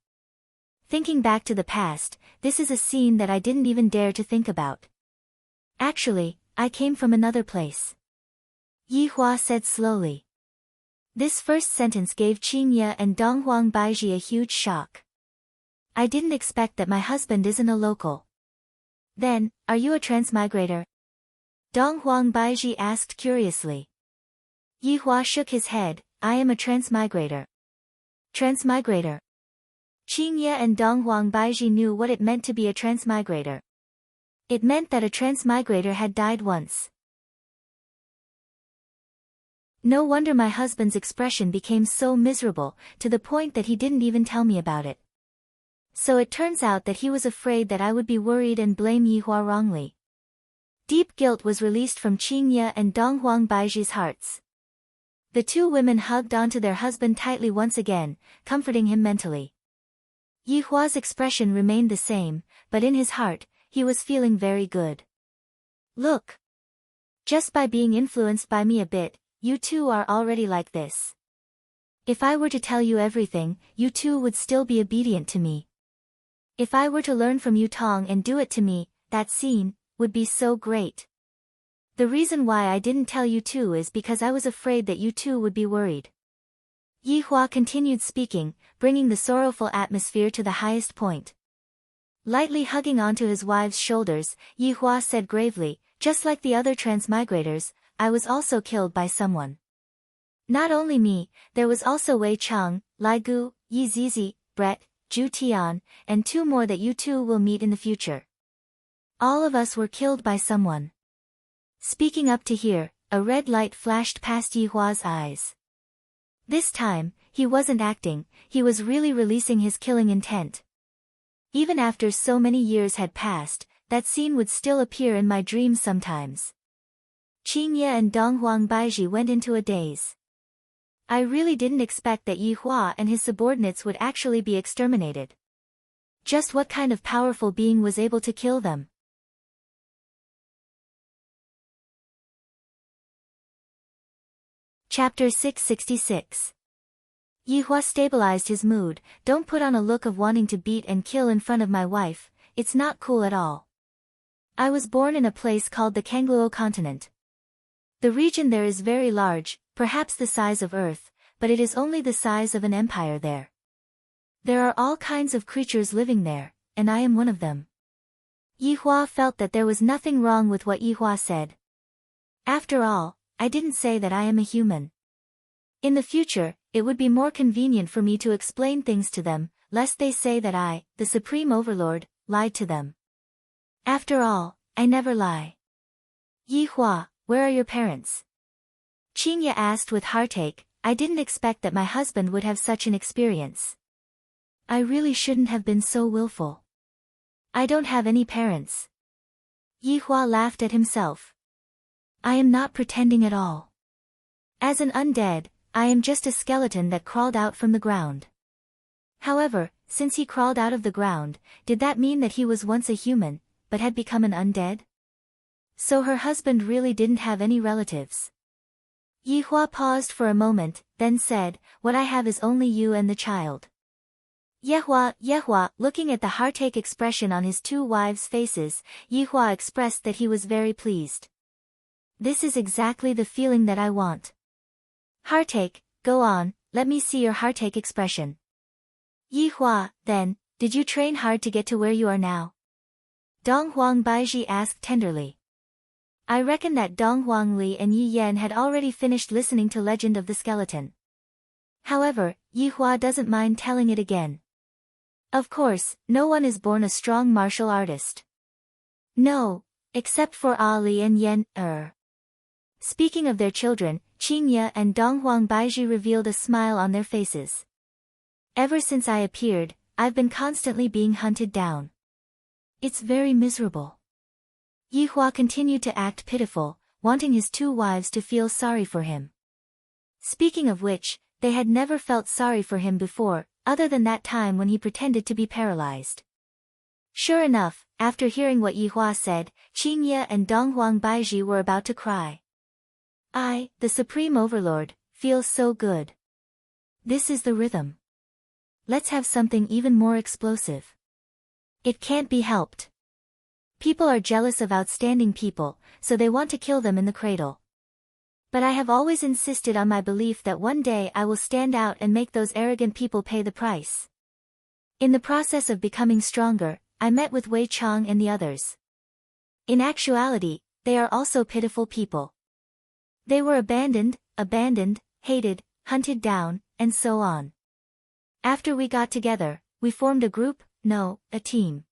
Thinking back to the past, this is a scene that I didn't even dare to think about. Actually, I came from another place. Yi Hua said slowly. This first sentence gave Qingya and Donghuang Baiji a huge shock. I didn't expect that my husband isn't a local. Then, are you a transmigrator? Donghuang Baiji asked curiously. Yi Hua shook his head, I am a transmigrator. Transmigrator. Qingya and Donghuang Baiji knew what it meant to be a transmigrator. It meant that a transmigrator had died once. No wonder my husband's expression became so miserable, to the point that he didn't even tell me about it. So it turns out that he was afraid that I would be worried and blame Yi Hua wrongly. Deep guilt was released from Qingya and Donghuang Baiji's hearts. The two women hugged onto their husband tightly once again, comforting him mentally. Yi Hua's expression remained the same, but in his heart, he was feeling very good. Look. Just by being influenced by me a bit, you two are already like this. If I were to tell you everything, you two would still be obedient to me. If I were to learn from you Tong and do it to me, that scene would be so great. The reason why I didn't tell you two is because I was afraid that you two would be worried. Yi Hua continued speaking, bringing the sorrowful atmosphere to the highest point. Lightly hugging onto his wife's shoulders, Yi Hua said gravely, just like the other transmigrators, I was also killed by someone. Not only me, there was also Wei Cheng, Lai Gu, Yi Zizi, Brett, Zhu Tian, and 2 more that you two will meet in the future. All of us were killed by someone. Speaking up to here, a red light flashed past Yi Hua's eyes. This time, he wasn't acting, he was really releasing his killing intent. Even after so many years had passed, that scene would still appear in my dreams sometimes. Qing Ye and Dong Huang Baiji went into a daze. I really didn't expect that Yi Hua and his subordinates would actually be exterminated. Just what kind of powerful being was able to kill them? Chapter 666. Yi Hua stabilized his mood. Don't put on a look of wanting to beat and kill in front of my wife, it's not cool at all. I was born in a place called the Kangluo continent. The region there is very large, perhaps the size of Earth, but it is only the size of an empire there. There are all kinds of creatures living there, and I am one of them. Yi Hua felt that there was nothing wrong with what Yi Hua said. After all, I didn't say that I am a human. In the future, it would be more convenient for me to explain things to them, lest they say that I, the Supreme Overlord, lied to them. After all, I never lie. Yi Hua, where are your parents? Qing Ye asked with heartache. I didn't expect that my husband would have such an experience. I really shouldn't have been so willful. I don't have any parents. Yi Hua laughed at himself. I am not pretending at all. As an undead, I am just a skeleton that crawled out from the ground. However, since he crawled out of the ground, did that mean that he was once a human, but had become an undead? So her husband really didn't have any relatives. Yi Hua paused for a moment, then said, what I have is only you and the child. Yehua, looking at the heartache expression on his 2 wives' faces, Yi Hua expressed that he was very pleased. This is exactly the feeling that I want. Heartache, go on, let me see your heartache expression. Yi Hua, then, did you train hard to get to where you are now? Dong Huang Baiji asked tenderly. I reckon that Dong Huang Li and Yi Yan had already finished listening to Legend of the Skeleton. However, Yi Hua doesn't mind telling it again. Of course, no one is born a strong martial artist. No, except for Ali and Yan, Speaking of their children, Qing Ye and Dong Huang Baiji revealed a smile on their faces. Ever since I appeared, I've been constantly being hunted down. It's very miserable. Yi Hua continued to act pitiful, wanting his 2 wives to feel sorry for him. Speaking of which, they had never felt sorry for him before, other than that time when he pretended to be paralyzed. Sure enough, after hearing what Yi Hua said, Qing Ye and Dong Huang Baiji were about to cry. I, the Supreme Overlord, feel so good. This is the rhythm. Let's have something even more explosive. It can't be helped. People are jealous of outstanding people, so they want to kill them in the cradle. But I have always insisted on my belief that one day I will stand out and make those arrogant people pay the price. In the process of becoming stronger, I met with Wei Chang and the others. In actuality, they are also pitiful people. They were abandoned, hated, hunted down, and so on. After we got together, we formed a group, no, a team.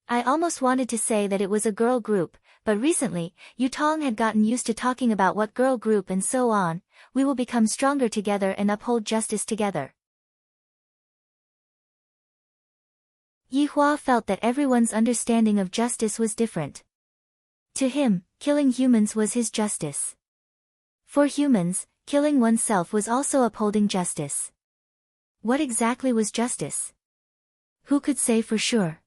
I almost wanted to say that it was a girl group, but recently, Yutong had gotten used to talking about what girl group and so on. We will become stronger together and uphold justice together. Yi Hua felt that everyone's understanding of justice was different. To him, killing humans was his justice. For humans, killing oneself was also upholding justice. What exactly was justice? Who could say for sure?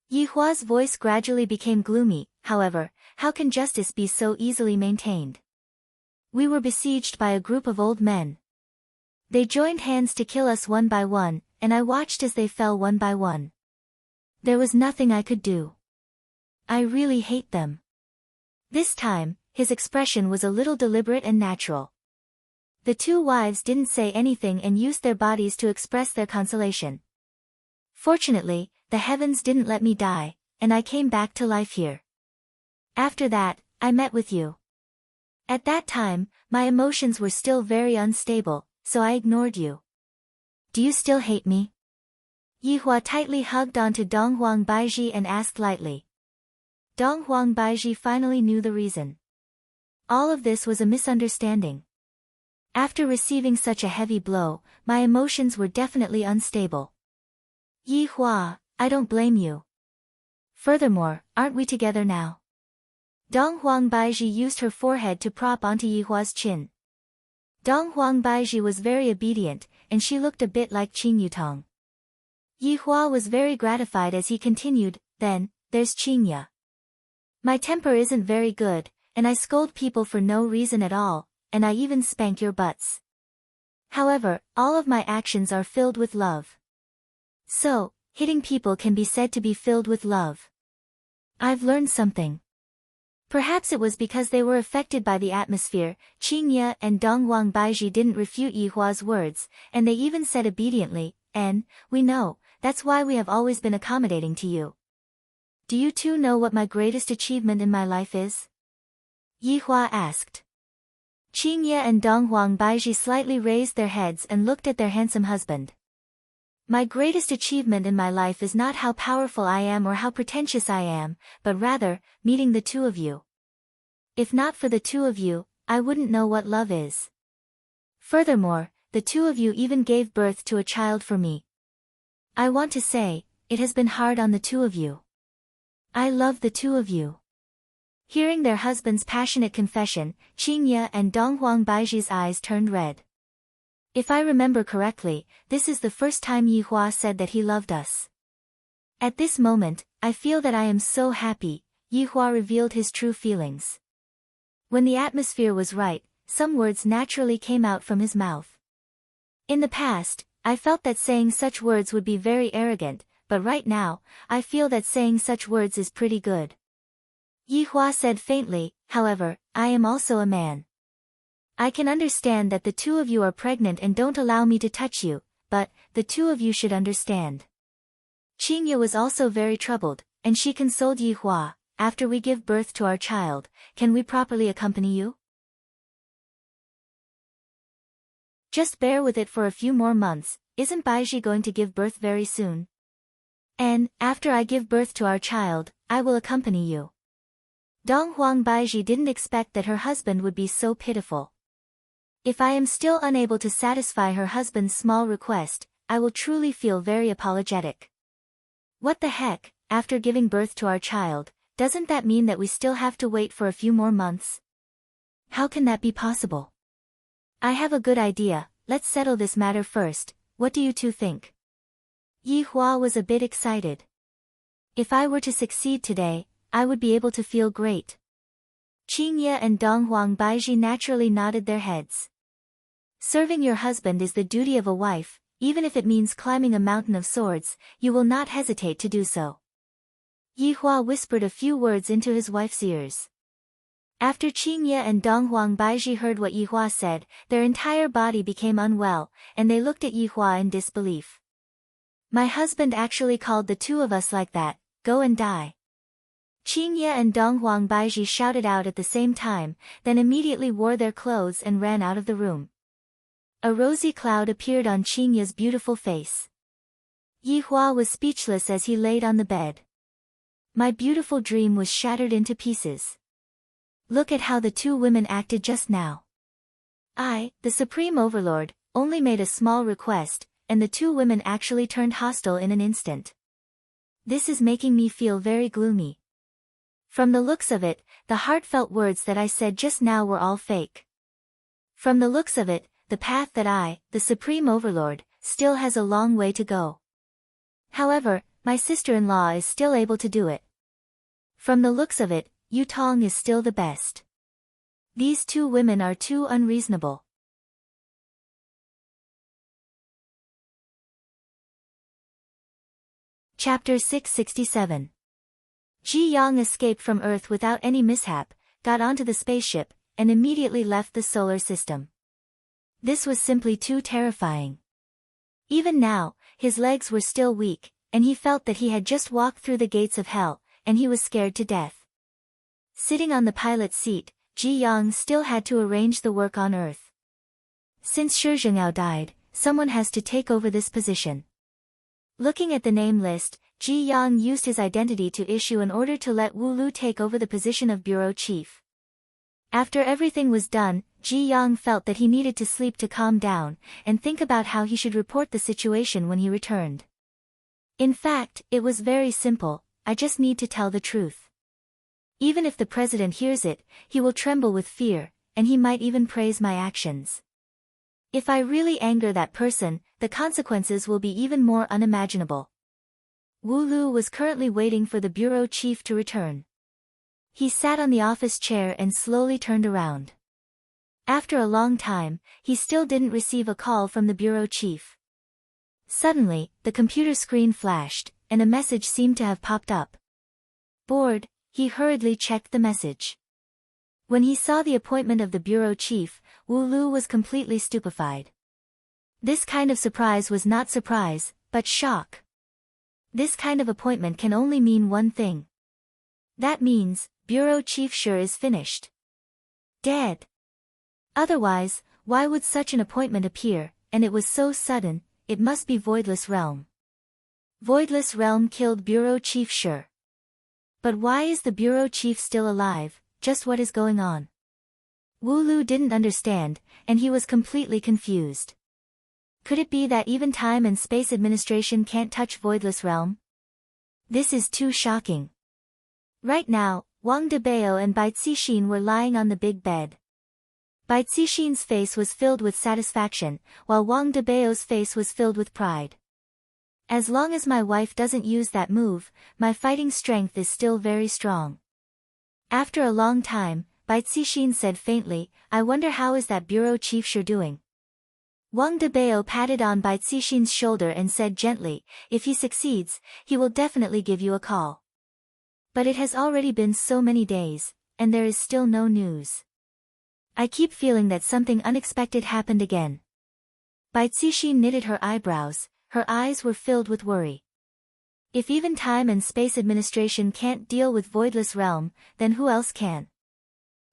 Yi Hua's voice gradually became gloomy. However, how can justice be so easily maintained? We were besieged by a group of old men. They joined hands to kill us one by one, and I watched as they fell one by one. There was nothing I could do. I really hate them. This time, his expression was a little deliberate and natural. The 2 wives didn't say anything and used their bodies to express their consolation. Fortunately, the heavens didn't let me die, and I came back to life here. After that, I met with you. At that time, my emotions were still very unstable, so I ignored you. Do you still hate me? Yihua tightly hugged onto Dong Huang Baiji and asked lightly. Dong Huang Baiji finally knew the reason. All of this was a misunderstanding. After receiving such a heavy blow, my emotions were definitely unstable. Yihua, I don't blame you. Furthermore, aren't we together now? Dong Huang Baiji used her forehead to prop onto Yihua's chin. Dong Huang Baiji was very obedient, and she looked a bit like Qing Yutong. Yihua was very gratified as he continued, then, there's Qingya. My temper isn't very good, and I scold people for no reason at all, and I even spank your butts. However, all of my actions are filled with love. So, hitting people can be said to be filled with love. I've learned something. Perhaps it was because they were affected by the atmosphere. Qingya and Dong Huang Baiji didn't refute Yihua's words, and they even said obediently, and, we know, that's why we have always been accommodating to you. Do you two know what my greatest achievement in my life is? Yihua asked. Qingya and Dong Huang Baiji slightly raised their heads and looked at their handsome husband. My greatest achievement in my life is not how powerful I am or how pretentious I am, but rather, meeting the two of you. If not for the two of you, I wouldn't know what love is. Furthermore, the two of you even gave birth to a child for me. I want to say, it has been hard on the two of you. I love the two of you. Hearing their husband's passionate confession, Qingya and Dong Huang Baiji's eyes turned red. If I remember correctly, this is the first time Yihua said that he loved us. At this moment, I feel that I am so happy. Yihua revealed his true feelings. When the atmosphere was right, some words naturally came out from his mouth. In the past, I felt that saying such words would be very arrogant, but right now, I feel that saying such words is pretty good. Yihua said faintly, however, I am also a man. I can understand that the two of you are pregnant and don't allow me to touch you, but, the two of you should understand. Qingya was also very troubled, and she consoled Yihua, after we give birth to our child, can we properly accompany you? Just bear with it for a few more months, isn't Baiji going to give birth very soon? And, after I give birth to our child, I will accompany you. Dong Huang Baiji didn't expect that her husband would be so pitiful. If I am still unable to satisfy her husband's small request, I will truly feel very apologetic. What the heck, after giving birth to our child, doesn't that mean that we still have to wait for a few more months? How can that be possible? I have a good idea, let's settle this matter first, what do you two think? Yihua was a bit excited. If I were to succeed today, I would be able to feel great. Qingya and Dong Huang Baiji naturally nodded their heads. Serving your husband is the duty of a wife, even if it means climbing a mountain of swords, you will not hesitate to do so. Yihua whispered a few words into his wife's ears. After Qingya and Dong Huang Baiji heard what Yihua said, their entire body became unwell, and they looked at Yihua in disbelief. My husband actually called the two of us like that, go and die. Qingya and Dong Huang Baiji shouted out at the same time, then immediately wore their clothes and ran out of the room. A rosy cloud appeared on Qingya's beautiful face. Yihua was speechless as he laid on the bed. My beautiful dream was shattered into pieces. Look at how the two women acted just now. I, the Supreme Overlord, only made a small request, and the two women actually turned hostile in an instant. This is making me feel very gloomy. From the looks of it, the heartfelt words that I said just now were all fake. From the looks of it, the path that I, the Supreme Overlord, still has a long way to go. However, my sister-in-law is still able to do it. From the looks of it, Yu Tong is still the best. These two women are too unreasonable. Chapter 667. Ji Yang escaped from Earth without any mishap, got onto the spaceship, and immediately left the solar system. This was simply too terrifying. Even now, his legs were still weak, and he felt that he had just walked through the gates of hell, and he was scared to death. Sitting on the pilot's seat, Ji Yang still had to arrange the work on Earth. Since Shi Zhengao died, someone has to take over this position. Looking at the name list, Ji Yang used his identity to issue an order to let Wu Lu take over the position of bureau chief. After everything was done, Ji Yang felt that he needed to sleep to calm down, and think about how he should report the situation when he returned. In fact, it was very simple, I just need to tell the truth. Even if the president hears it, he will tremble with fear, and he might even praise my actions. If I really anger that person, the consequences will be even more unimaginable. Wu Lu was currently waiting for the bureau chief to return. He sat on the office chair and slowly turned around. After a long time, he still didn't receive a call from the bureau chief. Suddenly, the computer screen flashed, and a message seemed to have popped up. Bored, he hurriedly checked the message. When he saw the appointment of the bureau chief, Wu Lu was completely stupefied. This kind of surprise was not surprise, but shock. This kind of appointment can only mean one thing. That means, bureau chief Shi is finished. Dead. Otherwise, why would such an appointment appear, and it was so sudden, it must be Voidless Realm. Voidless Realm killed bureau chief Shi. But why is the bureau chief still alive, just what is going on? Wu Lu didn't understand, and he was completely confused. Could it be that even Time and Space Administration can't touch Voidless Realm? This is too shocking. Right now, Wang Debao and Bai Cixin were lying on the big bed. Bai Cixin's face was filled with satisfaction, while Wang Debao's face was filled with pride. As long as my wife doesn't use that move, my fighting strength is still very strong. After a long time, Bai Cixin said faintly, I wonder how is that bureau chief Shi doing? Wang Debao patted on Bai Cixin's shoulder and said gently, if he succeeds, he will definitely give you a call. But it has already been so many days, and there is still no news. I keep feeling that something unexpected happened again. Bai Cixin knitted her eyebrows, her eyes were filled with worry. If even Time and Space Administration can't deal with Voidless Realm, then who else can?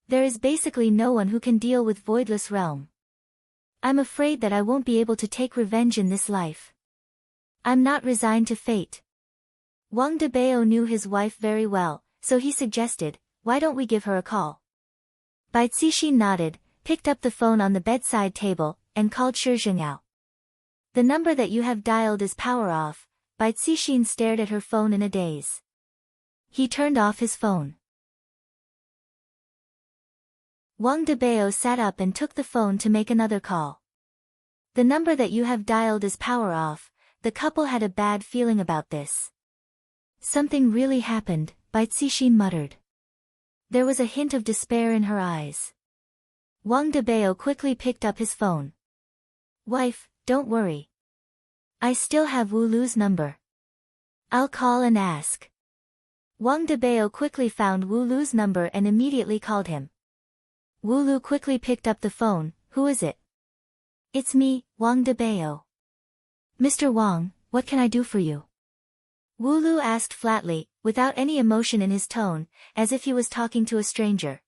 There is basically no one who can deal with Voidless Realm. I'm afraid that I won't be able to take revenge in this life. I'm not resigned to fate. Wang Debao knew his wife very well, so he suggested, why don't we give her a call? Bai Cixin nodded, picked up the phone on the bedside table, and called Shi Zhengao. The number that you have dialed is power off. Bai Cixin stared at her phone in a daze. He turned off his phone. Wang Debao sat up and took the phone to make another call. The number that you have dialed is power off. The couple had a bad feeling about this. Something really happened, Bai Cixin muttered. There was a hint of despair in her eyes. Wang Debao quickly picked up his phone. Wife, don't worry. I still have Wu Lu's number. I'll call and ask. Wang Debao quickly found Wu Lu's number and immediately called him. Wu Lu quickly picked up the phone, who is it? It's me, Wang Debao. Mr. Wang, what can I do for you? Wu Lu asked flatly, without any emotion in his tone, as if he was talking to a stranger.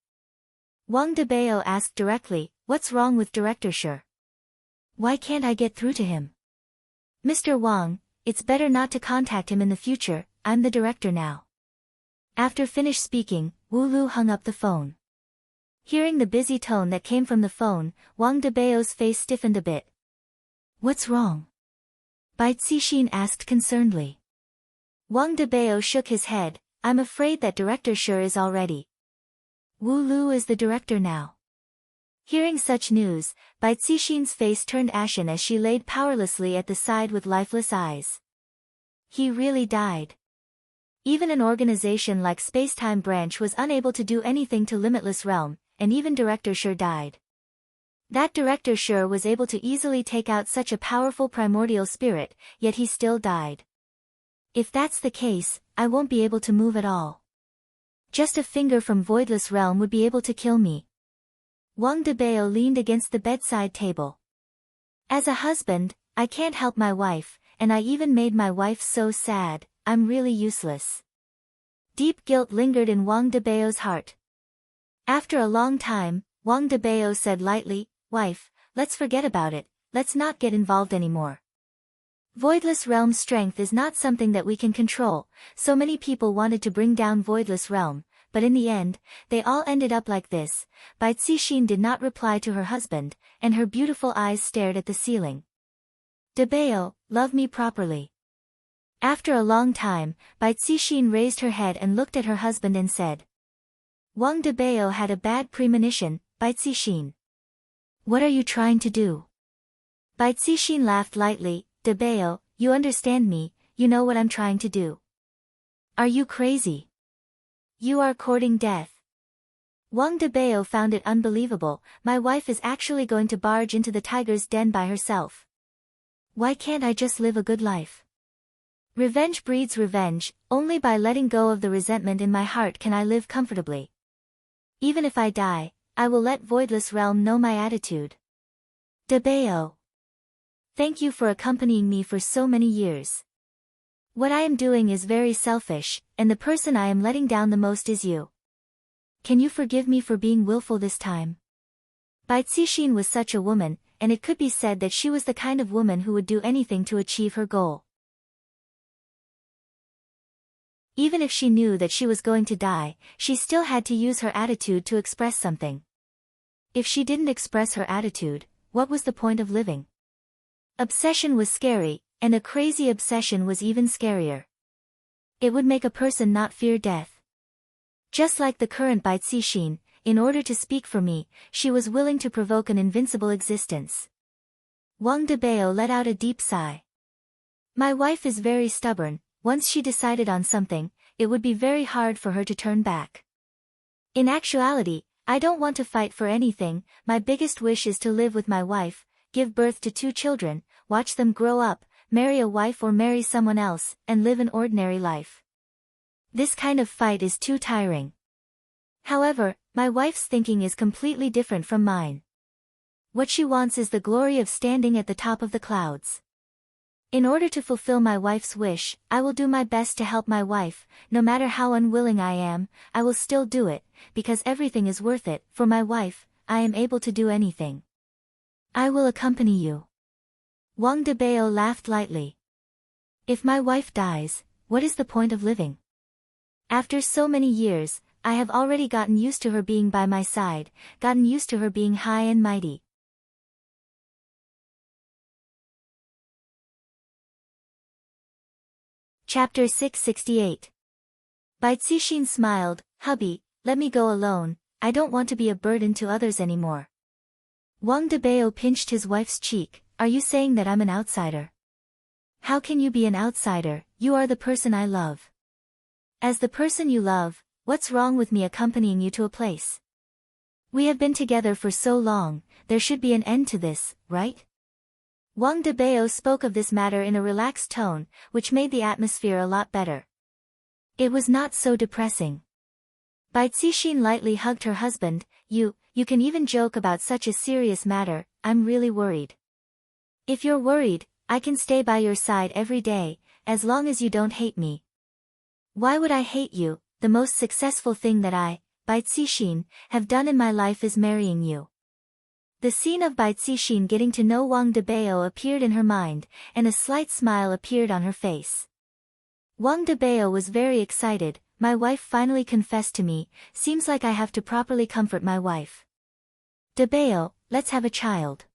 Wang Debao asked directly, what's wrong with Director Shi? Why can't I get through to him? Mr. Wang, it's better not to contact him in the future, I'm the director now. After finished speaking, Wu Lu hung up the phone. Hearing the busy tone that came from the phone, Wang Debao's face stiffened a bit. What's wrong? Bai Cixin asked concernedly. Wang Debao shook his head, I'm afraid that Director Shi is already. Wu Lu is the director now. Hearing such news, Bai Cixin's face turned ashen as she laid powerlessly at the side with lifeless eyes. He really died. Even an organization like Spacetime Branch was unable to do anything to Limitless Realm, and even Director Shi died. That Director Shi was able to easily take out such a powerful primordial spirit, yet he still died. If that's the case, I won't be able to move at all. Just a finger from Voidless Realm would be able to kill me. Wang Debao leaned against the bedside table. As a husband, I can't help my wife, and I even made my wife so sad, I'm really useless. Deep guilt lingered in Wang Debao's heart. After a long time, Wang Debao said lightly, "Wife, let's forget about it, let's not get involved anymore. Voidless Realm strength is not something that we can control. So many people wanted to bring down Voidless Realm, but in the end, they all ended up like this." Bai Cixin did not reply to her husband, and her beautiful eyes stared at the ceiling. "Debao, love me properly." After a long time, Bai Cixin raised her head and looked at her husband and said, "Wang Debao had a bad premonition, Bai Cixin. What are you trying to do?" Bai Cixin laughed lightly. "Debao, you understand me, you know what I'm trying to do. Are you crazy? You are courting death." Wang Debao found it unbelievable. "My wife is actually going to barge into the tiger's den by herself. Why can't I just live a good life? Revenge breeds revenge. Only by letting go of the resentment in my heart can I live comfortably. Even if I die, I will let Voidless Realm know my attitude. Debao, thank you for accompanying me for so many years. What I am doing is very selfish, and the person I am letting down the most is you. Can you forgive me for being willful this time?" Bai Cixin was such a woman, and it could be said that she was the kind of woman who would do anything to achieve her goal. Even if she knew that she was going to die, she still had to use her attitude to express something. If she didn't express her attitude, what was the point of living? Obsession was scary, and a crazy obsession was even scarier. It would make a person not fear death. Just like the current Bai Cixin, in order to speak for me, she was willing to provoke an invincible existence. Wang Debao let out a deep sigh. "My wife is very stubborn. Once she decided on something, it would be very hard for her to turn back. In actuality, I don't want to fight for anything. My biggest wish is to live with my wife, give birth to 2 children, watch them grow up, marry a wife or marry someone else, and live an ordinary life. This kind of fight is too tiring. However, my wife's thinking is completely different from mine. What she wants is the glory of standing at the top of the clouds. In order to fulfill my wife's wish, I will do my best to help my wife. No matter how unwilling I am, I will still do it, because everything is worth it. For my wife, I am able to do anything. I will accompany you." Wang Debao laughed lightly. "If my wife dies, what is the point of living? After so many years, I have already gotten used to her being by my side, gotten used to her being high and mighty." Chapter 668. Bai Cixin smiled. "Hubby, let me go alone, I don't want to be a burden to others anymore." Wang Debao pinched his wife's cheek. "Are you saying that I'm an outsider? How can you be an outsider? You are the person I love. As the person you love, what's wrong with me accompanying you to a place? We have been together for so long, there should be an end to this, right?" Wang Debao spoke of this matter in a relaxed tone, which made the atmosphere a lot better. It was not so depressing. Bai Cixin lightly hugged her husband. You can even joke about such a serious matter. I'm really worried." "If you're worried, I can stay by your side every day, as long as you don't hate me." "Why would I hate you? The most successful thing that I, Bai Cixin, have done in my life is marrying you." The scene of Bai Cixin getting to know Wang Debao appeared in her mind, and a slight smile appeared on her face. Wang Debao was very excited. "My wife finally confessed to me, seems like I have to properly comfort my wife. Debao, let's have a child."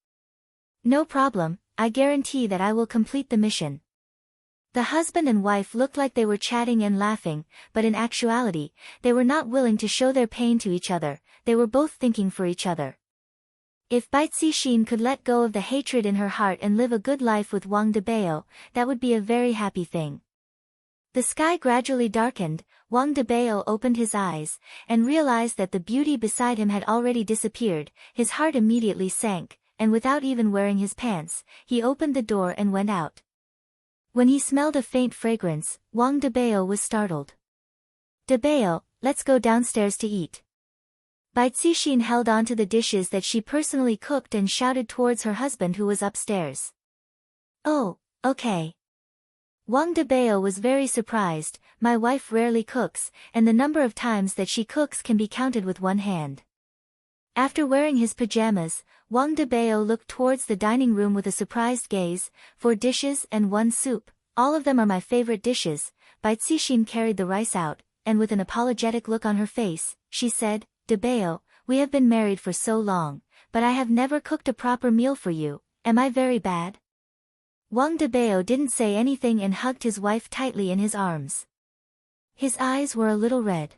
"No problem, I guarantee that I will complete the mission." The husband and wife looked like they were chatting and laughing, but in actuality, they were not willing to show their pain to each other, they were both thinking for each other. If Bai Cixin could let go of the hatred in her heart and live a good life with Wang Debao, that would be a very happy thing. The sky gradually darkened. Wang Debao opened his eyes, and realized that the beauty beside him had already disappeared. His heart immediately sank, and without even wearing his pants, he opened the door and went out. When he smelled a faint fragrance, Wang Debao was startled. "Debao, let's go downstairs to eat." Bai Cixin held on to the dishes that she personally cooked and shouted towards her husband who was upstairs. "Oh, okay." Wang Debao was very surprised. my wife rarely cooks, and the number of times that she cooks can be counted with one hand. After wearing his pajamas, Wang Debao looked towards the dining room with a surprised gaze. 4 dishes and 1 soup, all of them are my favorite dishes. Bai Cixin carried the rice out, and with an apologetic look on her face, she said, Debao, we have been married for so long, but I have never cooked a proper meal for you. Am I very bad? Wang Debao didn't say anything and hugged his wife tightly in his arms. His eyes were a little red.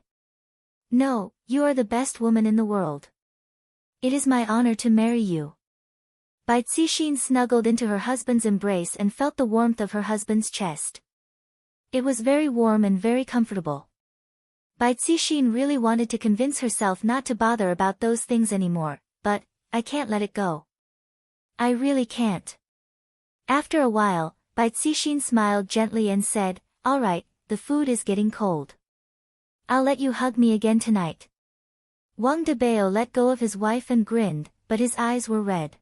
No, you are the best woman in the world. It is my honor to marry you. Bai Cixin snuggled into her husband's embrace and felt the warmth of her husband's chest. It was very warm and very comfortable. Bai Cixin really wanted to convince herself not to bother about those things anymore, but, I can't let it go. I really can't. After a while, Bai Cixin smiled gently and said, all right, the food is getting cold. I'll let you hug me again tonight. Wang Debao let go of his wife and grinned, but his eyes were red.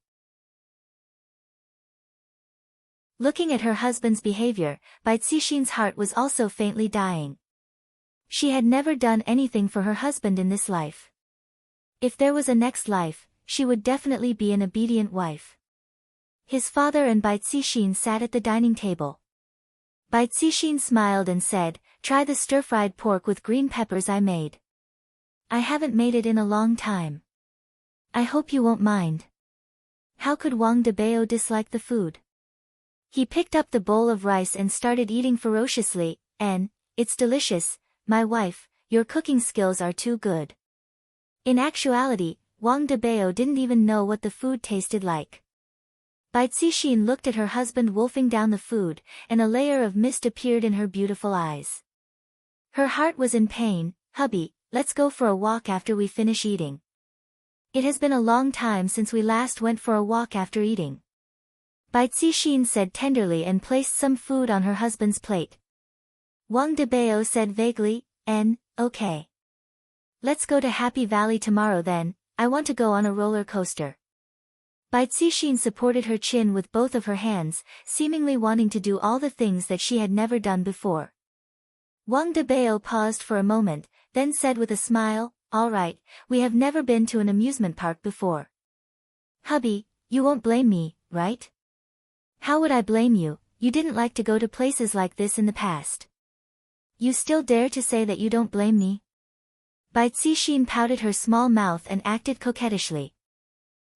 Looking at her husband's behavior, Bai Cixin's heart was also faintly dying. She had never done anything for her husband in this life. If there was a next life, she would definitely be an obedient wife. His father and Bai Cixin sat at the dining table. Bai Cixin smiled and said, try the stir-fried pork with green peppers I made. I haven't made it in a long time. I hope you won't mind. How could Wang Debao dislike the food? He picked up the bowl of rice and started eating ferociously, and, it's delicious, my wife, your cooking skills are too good. In actuality, Wang Debao didn't even know what the food tasted like. Bai Cixin looked at her husband wolfing down the food, and a layer of mist appeared in her beautiful eyes. Her heart was in pain. Hubby, let's go for a walk after we finish eating. It has been a long time since we last went for a walk after eating. Bai Cixin said tenderly and placed some food on her husband's plate. Wang Debao said vaguely, okay. Let's go to Happy Valley tomorrow then, I want to go on a roller coaster. Bai Cixin supported her chin with both of her hands, seemingly wanting to do all the things that she had never done before. Wang Debao paused for a moment, then said with a smile, all right, we have never been to an amusement park before. Hubby, you won't blame me, right? How would I blame you? You didn't like to go to places like this in the past. You still dare to say that you don't blame me? Bai Cixin pouted her small mouth and acted coquettishly.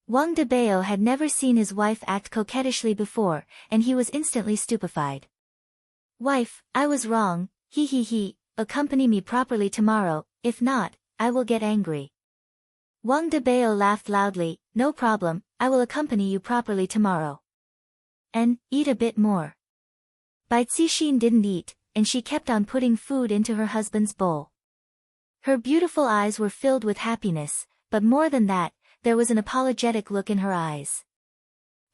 Wang Debao had never seen his wife act coquettishly before, and he was instantly stupefied. Wife, I was wrong, he, accompany me properly tomorrow, if not, I will get angry. Wang Debao laughed loudly, no problem, I will accompany you properly tomorrow. And, eat a bit more. Bai Cixin didn't eat, and she kept on putting food into her husband's bowl. Her beautiful eyes were filled with happiness, but more than that, there was an apologetic look in her eyes.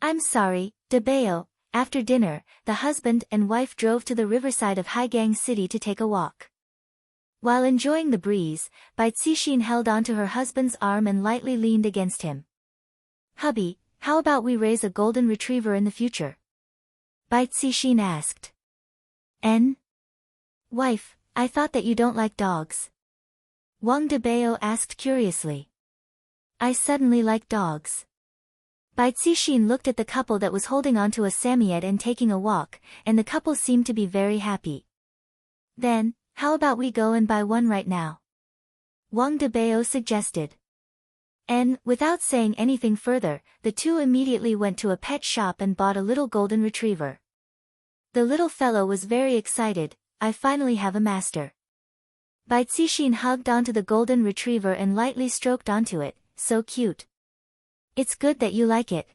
I'm sorry, Debao. After dinner, the husband and wife drove to the riverside of Haigang City to take a walk. While enjoying the breeze, Bai Cixin held onto her husband's arm and lightly leaned against him. Hubby, how about we raise a golden retriever in the future? Bai Cixin asked. Wife, I thought that you don't like dogs. Wang Debao asked curiously. I suddenly like dogs. Bai Cixin looked at the couple that was holding onto a samiette and taking a walk, and the couple seemed to be very happy. Then, how about we go and buy one right now? Wang Debao suggested. And, without saying anything further, the two immediately went to a pet shop and bought a little golden retriever. The little fellow was very excited, I finally have a master. Bai Cixin hugged onto the golden retriever and lightly stroked onto it, so cute. It's good that you like it.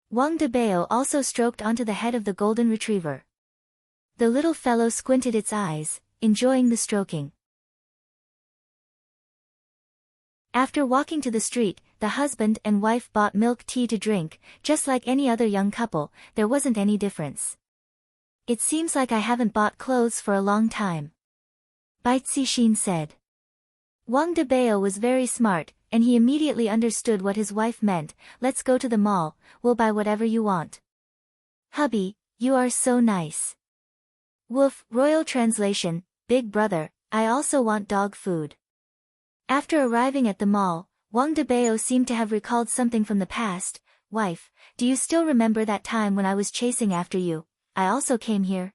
Wang Debao also stroked onto the head of the golden retriever. The little fellow squinted its eyes, enjoying the stroking. After walking to the street, the husband and wife bought milk tea to drink. Just like any other young couple, there wasn't any difference. It seems like I haven't bought clothes for a long time. Bai Cixin said. Wang Debao was very smart, and he immediately understood what his wife meant. Let's go to the mall, we'll buy whatever you want. Hubby, you are so nice. Woof, royal translation, big brother, I also want dog food. After arriving at the mall, Wang Debao seemed to have recalled something from the past. Wife, do you still remember that time when I was chasing after you? I also came here.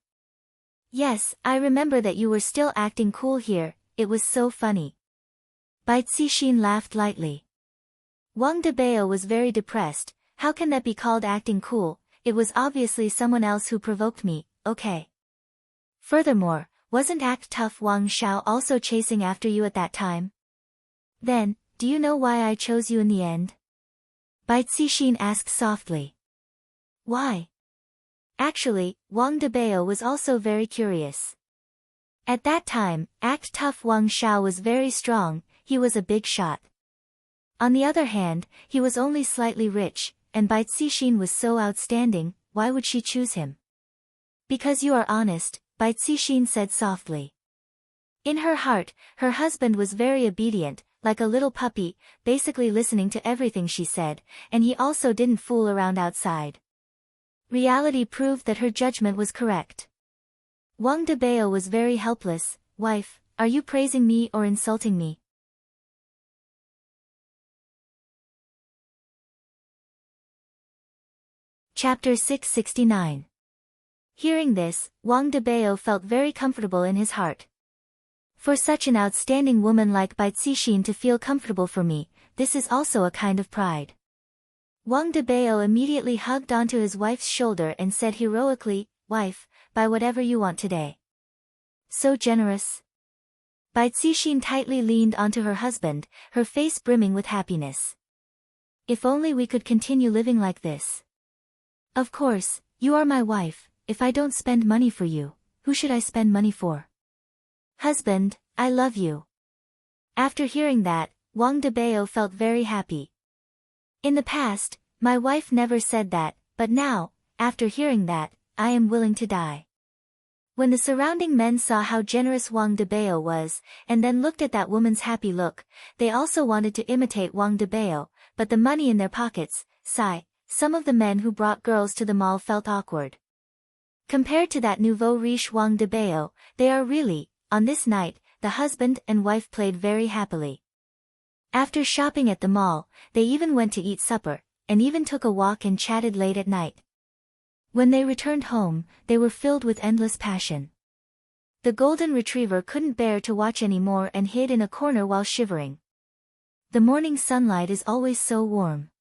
Yes, I remember that you were still acting cool here, it was so funny. Bai Cixin laughed lightly. Wang Debao was very depressed. How can that be called acting cool? It was obviously someone else who provoked me, okay. Furthermore, wasn't act tough Wang Xiao also chasing after you at that time? Then, do you know why I chose you in the end? Bai Cixin asked softly. Why? Actually, Wang Debao was also very curious. At that time, act tough Wang Xiao was very strong, he was a big shot. On the other hand, he was only slightly rich, and Bai Cixin was so outstanding, why would she choose him? Because you are honest, Bai Cixin said softly. In her heart, her husband was very obedient, like a little puppy, basically listening to everything she said, and he also didn't fool around outside. Reality proved that her judgment was correct. Wang Debao was very helpless. Wife, are you praising me or insulting me? Chapter 669. Hearing this, Wang Debao felt very comfortable in his heart. For such an outstanding woman like Bai Cixin to feel comfortable for me, this is also a kind of pride. Wang Debao immediately hugged onto his wife's shoulder and said heroically, Wife, buy whatever you want today. So generous. Bai Cixin tightly leaned onto her husband, her face brimming with happiness. If only we could continue living like this. Of course, you are my wife, if I don't spend money for you, who should I spend money for? Husband, I love you. After hearing that, Wang Debao felt very happy. In the past, my wife never said that, but now, after hearing that, I am willing to die. When the surrounding men saw how generous Wang Debao was, and then looked at that woman's happy look, they also wanted to imitate Wang Debao, but the money in their pockets, sigh. Some of the men who brought girls to the mall felt awkward. Compared to that nouveau riche Wang Debao, they are really, on this night, the husband and wife played very happily. After shopping at the mall, they even went to eat supper, and even took a walk and chatted late at night. When they returned home, they were filled with endless passion. The golden retriever couldn't bear to watch any more and hid in a corner while shivering. The morning sunlight is always so warm.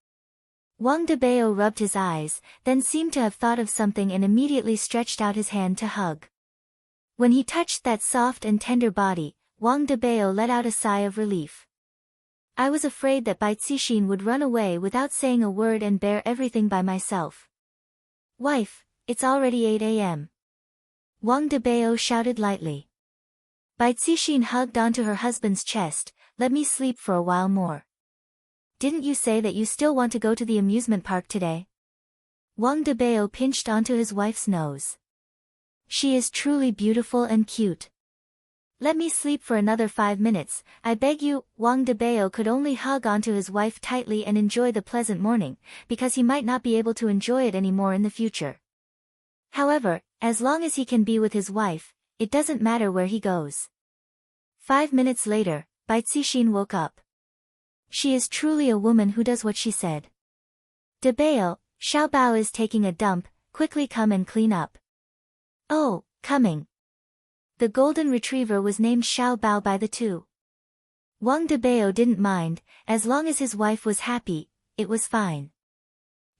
Wang Debao rubbed his eyes, then seemed to have thought of something and immediately stretched out his hand to hug. When he touched that soft and tender body, Wang Debao let out a sigh of relief. I was afraid that Bai Cixin would run away without saying a word and bear everything by myself. Wife, it's already 8 a.m. Wang Debao shouted lightly. Bai Cixin hugged onto her husband's chest, let me sleep for a while more. Didn't you say that you still want to go to the amusement park today? Wang Debao pinched onto his wife's nose. She is truly beautiful and cute. Let me sleep for another 5 minutes, I beg you. Wang Debao could only hug onto his wife tightly and enjoy the pleasant morning, because he might not be able to enjoy it anymore in the future. However, as long as he can be with his wife, it doesn't matter where he goes. 5 minutes later, Bai Cixin woke up. She is truly a woman who does what she said. Debao, Xiaobao is taking a dump, quickly come and clean up. Oh, coming. The golden retriever was named Xiaobao by the two. Wang Debao didn't mind, as long as his wife was happy, it was fine.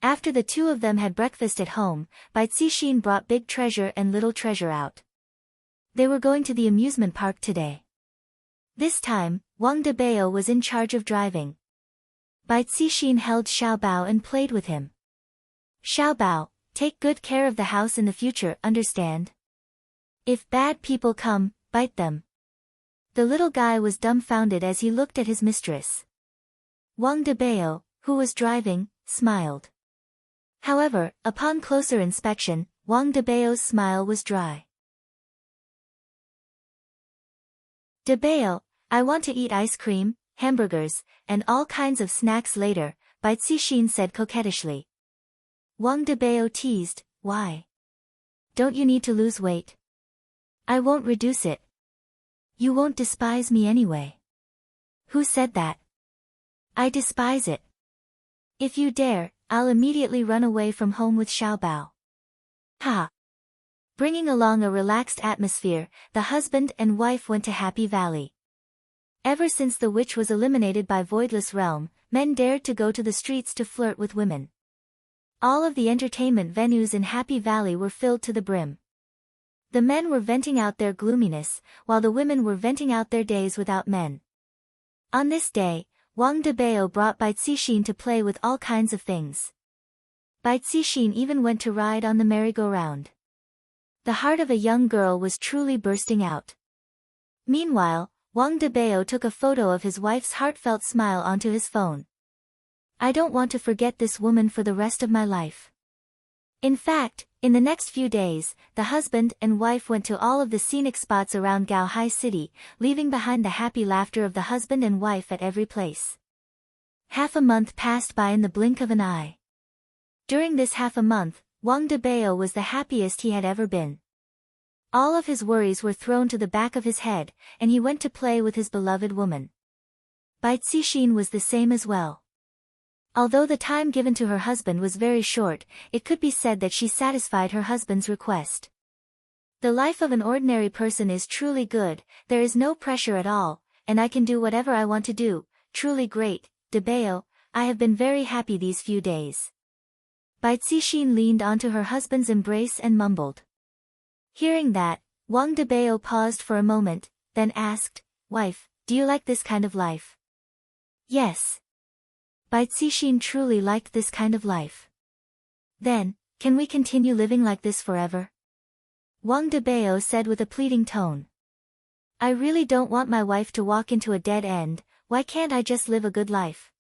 After the two of them had breakfast at home, Bai Cixin brought Big Treasure and Little Treasure out. They were going to the amusement park today. This time, Wang Debao was in charge of driving. Bai Cixin held Xiaobao and played with him. Xiaobao, take good care of the house in the future, understand? If bad people come, bite them. The little guy was dumbfounded as he looked at his mistress. Wang Debao, who was driving, smiled. However, upon closer inspection, Wang Debao's smile was dry. Debao, I want to eat ice cream, hamburgers, and all kinds of snacks later, Bai Cixin said coquettishly. Wang Debao teased, why? Don't you need to lose weight? I won't reduce it. You won't despise me anyway. Who said that? I despise it. If you dare, I'll immediately run away from home with Xiaobao. Ha! Bringing along a relaxed atmosphere, the husband and wife went to Happy Valley. Ever since the witch was eliminated by Voidless Realm, men dared to go to the streets to flirt with women. All of the entertainment venues in Happy Valley were filled to the brim. The men were venting out their gloominess, while the women were venting out their days without men. On this day, Wang Debao brought Bai Cixin to play with all kinds of things. Bai Cixin even went to ride on the merry-go-round. The heart of a young girl was truly bursting out. Meanwhile, Wang Debao took a photo of his wife's heartfelt smile onto his phone. I don't want to forget this woman for the rest of my life. In fact, in the next few days, the husband and wife went to all of the scenic spots around Gaohai City, leaving behind the happy laughter of the husband and wife at every place. Half a month passed by in the blink of an eye. During this half a month, Wang Debao was the happiest he had ever been. All of his worries were thrown to the back of his head, and he went to play with his beloved woman. Bai Cixin was the same as well. Although the time given to her husband was very short, it could be said that she satisfied her husband's request. The life of an ordinary person is truly good, there is no pressure at all, and I can do whatever I want to do, truly great, Debao, I have been very happy these few days. Bai Cixin leaned onto her husband's embrace and mumbled. Hearing that, Wang Debao paused for a moment, then asked, Wife, do you like this kind of life? Yes. Bai Cixin truly liked this kind of life. Then, can we continue living like this forever? Wang Debao said with a pleading tone. I really don't want my wife to walk into a dead end, why can't I just live a good life?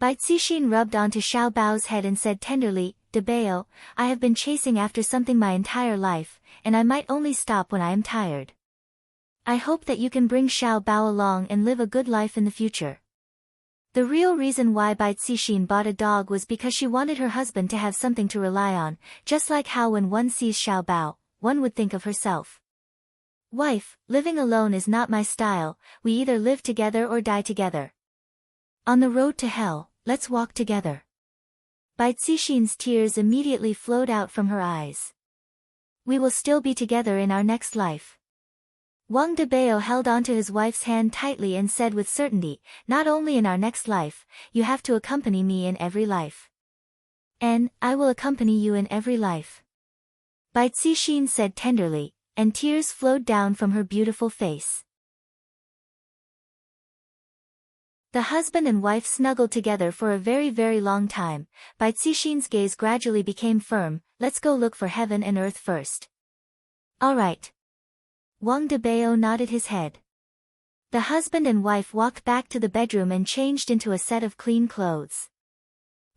Bai Cixin rubbed onto Xiaobao's head and said tenderly, Debao, I have been chasing after something my entire life, and I might only stop when I am tired. I hope that you can bring Xiaobao along and live a good life in the future. The real reason why Bai Cixin bought a dog was because she wanted her husband to have something to rely on, just like how when one sees Xiaobao, one would think of herself. Wife, living alone is not my style, we either live together or die together. On the road to hell, let's walk together. Bai Cixin's tears immediately flowed out from her eyes. We will still be together in our next life. Wang Debao held onto his wife's hand tightly and said with certainty, not only in our next life, you have to accompany me in every life. And, I will accompany you in every life. Bai Cixin said tenderly, and tears flowed down from her beautiful face. The husband and wife snuggled together for a very very long time. Bai Cixin's gaze gradually became firm, let's go look for heaven and earth first. Alright. Wang Debao nodded his head. The husband and wife walked back to the bedroom and changed into a set of clean clothes.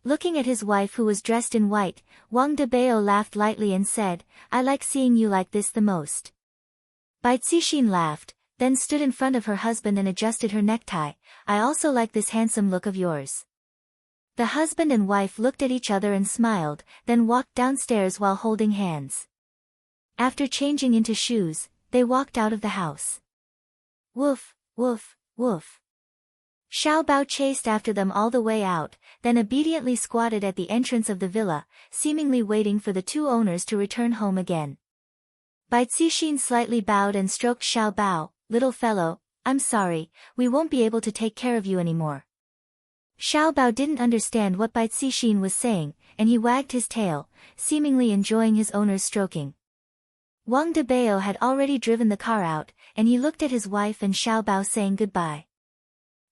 Looking at his wife who was dressed in white, Wang Debao laughed lightly and said, I like seeing you like this the most. Bai Cixin laughed, then stood in front of her husband and adjusted her necktie, I also like this handsome look of yours. The husband and wife looked at each other and smiled, then walked downstairs while holding hands. After changing into shoes, they walked out of the house. Woof, woof, woof. Xiaobao chased after them all the way out, then obediently squatted at the entrance of the villa, seemingly waiting for the two owners to return home again. Bai Cixin slightly bowed and stroked Xiaobao, little fellow, I'm sorry, we won't be able to take care of you anymore. Xiaobao didn't understand what Bai Cixin was saying, and he wagged his tail, seemingly enjoying his owner's stroking. Wang Debao had already driven the car out, and he looked at his wife and Xiaobao saying goodbye.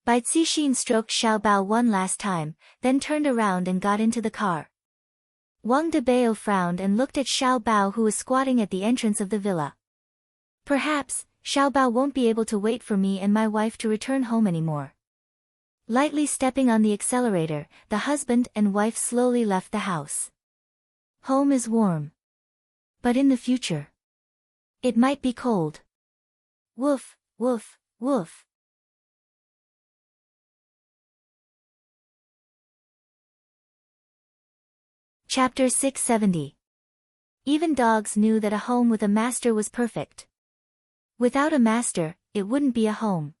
Bai Cixin stroked Xiaobao one last time, then turned around and got into the car. Wang Debao frowned and looked at Xiaobao who was squatting at the entrance of the villa. Perhaps, Xiaobao won't be able to wait for me and my wife to return home anymore. Lightly stepping on the accelerator, the husband and wife slowly left the house. Home is warm. But in the future, it might be cold. Woof, woof, woof. Chapter 670. Even dogs knew that a home with a master was perfect. Without a master, it wouldn't be a home.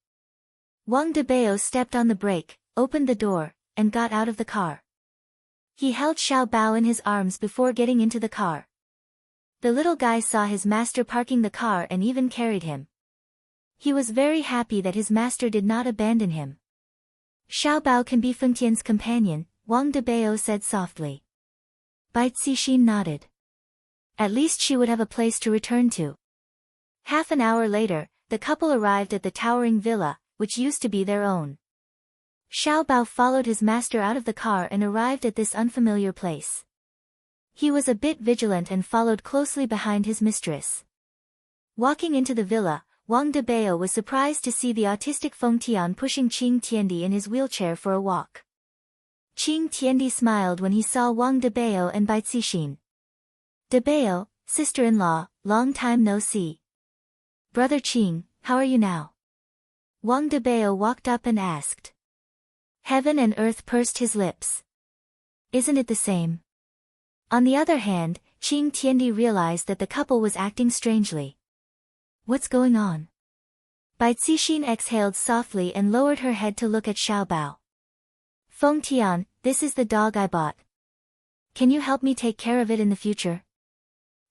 Wang Debao stepped on the brake, opened the door, and got out of the car. He held Xiao Bao in his arms before getting into the car. The little guy saw his master parking the car and even carried him. He was very happy that his master did not abandon him. Xiao Bao can be Feng Tian's companion, Wang Debao said softly. Bai Cixin nodded. At least she would have a place to return to. Half an hour later, the couple arrived at the towering villa, which used to be their own. Xiao Bao followed his master out of the car and arrived at this unfamiliar place. He was a bit vigilant and followed closely behind his mistress. Walking into the villa, Wang Debao was surprised to see the autistic Feng Tian pushing Qing Tiandi in his wheelchair for a walk. Qing Tiandi smiled when he saw Wang Debao and Bai Cixin. Debao, sister-in-law, long time no see. Brother Qing, how are you now? Wang Debao walked up and asked. Heaven and earth pursed his lips. Isn't it the same? On the other hand, Qing Tiandi realized that the couple was acting strangely. What's going on? Bai Cixin exhaled softly and lowered her head to look at Xiao Bao. Feng Tian, this is the dog I bought. Can you help me take care of it in the future?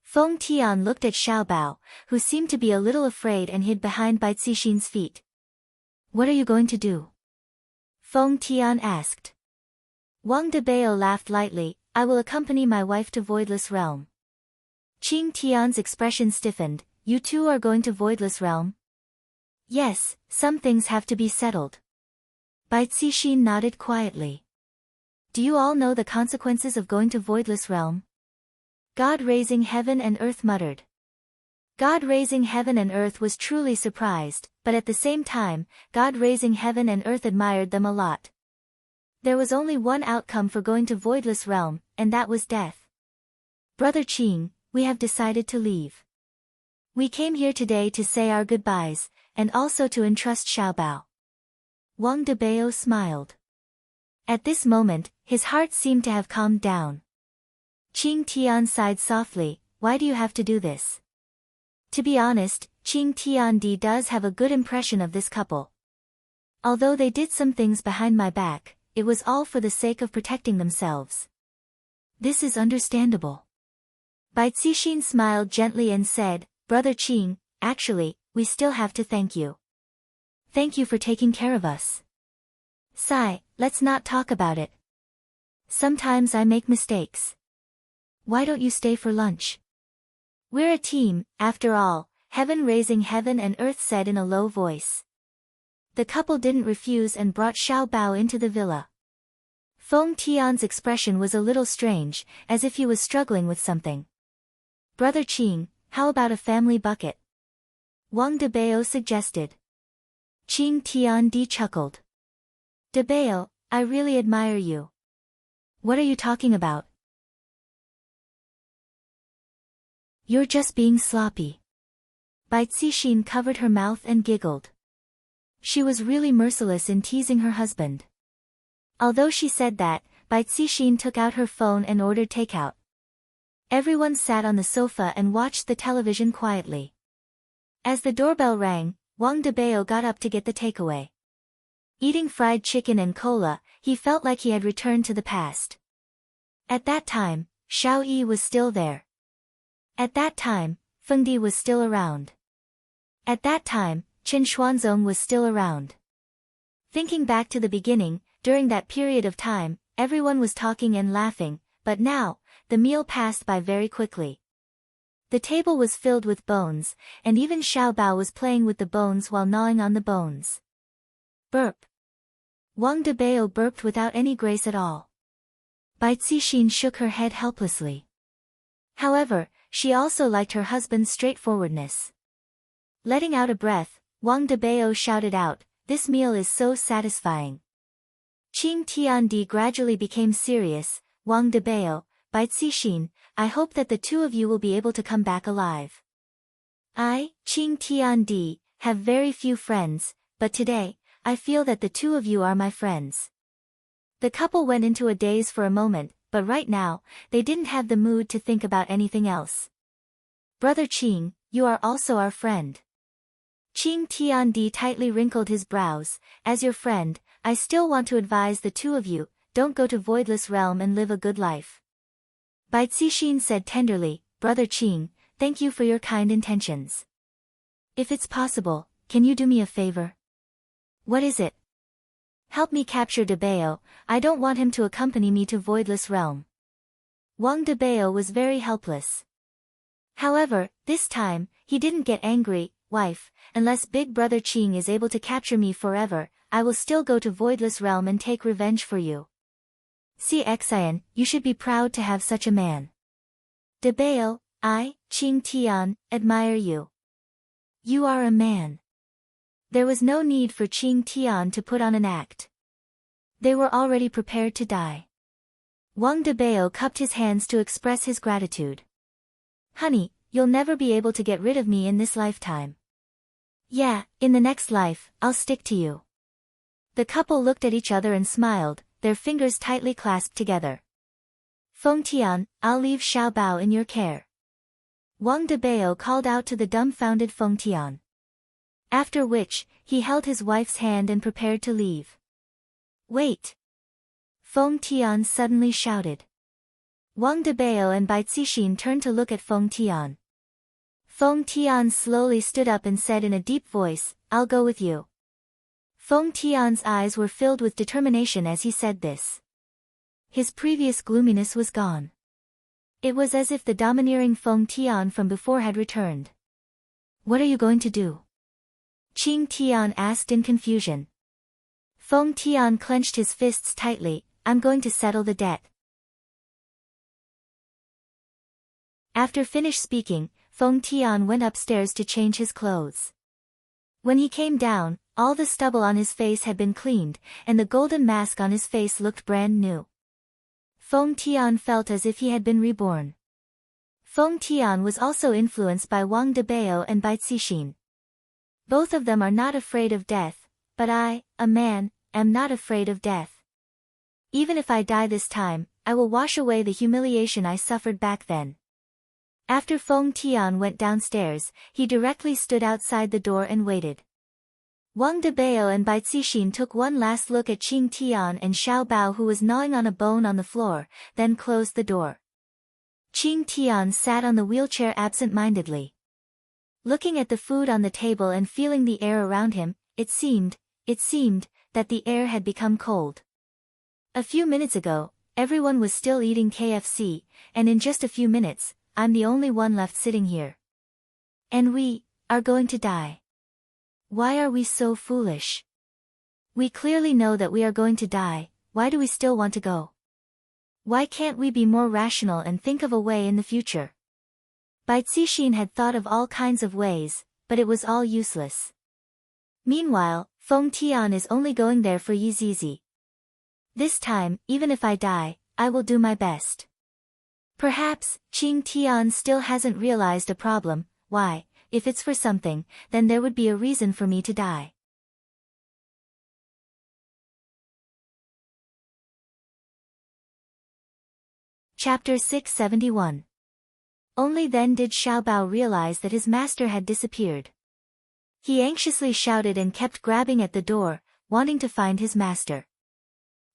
Feng Tian looked at Xiao Bao, who seemed to be a little afraid and hid behind Bai Cixin's feet. What are you going to do? Feng Tian asked. Wang Debao laughed lightly, I will accompany my wife to Voidless Realm. Qing Tian's expression stiffened, you two are going to Voidless Realm? Yes, some things have to be settled. Bai Cixin nodded quietly. Do you all know the consequences of going to Voidless Realm? God raising heaven and earth muttered. God raising heaven and earth was truly surprised, but at the same time, God raising heaven and earth admired them a lot. There was only one outcome for going to Voidless Realm, and that was death. Brother Qing, we have decided to leave. We came here today to say our goodbyes, and also to entrust Xiao Bao. Wang Debao smiled. At this moment, his heart seemed to have calmed down. Qing Tian sighed softly, why do you have to do this? To be honest, Qing Tiandi does have a good impression of this couple. Although they did some things behind my back, it was all for the sake of protecting themselves. This is understandable. Bai Cixin smiled gently and said, Brother Qing, actually, we still have to thank you. Thank you for taking care of us. Sigh, let's not talk about it. Sometimes I make mistakes. Why don't you stay for lunch? We're a team, after all, heaven raising heaven and earth said in a low voice. The couple didn't refuse and brought Xiao Bao into the villa. Feng Tian's expression was a little strange, as if he was struggling with something. Brother Qing, how about a family bucket? Wang Debao suggested. Qing Tiandi chuckled. Debao, I really admire you. What are you talking about? You're just being sloppy. Bai Cixin covered her mouth and giggled. She was really merciless in teasing her husband. Although she said that, Bai Cixin took out her phone and ordered takeout. Everyone sat on the sofa and watched the television quietly. As the doorbell rang, Wang Debao got up to get the takeaway. Eating fried chicken and cola, he felt like he had returned to the past. At that time, Xiao Yi was still there. At that time, Feng Di was still around. At that time, Chen Xuanzong was still around. Thinking back to the beginning, during that period of time, everyone was talking and laughing, but now, the meal passed by very quickly. The table was filled with bones, and even Xiao Bao was playing with the bones while gnawing on the bones. Burp. Wang Debao burped without any grace at all. Bai Cixin shook her head helplessly. However, she also liked her husband's straightforwardness. Letting out a breath, Wang Debao shouted out, this meal is so satisfying. Qing Tiandi gradually became serious, Wang Debao, Bai Cixin, I hope that the two of you will be able to come back alive. I, Qing Tiandi, have very few friends, but today, I feel that the two of you are my friends. The couple went into a daze for a moment, but right now, they didn't have the mood to think about anything else. Brother Qing, you are also our friend. Qing Tiandi tightly wrinkled his brows. As your friend, I still want to advise the two of you, don't go to Voidless Realm and live a good life. Bai Cixin said tenderly, Brother Qing, thank you for your kind intentions. If it's possible, can you do me a favor? What is it? Help me capture De Bao, I don't want him to accompany me to Voidless Realm. Wang De Bao was very helpless. However, this time, he didn't get angry. Wife, unless Big Brother Qing is able to capture me forever, I will still go to Voidless Realm and take revenge for you. See Xian, you should be proud to have such a man. De Bao, I, Qing Tian, admire you. You are a man. There was no need for Qing Tian to put on an act. They were already prepared to die. Wang De Bao cupped his hands to express his gratitude. Honey, you'll never be able to get rid of me in this lifetime. Yeah, in the next life, I'll stick to you. The couple looked at each other and smiled, their fingers tightly clasped together. Feng Tian, I'll leave Xiao Bao in your care. Wang De Bao called out to the dumbfounded Feng Tian. After which, he held his wife's hand and prepared to leave. Wait! Feng Tian suddenly shouted. Wang De Bao and Bai Cixin turned to look at Feng Tian. Feng Tian slowly stood up and said in a deep voice, I'll go with you. Feng Tian's eyes were filled with determination as he said this. His previous gloominess was gone. It was as if the domineering Feng Tian from before had returned. What are you going to do? Qing Tian asked in confusion. Feng Tian clenched his fists tightly, I'm going to settle the debt. After finished speaking, Feng Tian went upstairs to change his clothes. When he came down, all the stubble on his face had been cleaned, and the golden mask on his face looked brand new. Feng Tian felt as if he had been reborn. Feng Tian was also influenced by Wang De Bao and Bai Cixin. Both of them are not afraid of death, but I, a man, am not afraid of death. Even if I die this time, I will wash away the humiliation I suffered back then. After Feng Tian went downstairs, he directly stood outside the door and waited. Wang De Bao and Bai Cixin took one last look at Qing Tian and Xiao Bao who was gnawing on a bone on the floor, then closed the door. Qing Tian sat on the wheelchair absent-mindedly. Looking at the food on the table and feeling the air around him, it seemed that the air had become cold. A few minutes ago, everyone was still eating KFC, and in just a few minutes, I'm the only one left sitting here. And we are going to die. Why are we so foolish? We clearly know that we are going to die, why do we still want to go? Why can't we be more rational and think of a way in the future? Bai Cixin had thought of all kinds of ways, but it was all useless. Meanwhile, Feng Tian is only going there for Yizizi. This time, even if I die, I will do my best. Perhaps, Qing Tian still hasn't realized a problem. Why, if it's for something, then there would be a reason for me to die. Chapter 671. Only then did Xiao Bao realize that his master had disappeared. He anxiously shouted and kept grabbing at the door, wanting to find his master.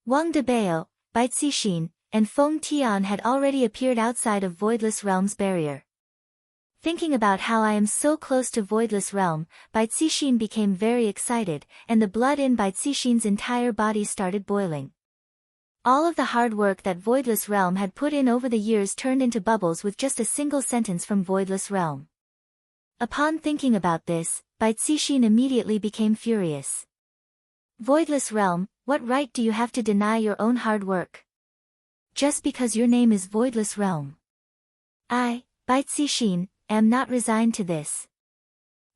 Wang De Bao, Bai Cixin, and Feng Tian had already appeared outside of Voidless Realm's barrier. Thinking about how I am so close to Voidless Realm, Bai Cixin became very excited, and the blood in Bai Cixin's entire body started boiling. All of the hard work that Voidless Realm had put in over the years turned into bubbles with just a single sentence from Voidless Realm. Upon thinking about this, Bai Cixin immediately became furious. Voidless Realm, what right do you have to deny your own hard work? Just because your name is Voidless Realm. I, Bai Cixin, am not resigned to this.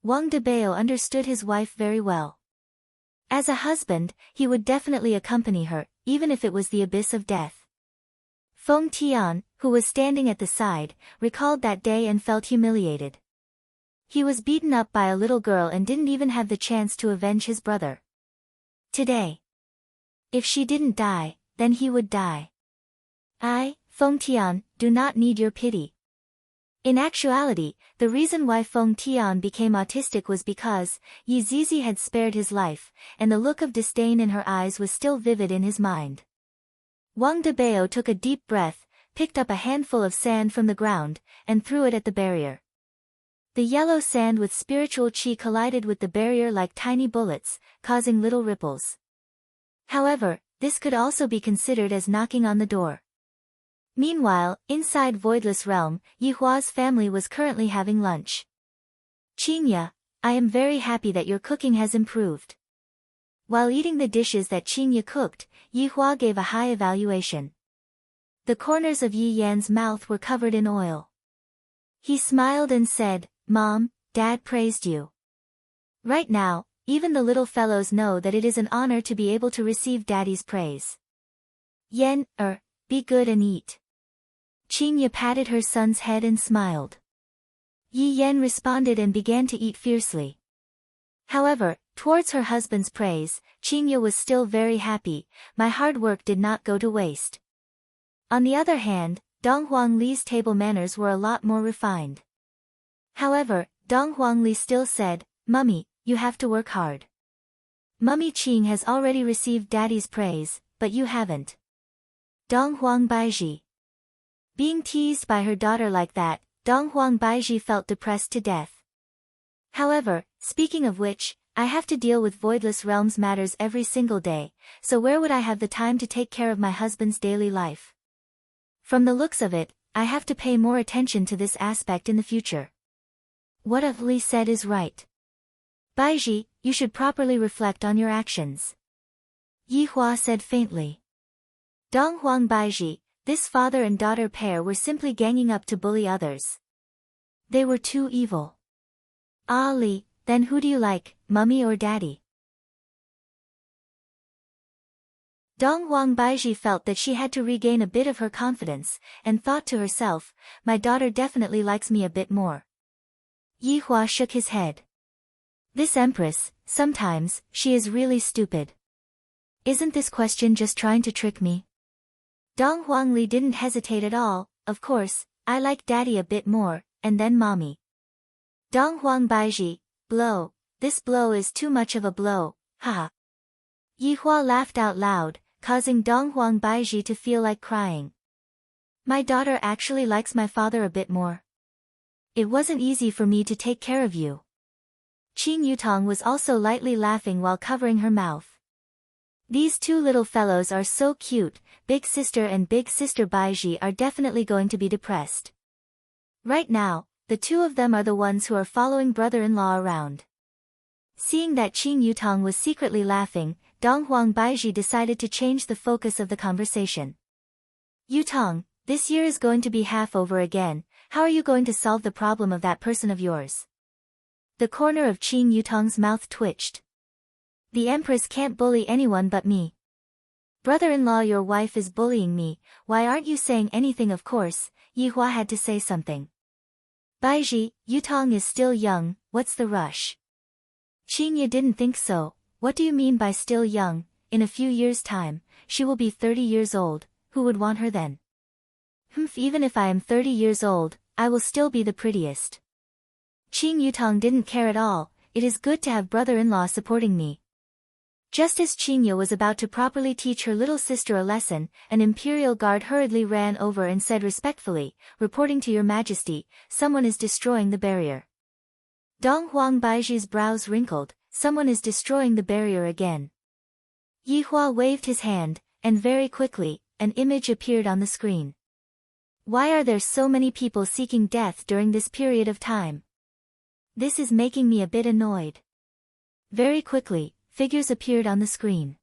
Wang De Bao understood his wife very well. As a husband, he would definitely accompany her, even if it was the abyss of death. Feng Tian, who was standing at the side, recalled that day and felt humiliated. He was beaten up by a little girl and didn't even have the chance to avenge his brother. Today. If she didn't die, then he would die. I, Feng Tian, do not need your pity. In actuality, the reason why Feng Tian became autistic was because Yi Zizi had spared his life, and the look of disdain in her eyes was still vivid in his mind. Wang Debao took a deep breath, picked up a handful of sand from the ground, and threw it at the barrier. The yellow sand with spiritual qi collided with the barrier like tiny bullets, causing little ripples. However, this could also be considered as knocking on the door. Meanwhile, inside Voidless Realm, Yihua's family was currently having lunch. Qingya, I am very happy that your cooking has improved. While eating the dishes that Qingya cooked, Yihua gave a high evaluation. The corners of Yi Yan's mouth were covered in oil. He smiled and said, Mom, Dad praised you. Right now, even the little fellows know that it is an honor to be able to receive Daddy's praise. Yen, be good and eat. Qingya patted her son's head and smiled. Yi Yan responded and began to eat fiercely. However, towards her husband's praise, Qingya was still very happy. My hard work did not go to waste. On the other hand, Dong Huangli's table manners were a lot more refined. However, Dong Huangli still said, Mummy, you have to work hard. Mummy Qing has already received Daddy's praise, but you haven't. Dong Huang Baiji. Being teased by her daughter like that, Dong Huang Baiji felt depressed to death. However, speaking of which, I have to deal with Voidless Realms matters every single day, so where would I have the time to take care of my husband's daily life? From the looks of it, I have to pay more attention to this aspect in the future. What Li said is right. Baiji, you should properly reflect on your actions. Yihua said faintly. Dong Huang Baiji, this father and daughter pair were simply ganging up to bully others. They were too evil. Li, then who do you like, Mummy or Daddy? Dong Huang Baiji felt that she had to regain a bit of her confidence, and thought to herself, my daughter definitely likes me a bit more. Yihua shook his head. This empress, sometimes, she is really stupid. Isn't this question just trying to trick me? Dong Huangli didn't hesitate at all, of course, I like Daddy a bit more, and then Mommy. Dong Huang Baiji, blow, this blow is too much of a blow, haha. Yihua laughed out loud, causing Dong Huang Baiji to feel like crying. My daughter actually likes my father a bit more. It wasn't easy for me to take care of you. Qing Yutong was also lightly laughing while covering her mouth. These two little fellows are so cute, Big Sister and Big Sister Baiji are definitely going to be depressed. Right now, the two of them are the ones who are following brother-in-law around. Seeing that Qing Yutong was secretly laughing, Dong Huang Baiji decided to change the focus of the conversation. Yutong, this year is going to be half over again, how are you going to solve the problem of that person of yours? The corner of Qing Yutong's mouth twitched. The Empress can't bully anyone but me. Brother-in-law, your wife is bullying me, why aren't you saying anything? Of course, Yihua had to say something. Baiji, Yutong is still young, what's the rush? Qingya didn't think so, what do you mean by still young? In a few years' time, she will be 30 years old, who would want her then? Even if I am 30 years old, I will still be the prettiest. Qing Yutong didn't care at all, it is good to have brother-in-law supporting me. Just as Qingya was about to properly teach her little sister a lesson, an imperial guard hurriedly ran over and said respectfully, reporting to your majesty, someone is destroying the barrier. Dong Huang Baiji's brows wrinkled, someone is destroying the barrier again. Yihua waved his hand, and very quickly, an image appeared on the screen. Why are there so many people seeking death during this period of time? This is making me a bit annoyed. Very quickly, figures appeared on the screen.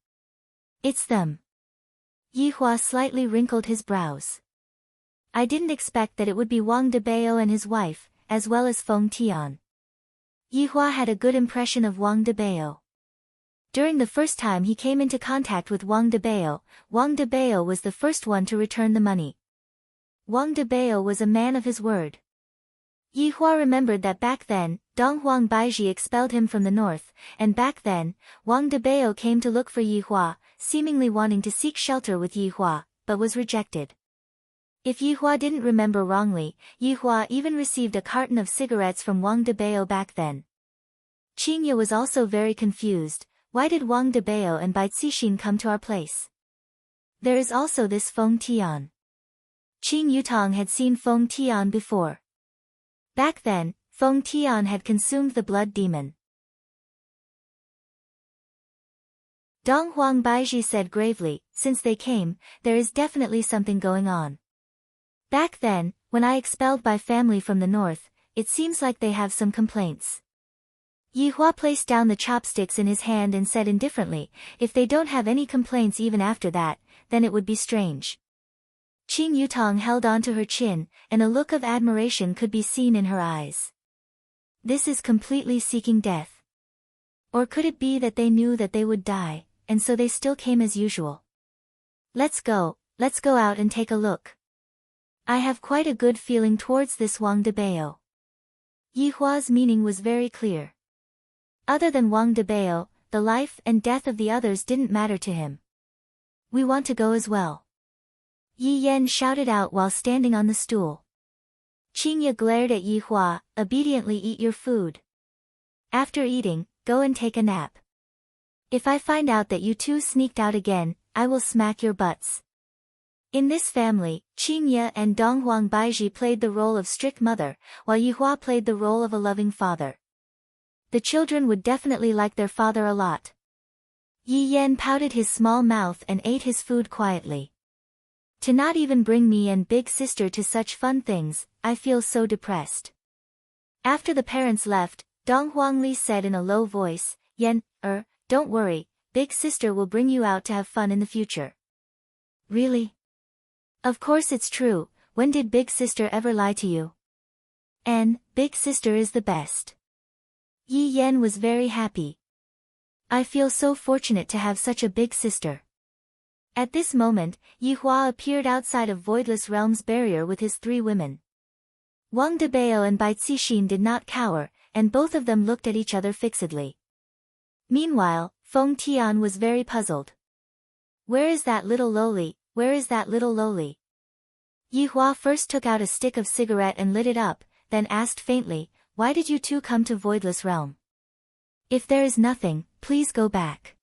It's them. Yihua slightly wrinkled his brows. I didn't expect that it would be Wang Debao and his wife, as well as Feng Tian. Yihua had a good impression of Wang Debao. During the first time he came into contact with Wang Debao was the first one to return the money. Wang Debao was a man of his word. Yihua remembered that back then, Dong Huang Baiji expelled him from the north, and back then, Wang Debao came to look for Yihua, seemingly wanting to seek shelter with Yihua, but was rejected. If Yihua didn't remember wrongly, Yihua even received a carton of cigarettes from Wang Debao back then. Qingye was also very confused. Why did Wang Debao and Bai Cixin come to our place? There is also this Feng Tian. Qing Yutong had seen Feng Tian before. Back then, Feng Tian had consumed the blood demon. Dong Huang Baiji said gravely, since they came, there is definitely something going on. Back then, when I expelled my family from the north, it seems like they have some complaints. Yihua placed down the chopsticks in his hand and said indifferently, if they don't have any complaints even after that, then it would be strange. Qing Yutong held onto her chin, and a look of admiration could be seen in her eyes. This is completely seeking death. Or could it be that they knew that they would die, and so they still came as usual? Let's go out and take a look. I have quite a good feeling towards this Wang Debao. Yihua's meaning was very clear. Other than Wang Debao, the life and death of the others didn't matter to him. We want to go as well. Yi Yan shouted out while standing on the stool. Qingye glared at Yihua, obediently eat your food. After eating, go and take a nap. If I find out that you two sneaked out again, I will smack your butts. In this family, Qingye and Donghuang Baiji played the role of strict mother, while Yihua played the role of a loving father. The children would definitely like their father a lot. Yi Yan pouted his small mouth and ate his food quietly. To not even bring me and big sister to such fun things, I feel so depressed. After the parents left, Dong Huangli said in a low voice, Yan, don't worry, big sister will bring you out to have fun in the future. Really? Of course it's true, when did big sister ever lie to you? And, big sister is the best. Yi Yan was very happy. I feel so fortunate to have such a big sister. At this moment, Yihua appeared outside of Voidless Realm's barrier with his 3 women. Wang Debao and Bai Cixin did not cower, and both of them looked at each other fixedly. Meanwhile, Feng Tian was very puzzled. Where is that little lowly? Where is that little lowly? Yihua first took out a stick of cigarette and lit it up, then asked faintly, why did you two come to Voidless Realm? If there is nothing, please go back.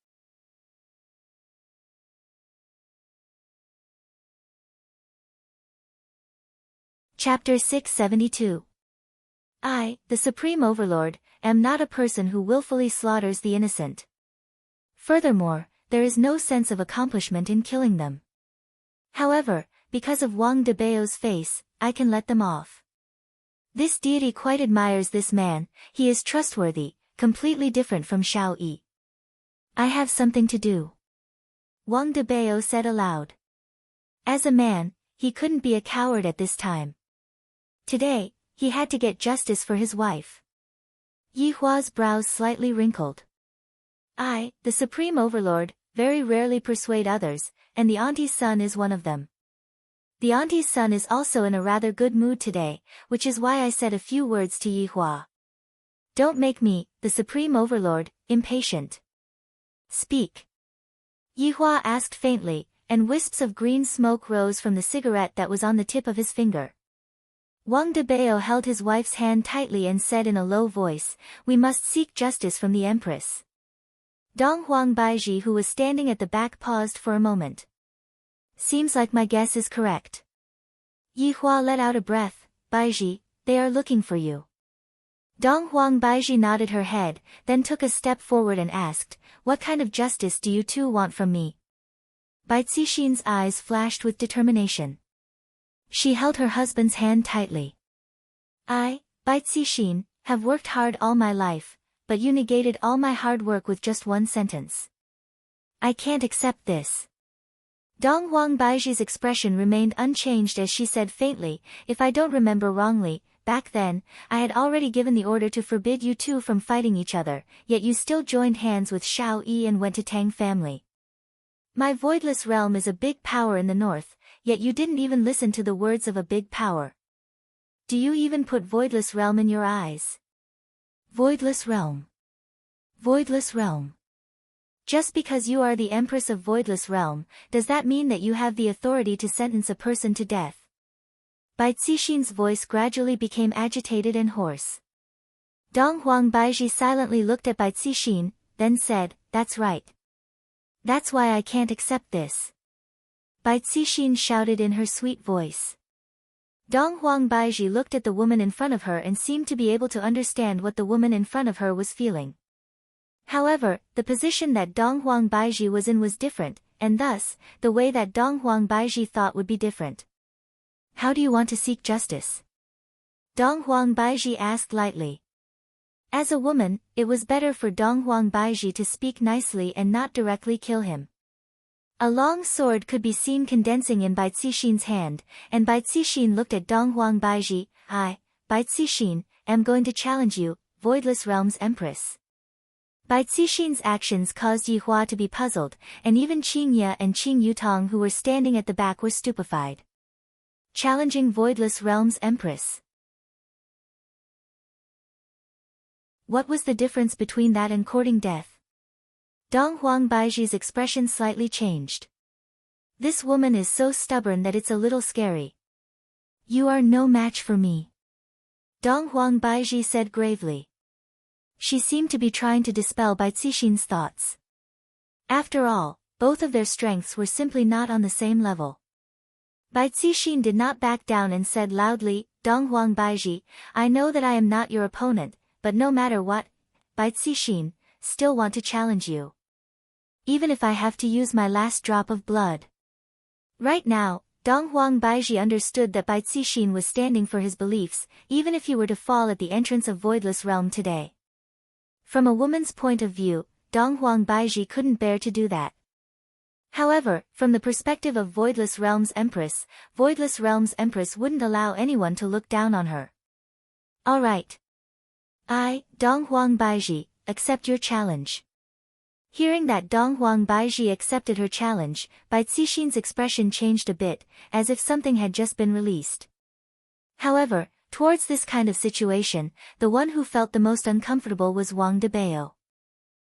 Chapter 672. I, the Supreme Overlord, am not a person who willfully slaughters the innocent. Furthermore, there is no sense of accomplishment in killing them. However, because of Wang Debao's face, I can let them off. This deity quite admires this man, he is trustworthy, completely different from Shao Yi. I have something to do. Wang Debao said aloud. As a man, he couldn't be a coward at this time. Today, he had to get justice for his wife. Yihua's brows slightly wrinkled. I, the Supreme Overlord, very rarely persuade others, and the auntie's son is one of them. The auntie's son is also in a rather good mood today, which is why I said a few words to Yihua. Don't make me, the Supreme Overlord, impatient. Speak. Yihua asked faintly, and wisps of green smoke rose from the cigarette that was on the tip of his finger. Wang Debao held his wife's hand tightly and said in a low voice, we must seek justice from the Empress. Dong Huang Baiji, who was standing at the back, paused for a moment. Seems like my guess is correct. Yihua let out a breath. Baiji, they are looking for you. Dong Huang Baiji nodded her head, then took a step forward and asked, what kind of justice do you two want from me? Bai Cixin's eyes flashed with determination. She held her husband's hand tightly. I, Bai Cixin, have worked hard all my life, but you negated all my hard work with just one sentence. I can't accept this. Dong Huang Baiji's expression remained unchanged as she said faintly, if I don't remember wrongly, back then, I had already given the order to forbid you two from fighting each other, yet you still joined hands with Shao Yi and went to Tang family. My voidless realm is a big power in the north, yet you didn't even listen to the words of a big power. Do you even put voidless realm in your eyes? Voidless realm. Voidless realm. Just because you are the Empress of Voidless Realm, does that mean that you have the authority to sentence a person to death? Bai Cixin's voice gradually became agitated and hoarse. Dong Huang Baiji silently looked at Bai Cixin, then said, "That's right. That's why I can't accept this." Bai Cixin shouted in her sweet voice. Dong Huang Baiji looked at the woman in front of her and seemed to be able to understand what the woman in front of her was feeling. However, the position that Dong Huang Baiji was in was different, and thus, the way that Dong Huang Baiji thought would be different. "How do you want to seek justice?" Dong Huang Baiji asked lightly. As a woman, it was better for Dong Huang Baiji to speak nicely and not directly kill him. A long sword could be seen condensing in Bai Cixin's hand, and Bai Cixin looked at Dong Huang Baiji. "I, Bai Cixin, am going to challenge you, Voidless Realms Empress." Bai Cixin's actions caused Yi Hua to be puzzled, and even Qing Ye and Qing Yutong who were standing at the back were stupefied. Challenging Voidless Realms Empress. What was the difference between that and courting death? Dong Huang Baiji's expression slightly changed. "This woman is so stubborn that it's a little scary." "You are no match for me," Dong Huang Baiji said gravely. She seemed to be trying to dispel Bai Cixin's thoughts. After all, both of their strengths were simply not on the same level. Bai Cixin did not back down and said loudly, "Dong Huang Baiji, I know that I am not your opponent, but no matter what, Bai Cixin, still want to challenge you. Even if I have to use my last drop of blood." Right now, Dong Huang Baiji understood that Bai Cixin was standing for his beliefs, even if he were to fall at the entrance of Voidless Realm today. From a woman's point of view, Dong Huang Baiji couldn't bear to do that. However, from the perspective of Voidless Realms Empress wouldn't allow anyone to look down on her. "All right. I, Dong Huang Baiji, accept your challenge." Hearing that Dong Huang Baiji accepted her challenge, Bai Cixin's expression changed a bit, as if something had just been released. However, towards this kind of situation, the one who felt the most uncomfortable was Wang Debao.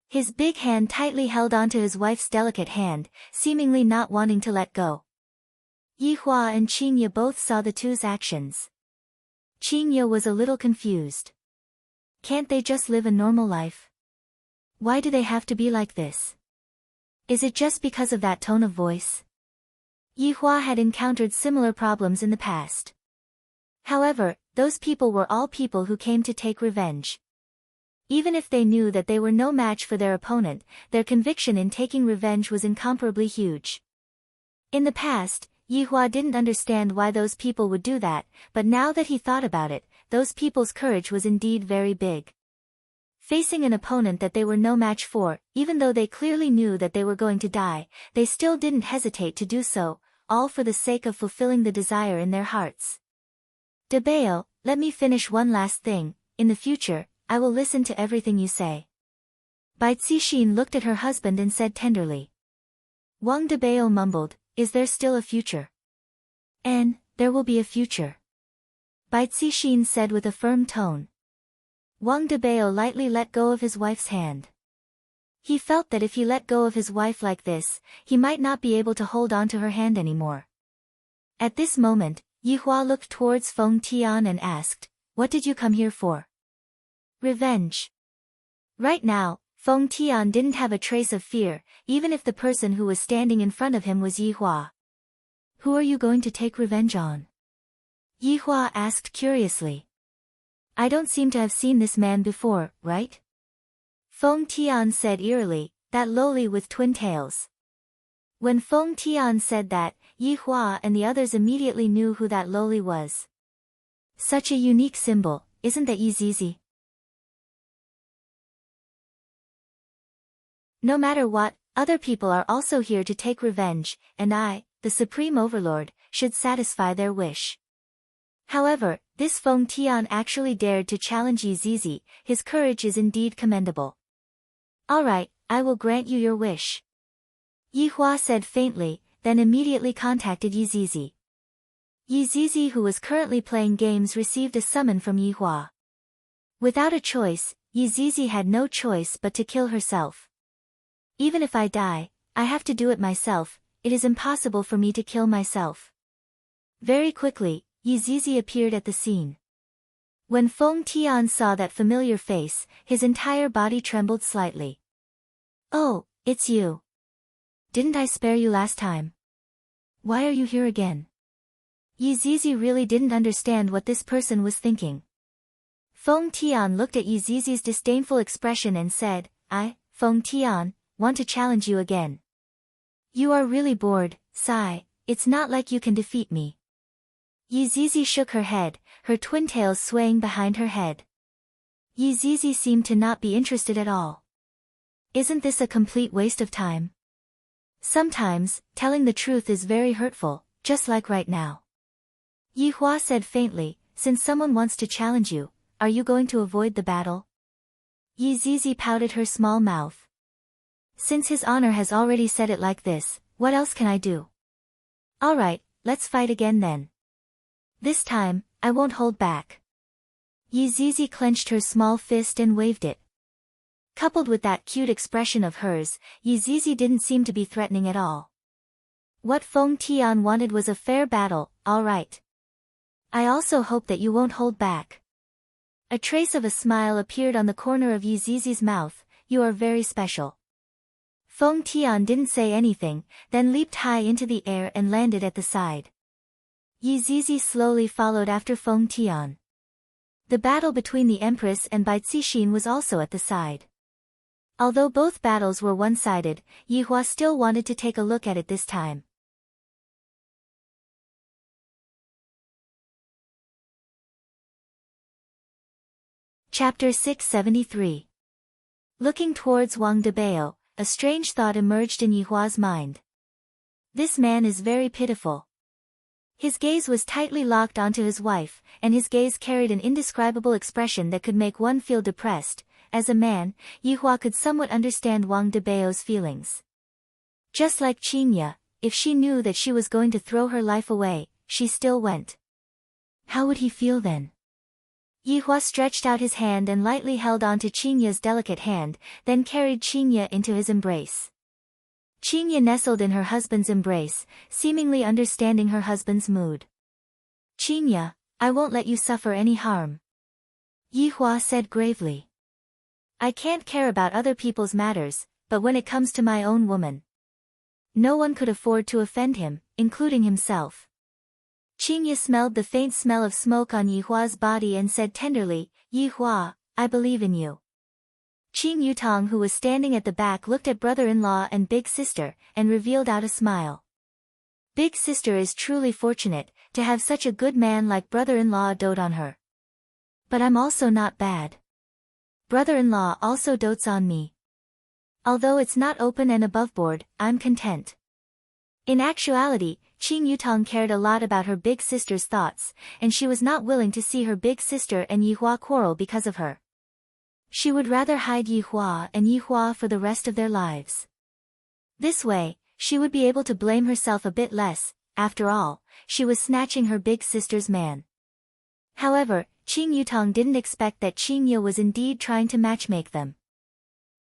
His big hand tightly held onto his wife's delicate hand, seemingly not wanting to let go. Yi Hua and Qing Ye both saw the two's actions. Qing Ye was a little confused. Can't they just live a normal life? Why do they have to be like this? Is it just because of that tone of voice? Yi Hua had encountered similar problems in the past. However, those people were all people who came to take revenge. Even if they knew that they were no match for their opponent, their conviction in taking revenge was incomparably huge. In the past, Yi Hua didn't understand why those people would do that, but now that he thought about it, those people's courage was indeed very big. Facing an opponent that they were no match for, even though they clearly knew that they were going to die, they still didn't hesitate to do so, all for the sake of fulfilling the desire in their hearts. "Debao, let me finish one last thing. In the future, I will listen to everything you say." Bai Cixin looked at her husband and said tenderly. Wang Debao mumbled, "Is there still a future?" There will be a future," Bai Cixin said with a firm tone. Wang Debao lightly let go of his wife's hand. He felt that if he let go of his wife like this, he might not be able to hold on to her hand anymore. At this moment, Yi Hua looked towards Feng Tian and asked, "What did you come here for?" "Revenge." Right now, Feng Tian didn't have a trace of fear, even if the person who was standing in front of him was Yi Hua. "Who are you going to take revenge on?" Yi Hua asked curiously. "I don't seem to have seen this man before, right?" Feng Tian said eerily, "That loli with twin tails." When Feng Tian said that, Yi Hua and the others immediately knew who that loli was. Such a unique symbol, isn't that Yizizi? No matter what, other people are also here to take revenge, and I, the Supreme Overlord, should satisfy their wish. However, this Feng Tian actually dared to challenge Yizizi. His courage is indeed commendable. "All right, I will grant you your wish," Yi Hua said faintly, then immediately contacted Yizizi. Yizizi, who was currently playing games, received a summon from Yi Hua. Without a choice, Yizizi had no choice but to kill herself. "Even if I die, I have to do it myself. It is impossible for me to kill myself." Very quickly, Yizizi appeared at the scene. When Feng Tian saw that familiar face, his entire body trembled slightly. "Oh, it's you. Didn't I spare you last time? Why are you here again?" Yizizi really didn't understand what this person was thinking. Feng Tian looked at Yizizi's disdainful expression and said, "I, Feng Tian, want to challenge you again. You are really bored, sigh, it's not like you can defeat me." Yizizi shook her head, her twin tails swaying behind her head. Yizizi seemed to not be interested at all. "Isn't this a complete waste of time? Sometimes, telling the truth is very hurtful, just like right now." Yihua said faintly, "Since someone wants to challenge you, are you going to avoid the battle?" Yizizi pouted her small mouth. "Since his honor has already said it like this, what else can I do? Alright, let's fight again then. This time, I won't hold back." Yizizi clenched her small fist and waved it. Coupled with that cute expression of hers, Yizizi didn't seem to be threatening at all. What Feng Tian wanted was a fair battle, alright. "I also hope that you won't hold back." A trace of a smile appeared on the corner of Yizizi's mouth. "You are very special." Feng Tian didn't say anything, then leaped high into the air and landed at the side. Yizizi slowly followed after Feng Tian. The battle between the Empress and Bai Cixin was also at the side. Although both battles were one-sided, Yihua still wanted to take a look at it this time. Chapter 673. Looking towards Wang Debao, a strange thought emerged in Yihua's mind. This man is very pitiful. His gaze was tightly locked onto his wife, and his gaze carried an indescribable expression that could make one feel depressed. As a man, Yihua could somewhat understand Wang Debao's feelings. Just like Qinya, if she knew that she was going to throw her life away, she still went. How would he feel then? Yihua stretched out his hand and lightly held onto Qinya's delicate hand, then carried Qinya into his embrace. Qinya nestled in her husband's embrace, seemingly understanding her husband's mood. "Qinya, I won't let you suffer any harm," Yihua said gravely. "I can't care about other people's matters, but when it comes to my own woman, no one could afford to offend him, including himself." Qinya smelled the faint smell of smoke on Yihua's body and said tenderly, "Yihua, I believe in you." Qing Yutong, who was standing at the back, looked at brother-in-law and big sister, and revealed out a smile. Big sister is truly fortunate, to have such a good man like brother-in-law dote on her. But I'm also not bad. Brother-in-law also dotes on me. Although it's not open and aboveboard, I'm content. In actuality, Qing Yutong cared a lot about her big sister's thoughts, and she was not willing to see her big sister and Yihua quarrel because of her. She would rather hide Yihua and Yihua for the rest of their lives. This way, she would be able to blame herself a bit less. After all, she was snatching her big sister's man. However, Qing Yutong didn't expect that Qingya was indeed trying to matchmake them.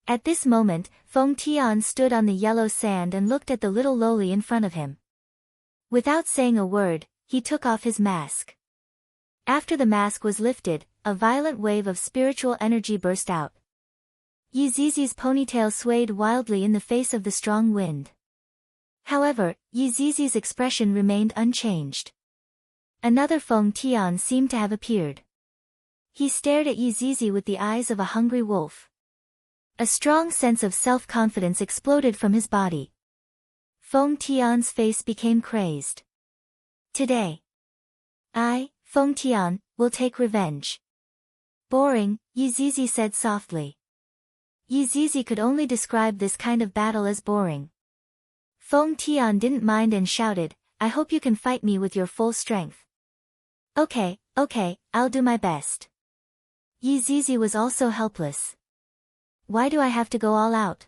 At this moment, Feng Tian stood on the yellow sand and looked at the little loli in front of him. Without saying a word, he took off his mask. After the mask was lifted, a violent wave of spiritual energy burst out. Yizizi's ponytail swayed wildly in the face of the strong wind. However, Yizizi's expression remained unchanged. Another Feng Tian seemed to have appeared. He stared at Yizizi with the eyes of a hungry wolf. A strong sense of self-confidence exploded from his body. Feng Tian's face became crazed. "Today, I, Feng Tian, will take revenge." "Boring," Yizizi said softly. Yizizi could only describe this kind of battle as boring. Feng Tian didn't mind and shouted, "I hope you can fight me with your full strength." Okay, I'll do my best." Yizizi was also helpless. "Why do I have to go all out?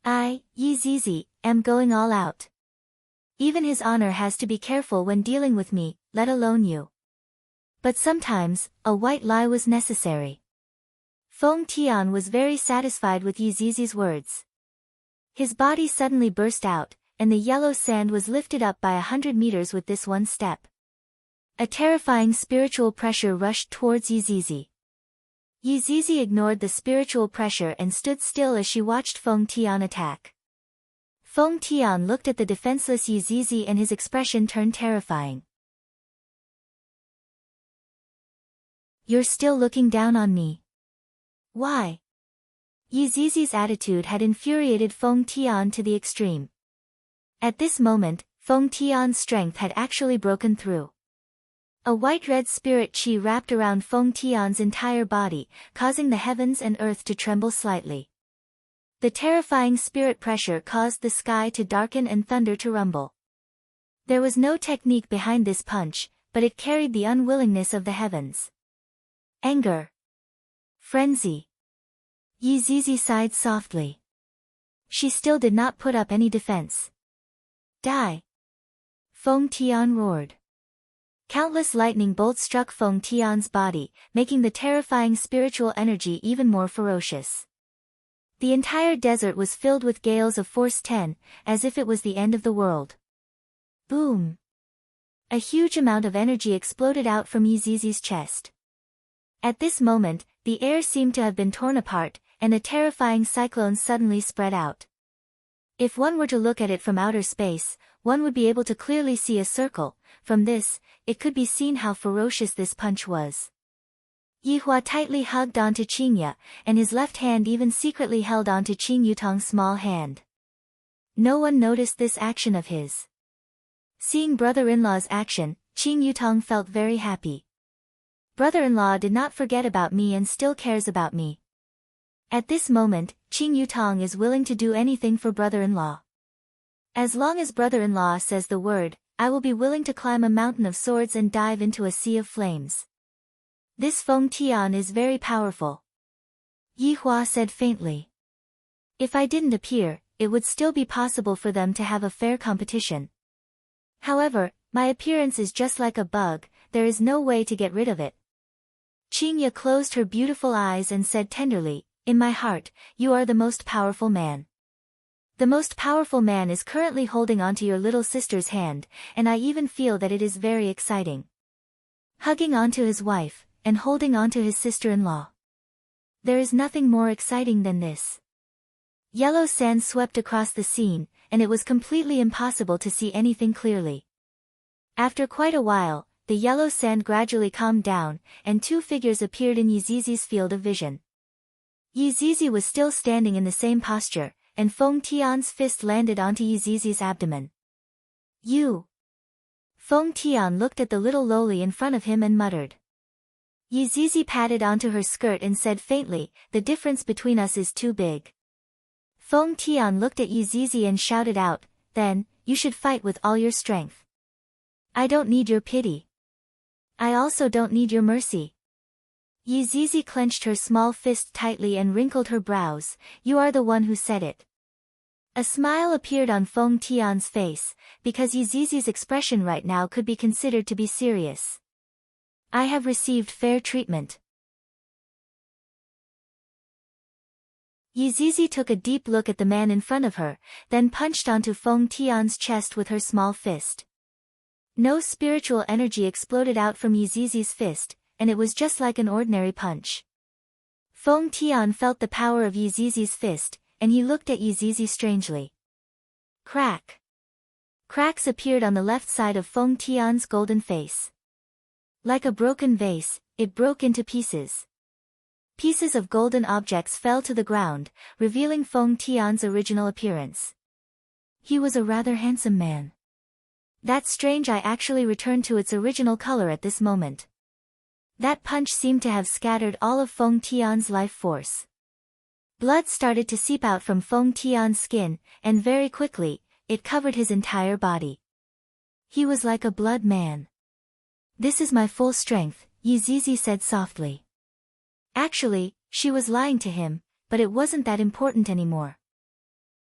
I, Yizizi, am going all out. Even his honor has to be careful when dealing with me, let alone you." But sometimes, a white lie was necessary. Feng Tian was very satisfied with Yizizi's words. His body suddenly burst out, and the yellow sand was lifted up by 100 meters with this one step. A terrifying spiritual pressure rushed towards Yizizi. Yizizi ignored the spiritual pressure and stood still as she watched Feng Tian attack. Feng Tian looked at the defenseless Yizizi and his expression turned terrifying. "You're still looking down on me. Why?" Yizizi's attitude had infuriated Feng Tian to the extreme. At this moment, Feng Tian's strength had actually broken through. A white-red spirit qi wrapped around Feng Tian's entire body, causing the heavens and earth to tremble slightly. The terrifying spirit pressure caused the sky to darken and thunder to rumble. There was no technique behind this punch, but it carried the unwillingness of the heavens. Anger. Frenzy. Yizizi sighed softly. She still did not put up any defense. Die! Feng Tian roared. Countless lightning bolts struck Feng Tian's body, making the terrifying spiritual energy even more ferocious. The entire desert was filled with gales of force 10, as if it was the end of the world. Boom! A huge amount of energy exploded out from Yizizi's chest. At this moment, the air seemed to have been torn apart, and a terrifying cyclone suddenly spread out. If one were to look at it from outer space, one would be able to clearly see a circle. From this, it could be seen how ferocious this punch was. Yihua tightly hugged onto Qingya, and his left hand even secretly held onto Qing Yutong's small hand. No one noticed this action of his. Seeing brother-in-law's action, Qing Yutong felt very happy. Brother-in-law did not forget about me and still cares about me. At this moment, Qing Yutong is willing to do anything for brother-in-law. As long as brother-in-law says the word, I will be willing to climb a mountain of swords and dive into a sea of flames. This Feng Tian is very powerful. Yihua said faintly. If I didn't appear, it would still be possible for them to have a fair competition. However, my appearance is just like a bug, there is no way to get rid of it. Qingya closed her beautiful eyes and said tenderly, in my heart, you are the most powerful man. The most powerful man is currently holding onto your little sister's hand, and I even feel that it is very exciting. Hugging onto his wife, and holding onto his sister-in-law. There is nothing more exciting than this. Yellow sand swept across the scene, and it was completely impossible to see anything clearly. After quite a while, the yellow sand gradually calmed down, and two figures appeared in Yizizi's field of vision. Yizizi was still standing in the same posture, and Feng Tian's fist landed onto Yizizi's abdomen. You! Feng Tian looked at the little loli in front of him and muttered. Yizizi patted onto her skirt and said faintly, the difference between us is too big. Feng Tian looked at Yizizi and shouted out, then, you should fight with all your strength. I don't need your pity. I also don't need your mercy. Yizizi clenched her small fist tightly and wrinkled her brows, you are the one who said it. A smile appeared on Feng Tian's face, because Yizizi's expression right now could be considered to be serious. I have received fair treatment. Yizizi took a deep look at the man in front of her, then punched onto Feng Tian's chest with her small fist. No spiritual energy exploded out from Yizizi's fist, and it was just like an ordinary punch. Feng Tian felt the power of Yizizi's fist, and he looked at Yizizi strangely. Crack! Cracks appeared on the left side of Feng Tian's golden face. Like a broken vase, it broke into pieces. Pieces of golden objects fell to the ground, revealing Feng Tian's original appearance. He was a rather handsome man. That strange eye actually returned to its original color at this moment. That punch seemed to have scattered all of Feng Tian's life force. Blood started to seep out from Feng Tian's skin, and very quickly, it covered his entire body. He was like a blood man. This is my full strength, Yizizi said softly. Actually, she was lying to him, but it wasn't that important anymore.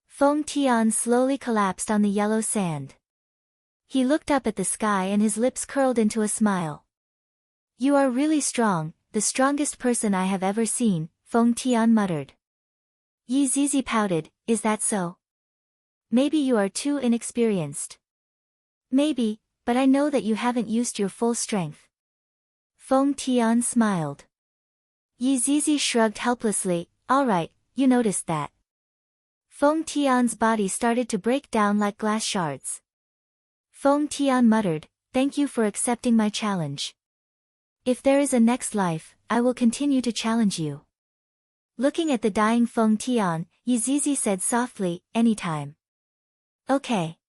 Feng Tian slowly collapsed on the yellow sand. He looked up at the sky and his lips curled into a smile. You are really strong, the strongest person I have ever seen, Feng Tian muttered. Yizizi pouted, is that so? Maybe you are too inexperienced. Maybe, but I know that you haven't used your full strength. Feng Tian smiled. Yi Zizi shrugged helplessly. Alright, you noticed that. Feng Tian's body started to break down like glass shards. Feng Tian muttered, thank you for accepting my challenge. If there is a next life, I will continue to challenge you. Looking at the dying Feng Tian, Yi Zizi said softly, anytime. Okay.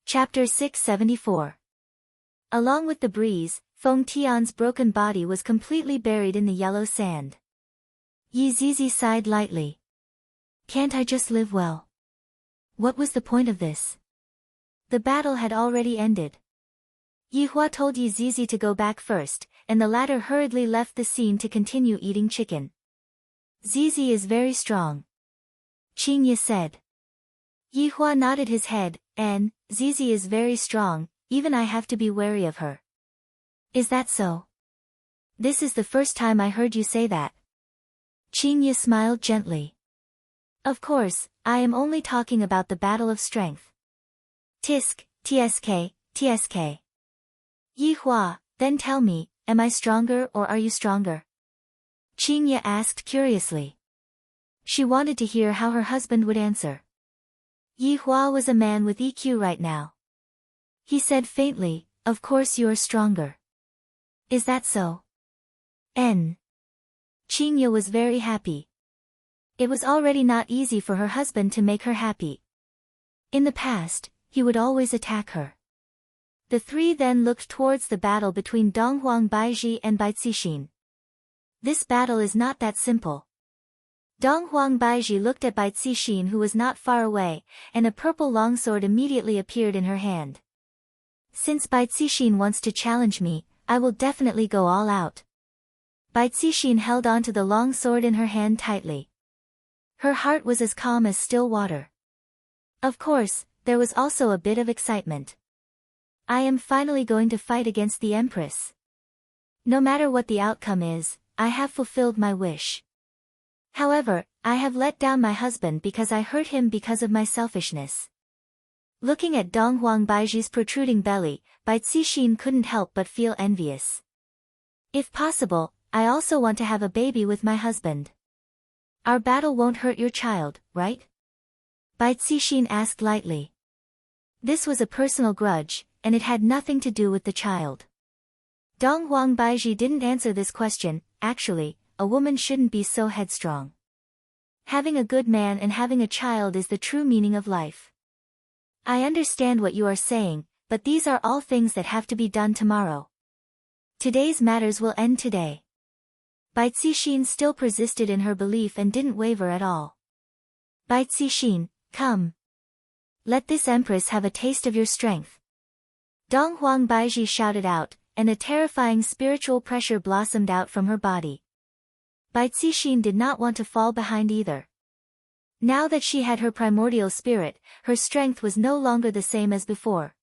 Chapter 674. Along with the breeze, Feng Tian's broken body was completely buried in the yellow sand. Yi Zizi sighed lightly. Can't I just live well? What was the point of this? The battle had already ended. Yi Hua told Yi Zizi to go back first, and the latter hurriedly left the scene to continue eating chicken. Zizi is very strong. Qing Ye said. Yi Hua nodded his head, and, Zizi is very strong, even I have to be wary of her. Is that so? This is the first time I heard you say that. Qing Ye smiled gently. Of course, I am only talking about the battle of strength. Tisk, tsk, tsk. Yi Hua, then tell me, am I stronger or are you stronger? Qing Ye asked curiously. She wanted to hear how her husband would answer. Yi Hua was a man with EQ right now. He said faintly, of course you are stronger. Is that so? Qing Ye was very happy. It was already not easy for her husband to make her happy. In the past, he would always attack her. The three then looked towards the battle between Donghuang Baizhi and Bai Cixin. This battle is not that simple. Donghuang Baizhi looked at Bai Cixin, who was not far away, and a purple longsword immediately appeared in her hand. Since Bai Cixin wants to challenge me, I will definitely go all out. Bai Cixin held onto the longsword in her hand tightly. Her heart was as calm as still water. Of course, there was also a bit of excitement. I am finally going to fight against the Empress. No matter what the outcome is, I have fulfilled my wish. However, I have let down my husband because I hurt him because of my selfishness. Looking at Donghuang Baizhi's protruding belly, Bai Cixin couldn't help but feel envious. If possible, I also want to have a baby with my husband. Our battle won't hurt your child, right? Bai Cixin asked lightly. This was a personal grudge, and it had nothing to do with the child. Donghuang Baizhi didn't answer this question. Actually, a woman shouldn't be so headstrong. Having a good man and having a child is the true meaning of life. I understand what you are saying, but these are all things that have to be done tomorrow. Today's matters will end today. Bai Cixin still persisted in her belief and didn't waver at all. Bai Cixin, come. Let this empress have a taste of your strength. Donghuang Baizhi shouted out, and a terrifying spiritual pressure blossomed out from her body. Bai Cixin did not want to fall behind either. Now that she had her primordial spirit, her strength was no longer the same as before.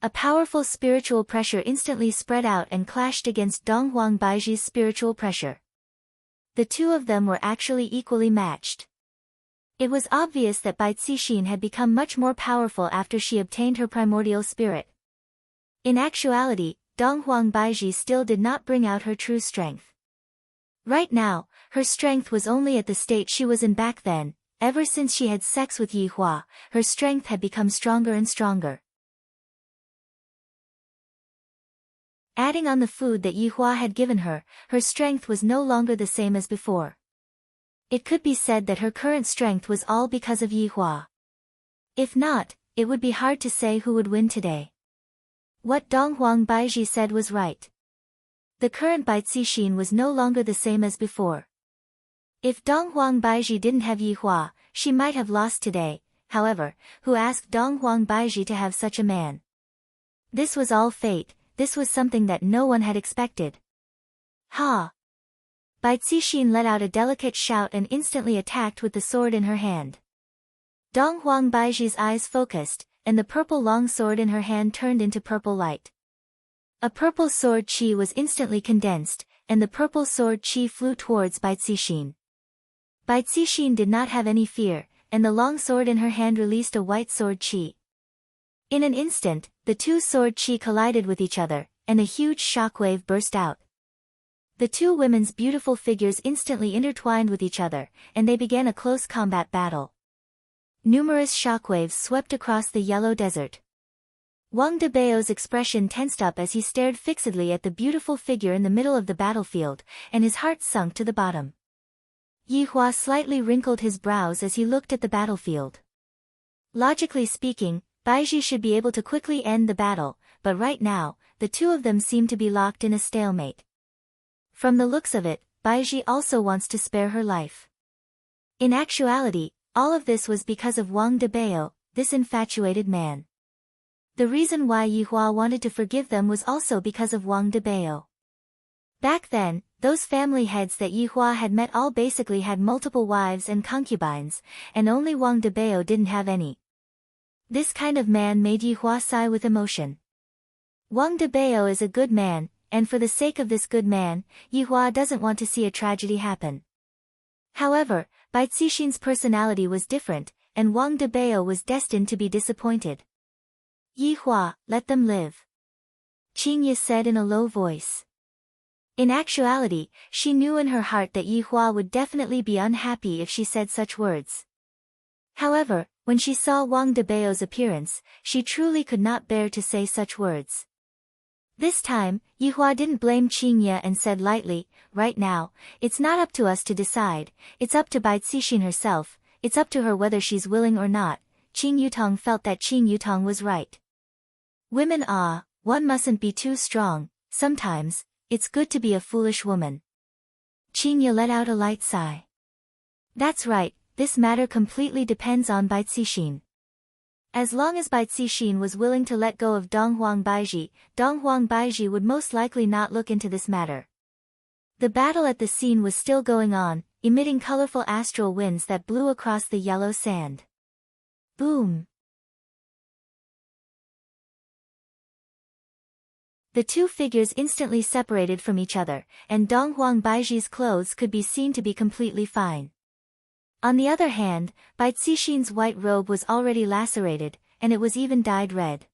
A powerful spiritual pressure instantly spread out and clashed against Donghuang Baizhi's spiritual pressure. The two of them were actually equally matched. It was obvious that Bai Cixin had become much more powerful after she obtained her primordial spirit. In actuality, Donghuang Baizhi still did not bring out her true strength. Right now, her strength was only at the state she was in back then. Ever since she had sex with Yi Hua, her strength had become stronger and stronger. Adding on the food that Yi Hua had given her, her strength was no longer the same as before. It could be said that her current strength was all because of Yi Hua. If not, it would be hard to say who would win today. What Donghuang Baizhi said was right. The current Bai Cixin was no longer the same as before. If Donghuang Baizhi didn't have Yi Hua, she might have lost today. However, who asked Donghuang Baizhi to have such a man? This was all fate. This was something that no one had expected. Ha! Bai Cixin let out a delicate shout and instantly attacked with the sword in her hand. Donghuang Baizhi's eyes focused, and the purple long sword in her hand turned into purple light. A purple sword chi was instantly condensed, and the purple sword chi flew towards Bai Cixin. Bai Cixin did not have any fear, and the long sword in her hand released a white sword chi. In an instant, the two sword chi collided with each other, and a huge shockwave burst out. The two women's beautiful figures instantly intertwined with each other, and they began a close combat battle. Numerous shockwaves swept across the yellow desert. Wang Debao's expression tensed up as he stared fixedly at the beautiful figure in the middle of the battlefield, and his heart sunk to the bottom. Yi Hua slightly wrinkled his brows as he looked at the battlefield. Logically speaking, Baizhi should be able to quickly end the battle, but right now, the two of them seem to be locked in a stalemate. From the looks of it, Baizhi also wants to spare her life. In actuality, all of this was because of Wang Debao, this infatuated man. The reason why Yi Hua wanted to forgive them was also because of Wang Debao. Back then, those family heads that Yi Hua had met all basically had multiple wives and concubines, and only Wang Debao didn't have any. This kind of man made Yi Hua sigh with emotion. Wang Debao is a good man, and for the sake of this good man, Yi Hua doesn't want to see a tragedy happen. However, Bai Cixin's personality was different, and Wang Debao was destined to be disappointed. Yi Hua, let them live. Qing Ye said in a low voice. In actuality, she knew in her heart that Yi Hua would definitely be unhappy if she said such words. However, when she saw Wang Debao's appearance, she truly could not bear to say such words. This time, Yi Hua didn't blame Qing Ye and said lightly, right now, it's not up to us to decide, it's up to Bai Cixin herself, it's up to her whether she's willing or not. Qing Yutong felt that Qing Yutong was right. Women one mustn't be too strong, sometimes, it's good to be a foolish woman. Qing Ye let out a light sigh. That's right, this matter completely depends on Bai Cixin. As long as Bai Cixin was willing to let go of Donghuang Baizhi would most likely not look into this matter. The battle at the scene was still going on, emitting colorful astral winds that blew across the yellow sand. Boom! The two figures instantly separated from each other, and Donghuang Baizhi's clothes could be seen to be completely fine. On the other hand, Bai Cixin's white robe was already lacerated, and it was even dyed red.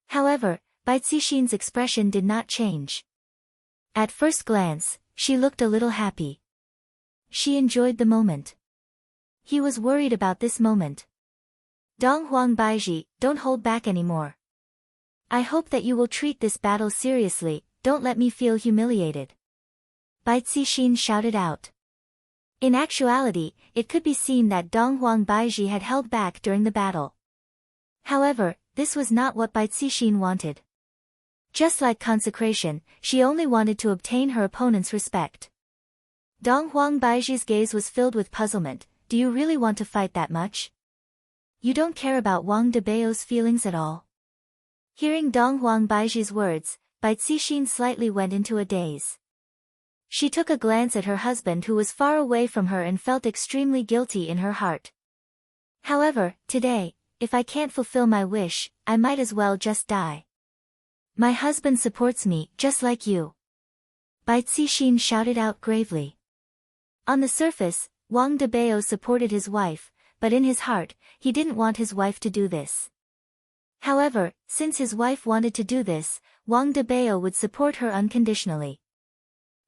However, Bai Cixin's expression did not change. At first glance, she looked a little happy. She enjoyed the moment. He was worried about this moment. Donghuang Baizhi, don't hold back anymore. I hope that you will treat this battle seriously, don't let me feel humiliated. Bai Cixin shouted out. In actuality, it could be seen that Donghuang Baizhi had held back during the battle. However, this was not what Bai Cixin wanted. Just like consecration, she only wanted to obtain her opponent's respect. Donghuang Baizhi's gaze was filled with puzzlement. Do you really want to fight that much? You don't care about Wang Debao's feelings at all? Hearing Donghuang Baizhi's words, Bai Cixin slightly went into a daze. She took a glance at her husband who was far away from her and felt extremely guilty in her heart. However, today, if I can't fulfill my wish, I might as well just die. My husband supports me, just like you. Bai Cixin shouted out gravely. On the surface, Wang Debao supported his wife, but in his heart, he didn't want his wife to do this. However, since his wife wanted to do this, Wang Debao would support her unconditionally.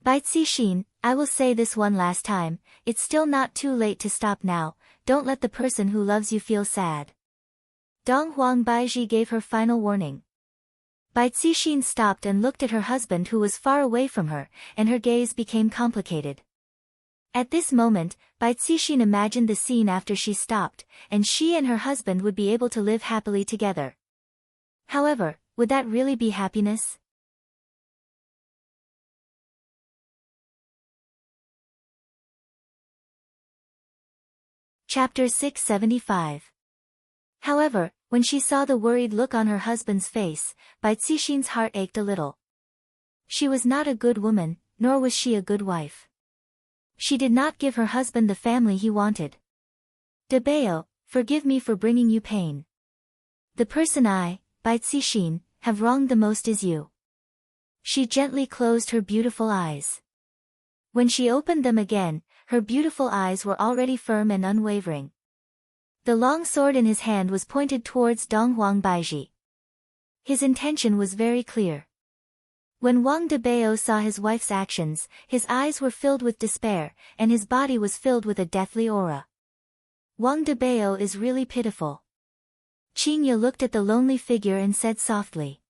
Bai Cixin, I will say this one last time, it's still not too late to stop now, don't let the person who loves you feel sad. Donghuang Baizhi gave her final warning. Bai Cixin stopped and looked at her husband who was far away from her, and her gaze became complicated. At this moment, Bai Cixin imagined the scene after she stopped, and she and her husband would be able to live happily together. However, would that really be happiness? Chapter 675. However, when she saw the worried look on her husband's face, Bai Cixin's heart ached a little. She was not a good woman, nor was she a good wife. She did not give her husband the family he wanted. Debao, forgive me for bringing you pain. The person I, Bai Cixin, have wronged the most is you. She gently closed her beautiful eyes. When she opened them again, her beautiful eyes were already firm and unwavering. The long sword in his hand was pointed towards Dong Huangbaiji. His intention was very clear. When Wang Debao saw his wife's actions, his eyes were filled with despair, and his body was filled with a deathly aura. Wang Debao is really pitiful. Qingye looked at the lonely figure and said softly.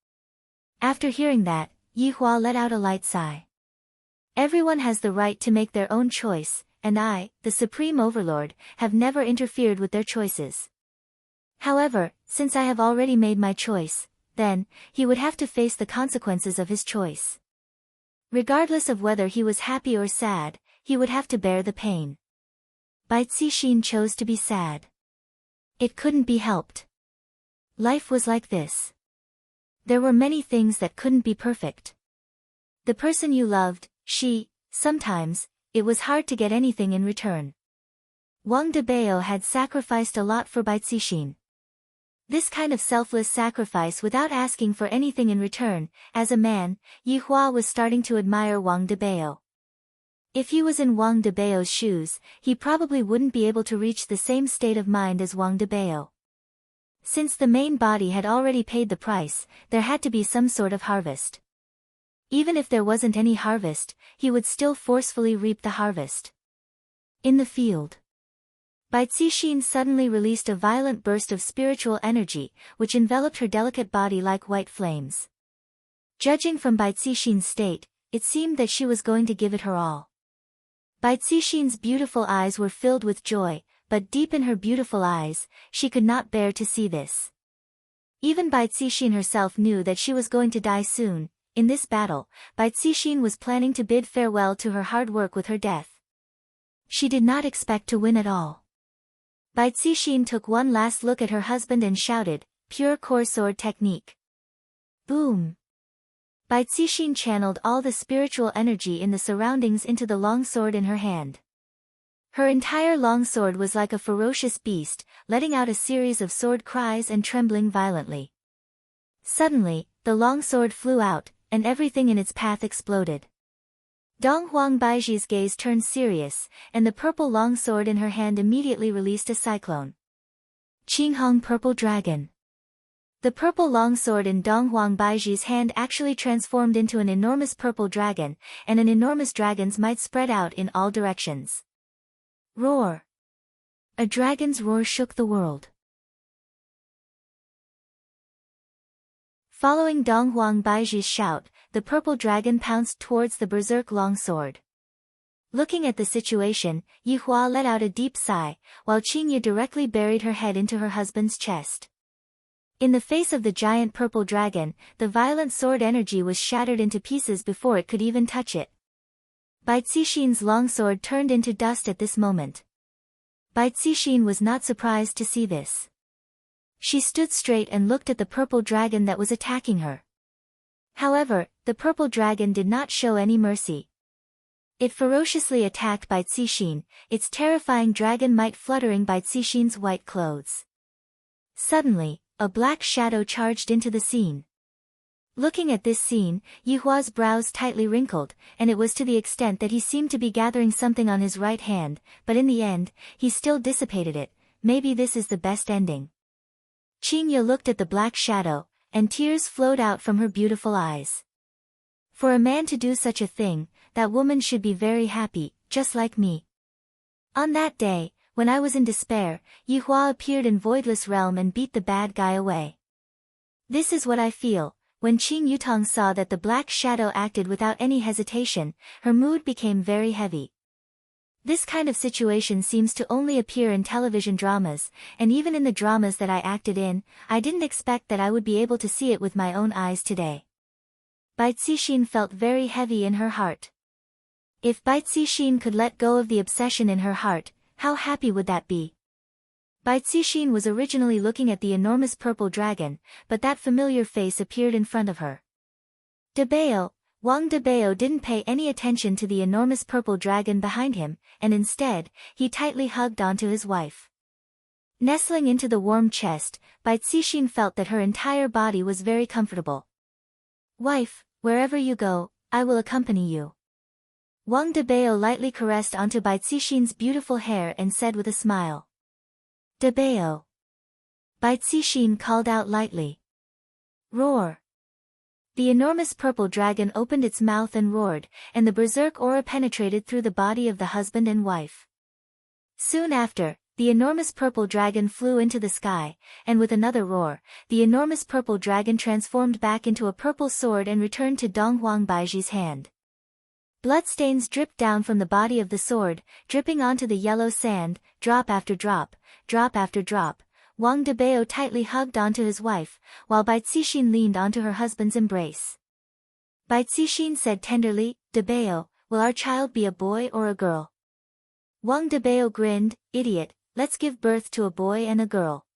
After hearing that, Yihua let out a light sigh. Everyone has the right to make their own choice, and I, the Supreme Overlord, have never interfered with their choices. However, since I have already made my choice, then, he would have to face the consequences of his choice. Regardless of whether he was happy or sad, he would have to bear the pain. Bai Cixin chose to be sad. It couldn't be helped. Life was like this. There were many things that couldn't be perfect. The person you loved, sometimes, it was hard to get anything in return. Wang Debao had sacrificed a lot for Bai Cixin. This kind of selfless sacrifice without asking for anything in return, as a man, Yihua was starting to admire Wang Debao. If he was in Wang Debao's shoes, he probably wouldn't be able to reach the same state of mind as Wang Debao. Since the main body had already paid the price, there had to be some sort of harvest. Even if there wasn't any harvest, he would still forcefully reap the harvest. In the field, Bai Cixin suddenly released a violent burst of spiritual energy, which enveloped her delicate body like white flames. Judging from Bai Cixin's state, it seemed that she was going to give it her all. Bai Cixin's beautiful eyes were filled with joy, but deep in her beautiful eyes, she could not bear to see this. Even Bai Cixin herself knew that she was going to die soon. In this battle, Bai Cixin was planning to bid farewell to her hard work with her death. She did not expect to win at all. Bai Cixin took one last look at her husband and shouted, "Pure core sword technique." Boom! Bai Cixin channeled all the spiritual energy in the surroundings into the long sword in her hand. Her entire long sword was like a ferocious beast, letting out a series of sword cries and trembling violently. Suddenly, the long sword flew out, and everything in its path exploded. Dong Huangbaiji's gaze turned serious, and the purple long sword in her hand immediately released a cyclone. Qinghong Purple Dragon. The purple long sword in Dong Huangbaiji's hand actually transformed into an enormous purple dragon, and an enormous dragon's might spread out in all directions. Roar! A dragon's roar shook the world. Following Dong Huangbaiji's shout, the purple dragon pounced towards the berserk long sword. Looking at the situation, Yihua let out a deep sigh, while Qingye directly buried her head into her husband's chest. In the face of the giant purple dragon, the violent sword energy was shattered into pieces before it could even touch it. Bai Cixin's long sword turned into dust at this moment. Bai Cixin was not surprised to see this. She stood straight and looked at the purple dragon that was attacking her. However, the purple dragon did not show any mercy. It ferociously attacked Bai Cixin, its terrifying dragon might fluttering Bai Cixin's white clothes. Suddenly, a black shadow charged into the scene. Looking at this scene, Yihua's brows tightly wrinkled, and it was to the extent that he seemed to be gathering something on his right hand, but in the end, he still dissipated it. Maybe this is the best ending. Qingye looked at the black shadow, and tears flowed out from her beautiful eyes. For a man to do such a thing, that woman should be very happy, just like me. On that day, when I was in despair, Yihua appeared in Voidless Realm and beat the bad guy away. This is what I feel. When Qing Yutong saw that the black shadow acted without any hesitation, her mood became very heavy. This kind of situation seems to only appear in television dramas, and even in the dramas that I acted in, I didn't expect that I would be able to see it with my own eyes today. Bai Cixin felt very heavy in her heart. If Bai Cixin could let go of the obsession in her heart, how happy would that be? Bai Cixin was originally looking at the enormous purple dragon, but that familiar face appeared in front of her. Wang Debao didn't pay any attention to the enormous purple dragon behind him, and instead, he tightly hugged onto his wife. Nestling into the warm chest, Bai Cixin felt that her entire body was very comfortable. "Wife, wherever you go, I will accompany you." Wang Debao lightly caressed onto Bai Cixin's beautiful hair and said with a smile. Debao. Bai Cixin called out lightly. Roar. The enormous purple dragon opened its mouth and roared, and the berserk aura penetrated through the body of the husband and wife. Soon after, the enormous purple dragon flew into the sky, and with another roar, the enormous purple dragon transformed back into a purple sword and returned to Dong Huang Baiji's hand. Bloodstains dripped down from the body of the sword, dripping onto the yellow sand, drop after drop, drop after drop. Wang Debao tightly hugged onto his wife, while Bai Cixin leaned onto her husband's embrace. Bai Cixin said tenderly, Debao, will our child be a boy or a girl? Wang Debao grinned, idiot, let's give birth to a boy and a girl.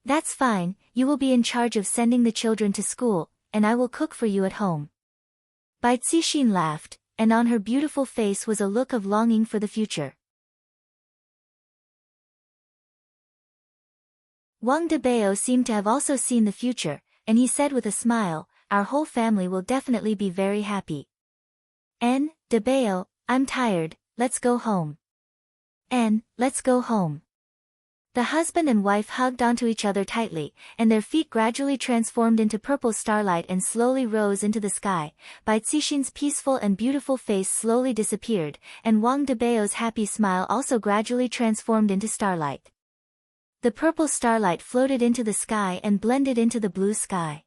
That's fine, you will be in charge of sending the children to school, and I will cook for you at home. Bai Cixin laughed, and on her beautiful face was a look of longing for the future. Wang Debao seemed to have also seen the future, and he said with a smile, our whole family will definitely be very happy. Debao, I'm tired, let's go home. Let's go home. The husband and wife hugged onto each other tightly, and their feet gradually transformed into purple starlight and slowly rose into the sky. Bai Cixin's peaceful and beautiful face slowly disappeared, and Wang Debao's happy smile also gradually transformed into starlight. The purple starlight floated into the sky and blended into the blue sky.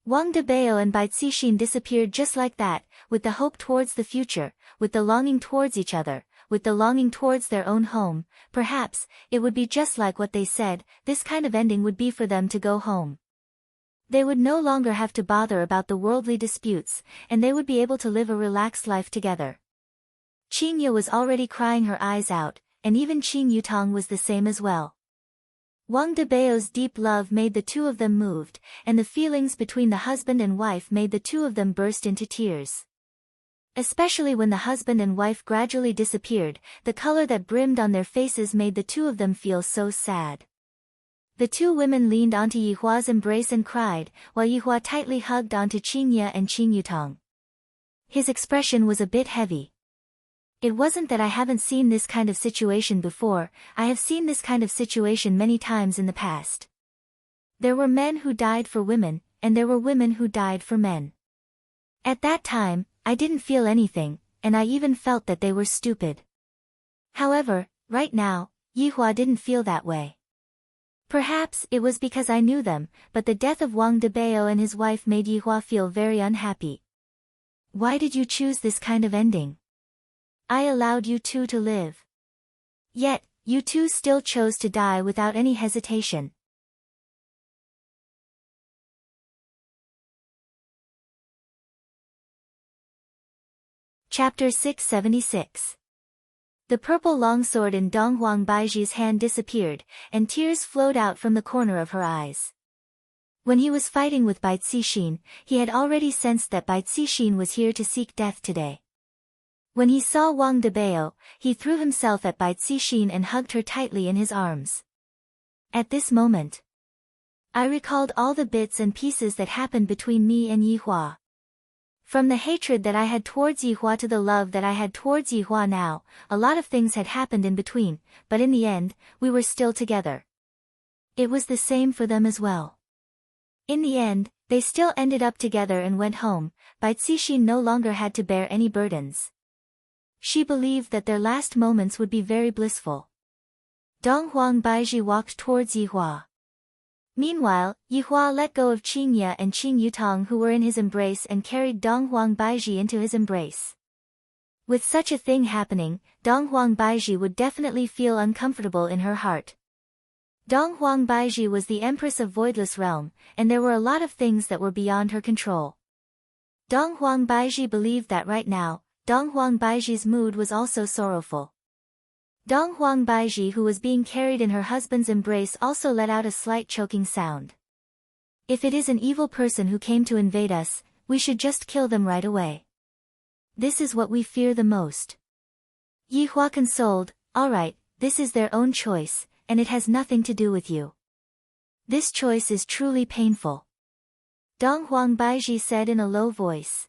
Wang Debao and Bai Cixin disappeared just like that, with the hope towards the future, with the longing towards each other, with the longing towards their own home. Perhaps, it would be just like what they said, this kind of ending would be for them to go home. They would no longer have to bother about the worldly disputes, and they would be able to live a relaxed life together. Qingye was already crying her eyes out, and even Qing Yutong was the same as well. Wang Debao's deep love made the two of them moved, and the feelings between the husband and wife made the two of them burst into tears. Especially when the husband and wife gradually disappeared, the color that brimmed on their faces made the two of them feel so sad. The two women leaned onto Yihua's embrace and cried, while Yihua tightly hugged onto Qingye and Qing Yutong. His expression was a bit heavy. It wasn't that I haven't seen this kind of situation before, I have seen this kind of situation many times in the past. There were men who died for women, and there were women who died for men. At that time, I didn't feel anything, and I even felt that they were stupid. However, right now, Yihua didn't feel that way. Perhaps it was because I knew them, but the death of Wang Debao and his wife made Yihua feel very unhappy. Why did you choose this kind of ending? I allowed you two to live. Yet, you two still chose to die without any hesitation. Chapter 676. The purple longsword in Dong Huang Baiji's hand disappeared, and tears flowed out from the corner of her eyes. When he was fighting with Bai Cixin, he had already sensed that Bai Cixin was here to seek death today. When he saw Wang Debao, he threw himself at Bai Cixin and hugged her tightly in his arms. At this moment, I recalled all the bits and pieces that happened between me and Yihua. From the hatred that I had towards Yihua to the love that I had towards Yihua now, a lot of things had happened in between, but in the end, we were still together. It was the same for them as well. In the end, they still ended up together and went home. Bai Cixin no longer had to bear any burdens. She believed that their last moments would be very blissful. Dong Huang Baiji walked towards Yihua. Meanwhile, Yihua let go of Qingye and Qing Yutong who were in his embrace and carried Dong Huang Baiji into his embrace. With such a thing happening, Dong Huang Baiji would definitely feel uncomfortable in her heart. Dong Huang Baiji was the Empress of Voidless Realm, and there were a lot of things that were beyond her control. Dong Huang Baiji believed that right now, Dong Huang Baiji's mood was also sorrowful. Dong Huang Baiji who was being carried in her husband's embrace also let out a slight choking sound. If it is an evil person who came to invade us, we should just kill them right away. This is what we fear the most. Yihua consoled, alright, this is their own choice, and it has nothing to do with you. This choice is truly painful. Dong Huang Baiji said in a low voice.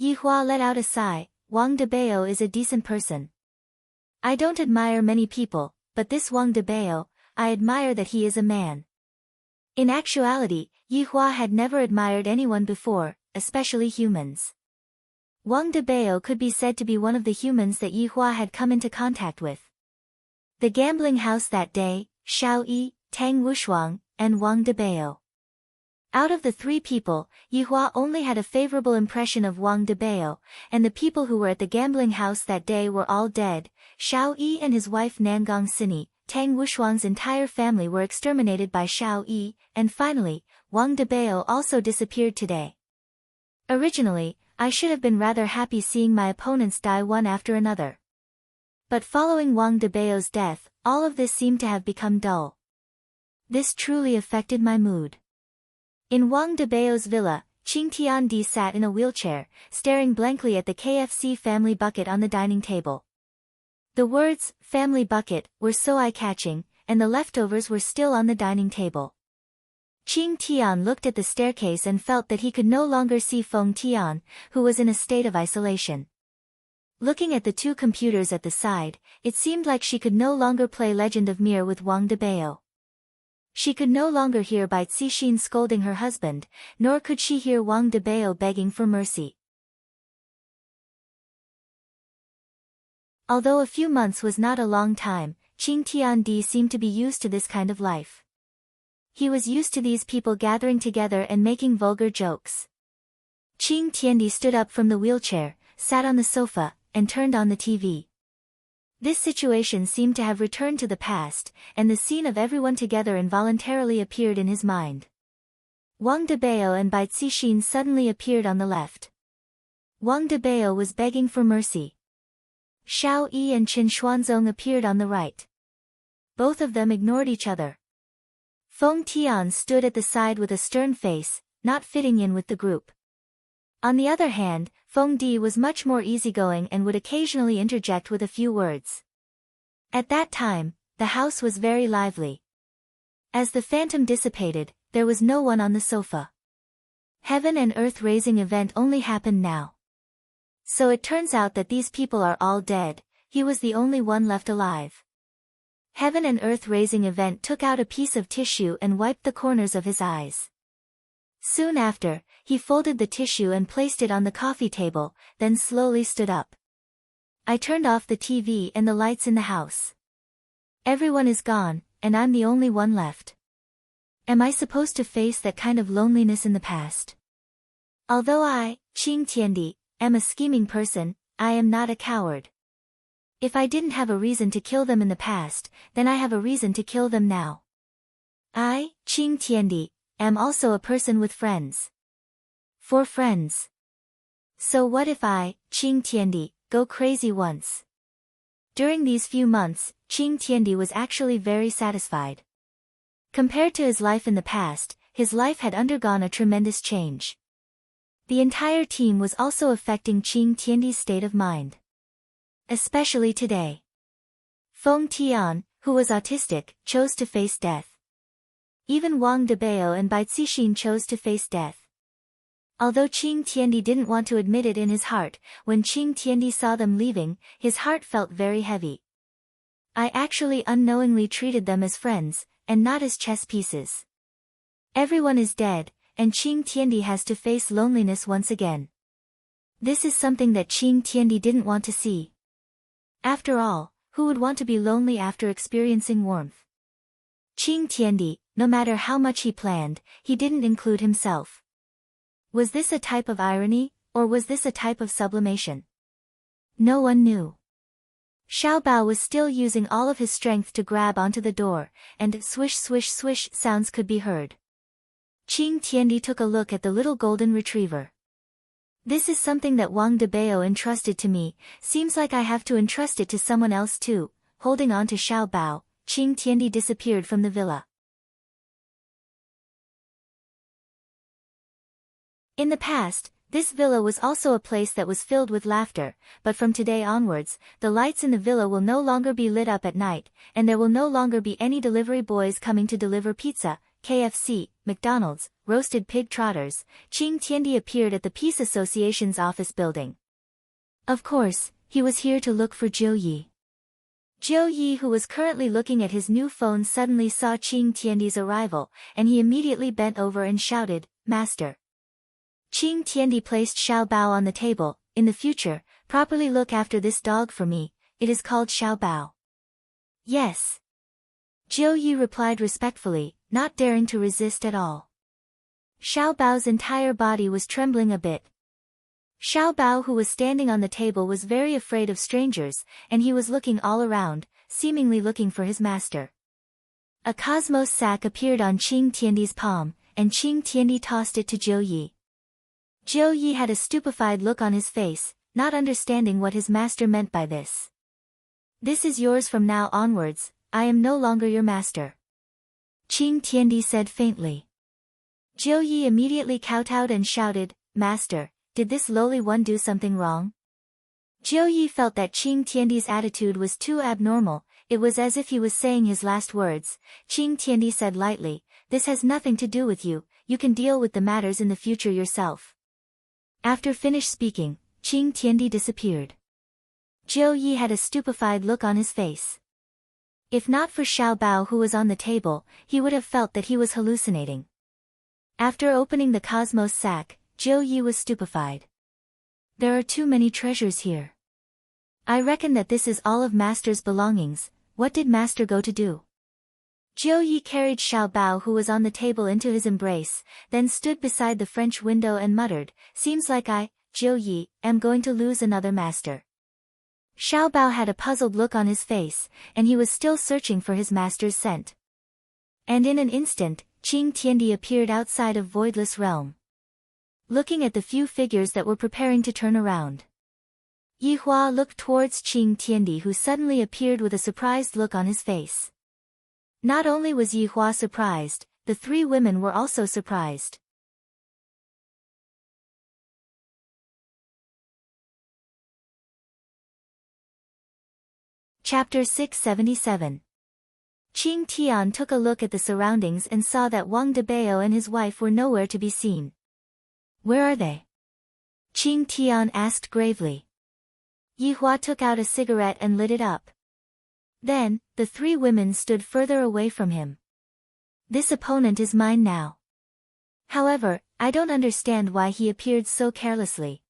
Yihua let out a sigh, Wang Debao is a decent person. I don't admire many people, but this Wang Debao, I admire that he is a man. In actuality, Yi Hua had never admired anyone before, especially humans. Wang Debao could be said to be one of the humans that Yi Hua had come into contact with. The gambling house that day, Xiao Yi, Tang Wushuang, and Wang Debao. Out of the three people, Yi Hua only had a favorable impression of Wang Debao, and the people who were at the gambling house that day were all dead. Xiao Yi and his wife Nangang Sini, Tang Wushuang's entire family were exterminated by Xiao Yi, and finally, Wang Debao also disappeared today. Originally, I should have been rather happy seeing my opponents die one after another. But following Wang Debao's death, all of this seemed to have become dull. This truly affected my mood. In Wang Debao's villa, Qing Tiandi sat in a wheelchair, staring blankly at the KFC family bucket on the dining table. The words, family bucket, were so eye-catching, and the leftovers were still on the dining table. Qing Tian looked at the staircase and felt that he could no longer see Feng Tian, who was in a state of isolation. Looking at the two computers at the side, it seemed like she could no longer play Legend of Mir with Wang Debao. She could no longer hear Bai Cixin scolding her husband, nor could she hear Wang Debao begging for mercy. Although a few months was not a long time, Qing Tiandi seemed to be used to this kind of life. He was used to these people gathering together and making vulgar jokes. Qing Tiandi stood up from the wheelchair, sat on the sofa, and turned on the TV. This situation seemed to have returned to the past, and the scene of everyone together involuntarily appeared in his mind. Wang Debao and Bai Cixin suddenly appeared on the left. Wang Debao was begging for mercy. Xiao Yi and Qin Xuanzong appeared on the right. Both of them ignored each other. Feng Tian stood at the side with a stern face, not fitting in with the group. On the other hand, Feng Di was much more easygoing and would occasionally interject with a few words. At that time, the house was very lively. As the phantom dissipated, there was no one on the sofa. Heaven and earth raising event only happened now. So it turns out that these people are all dead, he was the only one left alive. Heaven and earth raising event took out a piece of tissue and wiped the corners of his eyes. Soon after, he folded the tissue and placed it on the coffee table, then slowly stood up. I turned off the TV and the lights in the house. Everyone is gone, and I'm the only one left. Am I supposed to face that kind of loneliness in the past? Although I, Qing Tiandi, am a scheming person, I am not a coward. If I didn't have a reason to kill them in the past, then I have a reason to kill them now. I, Qing Tiandi, am also a person with friends. For friends. So what if I, Qing Tiandi, go crazy once? During these few months, Qing Tiandi was actually very satisfied. Compared to his life in the past, his life had undergone a tremendous change. The entire team was also affecting Qing Tiandi's state of mind. Especially today. Feng Tian, who was autistic, chose to face death. Even Wang Debao and Bai Cixin chose to face death. Although Qing Tiandi didn't want to admit it in his heart, when Qing Tiandi saw them leaving, his heart felt very heavy. I actually unknowingly treated them as friends, and not as chess pieces. Everyone is dead, and Qing Tiandi has to face loneliness once again. This is something that Qing Tiandi didn't want to see. After all, who would want to be lonely after experiencing warmth? Qing Tiandi, no matter how much he planned, he didn't include himself. Was this a type of irony, or was this a type of sublimation? No one knew. Xiao Bao was still using all of his strength to grab onto the door, and swish swish swish sounds could be heard. Qing Tiandi took a look at the little golden retriever. This is something that Wang Debao entrusted to me, seems like I have to entrust it to someone else too. Holding on to Xiao Bao, Qing Tiandi disappeared from the villa. In the past, this villa was also a place that was filled with laughter, but from today onwards, the lights in the villa will no longer be lit up at night, and there will no longer be any delivery boys coming to deliver pizza, KFC, McDonald's, roasted pig trotters. Qing Tiandi appeared at the Peace Association's office building. Of course, he was here to look for Jiu Yi. Jiu Yi, who was currently looking at his new phone, suddenly saw Qing Tiandi's arrival, and he immediately bent over and shouted, "Master." Qing Tiandi placed Xiao Bao on the table. "In the future, properly look after this dog for me, it is called Xiao Bao." "Yes." Jiu Yi replied respectfully, not daring to resist at all. Xiao Bao's entire body was trembling a bit. Xiao Bao, who was standing on the table, was very afraid of strangers, and he was looking all around, seemingly looking for his master. A cosmos sack appeared on Qing Tiandi's palm, and Qing Tiandi tossed it to Jiu Yi. Jiu Yi had a stupefied look on his face, not understanding what his master meant by this. "This is yours from now onwards, I am no longer your master," Qing Tiandi said faintly. Jiu Yi immediately kowtowed and shouted, "Master, did this lowly one do something wrong?" Jiu Yi felt that Qing Tiandi's attitude was too abnormal. It was as if he was saying his last words. Qing Tiandi said lightly, "This has nothing to do with you, you can deal with the matters in the future yourself." After finished speaking, Qing Tiandi disappeared. Jiu Yi had a stupefied look on his face. If not for Xiao Bao, who was on the table, he would have felt that he was hallucinating. After opening the cosmos sack, Jiu Yi was stupefied. "There are too many treasures here. I reckon that this is all of Master's belongings. What did Master go to do?" Jiu Yi carried Xiao Bao, who was on the table, into his embrace, then stood beside the French window and muttered, "Seems like I, Jiu Yi, am going to lose another master." Xiao Bao had a puzzled look on his face, and he was still searching for his master's scent. And in an instant, Qing Tiandi appeared outside of Voidless Realm, looking at the few figures that were preparing to turn around. Yi Hua looked towards Qing Tiandi, who suddenly appeared with a surprised look on his face. Not only was Yi Hua surprised, the three women were also surprised. Chapter 677. Qing Tian took a look at the surroundings and saw that Wang Debao and his wife were nowhere to be seen. "Where are they?" Qing Tian asked gravely. Yi Hua took out a cigarette and lit it up. Then, the three women stood further away from him. "This opponent is mine now. However, I don't understand why he appeared so carelessly."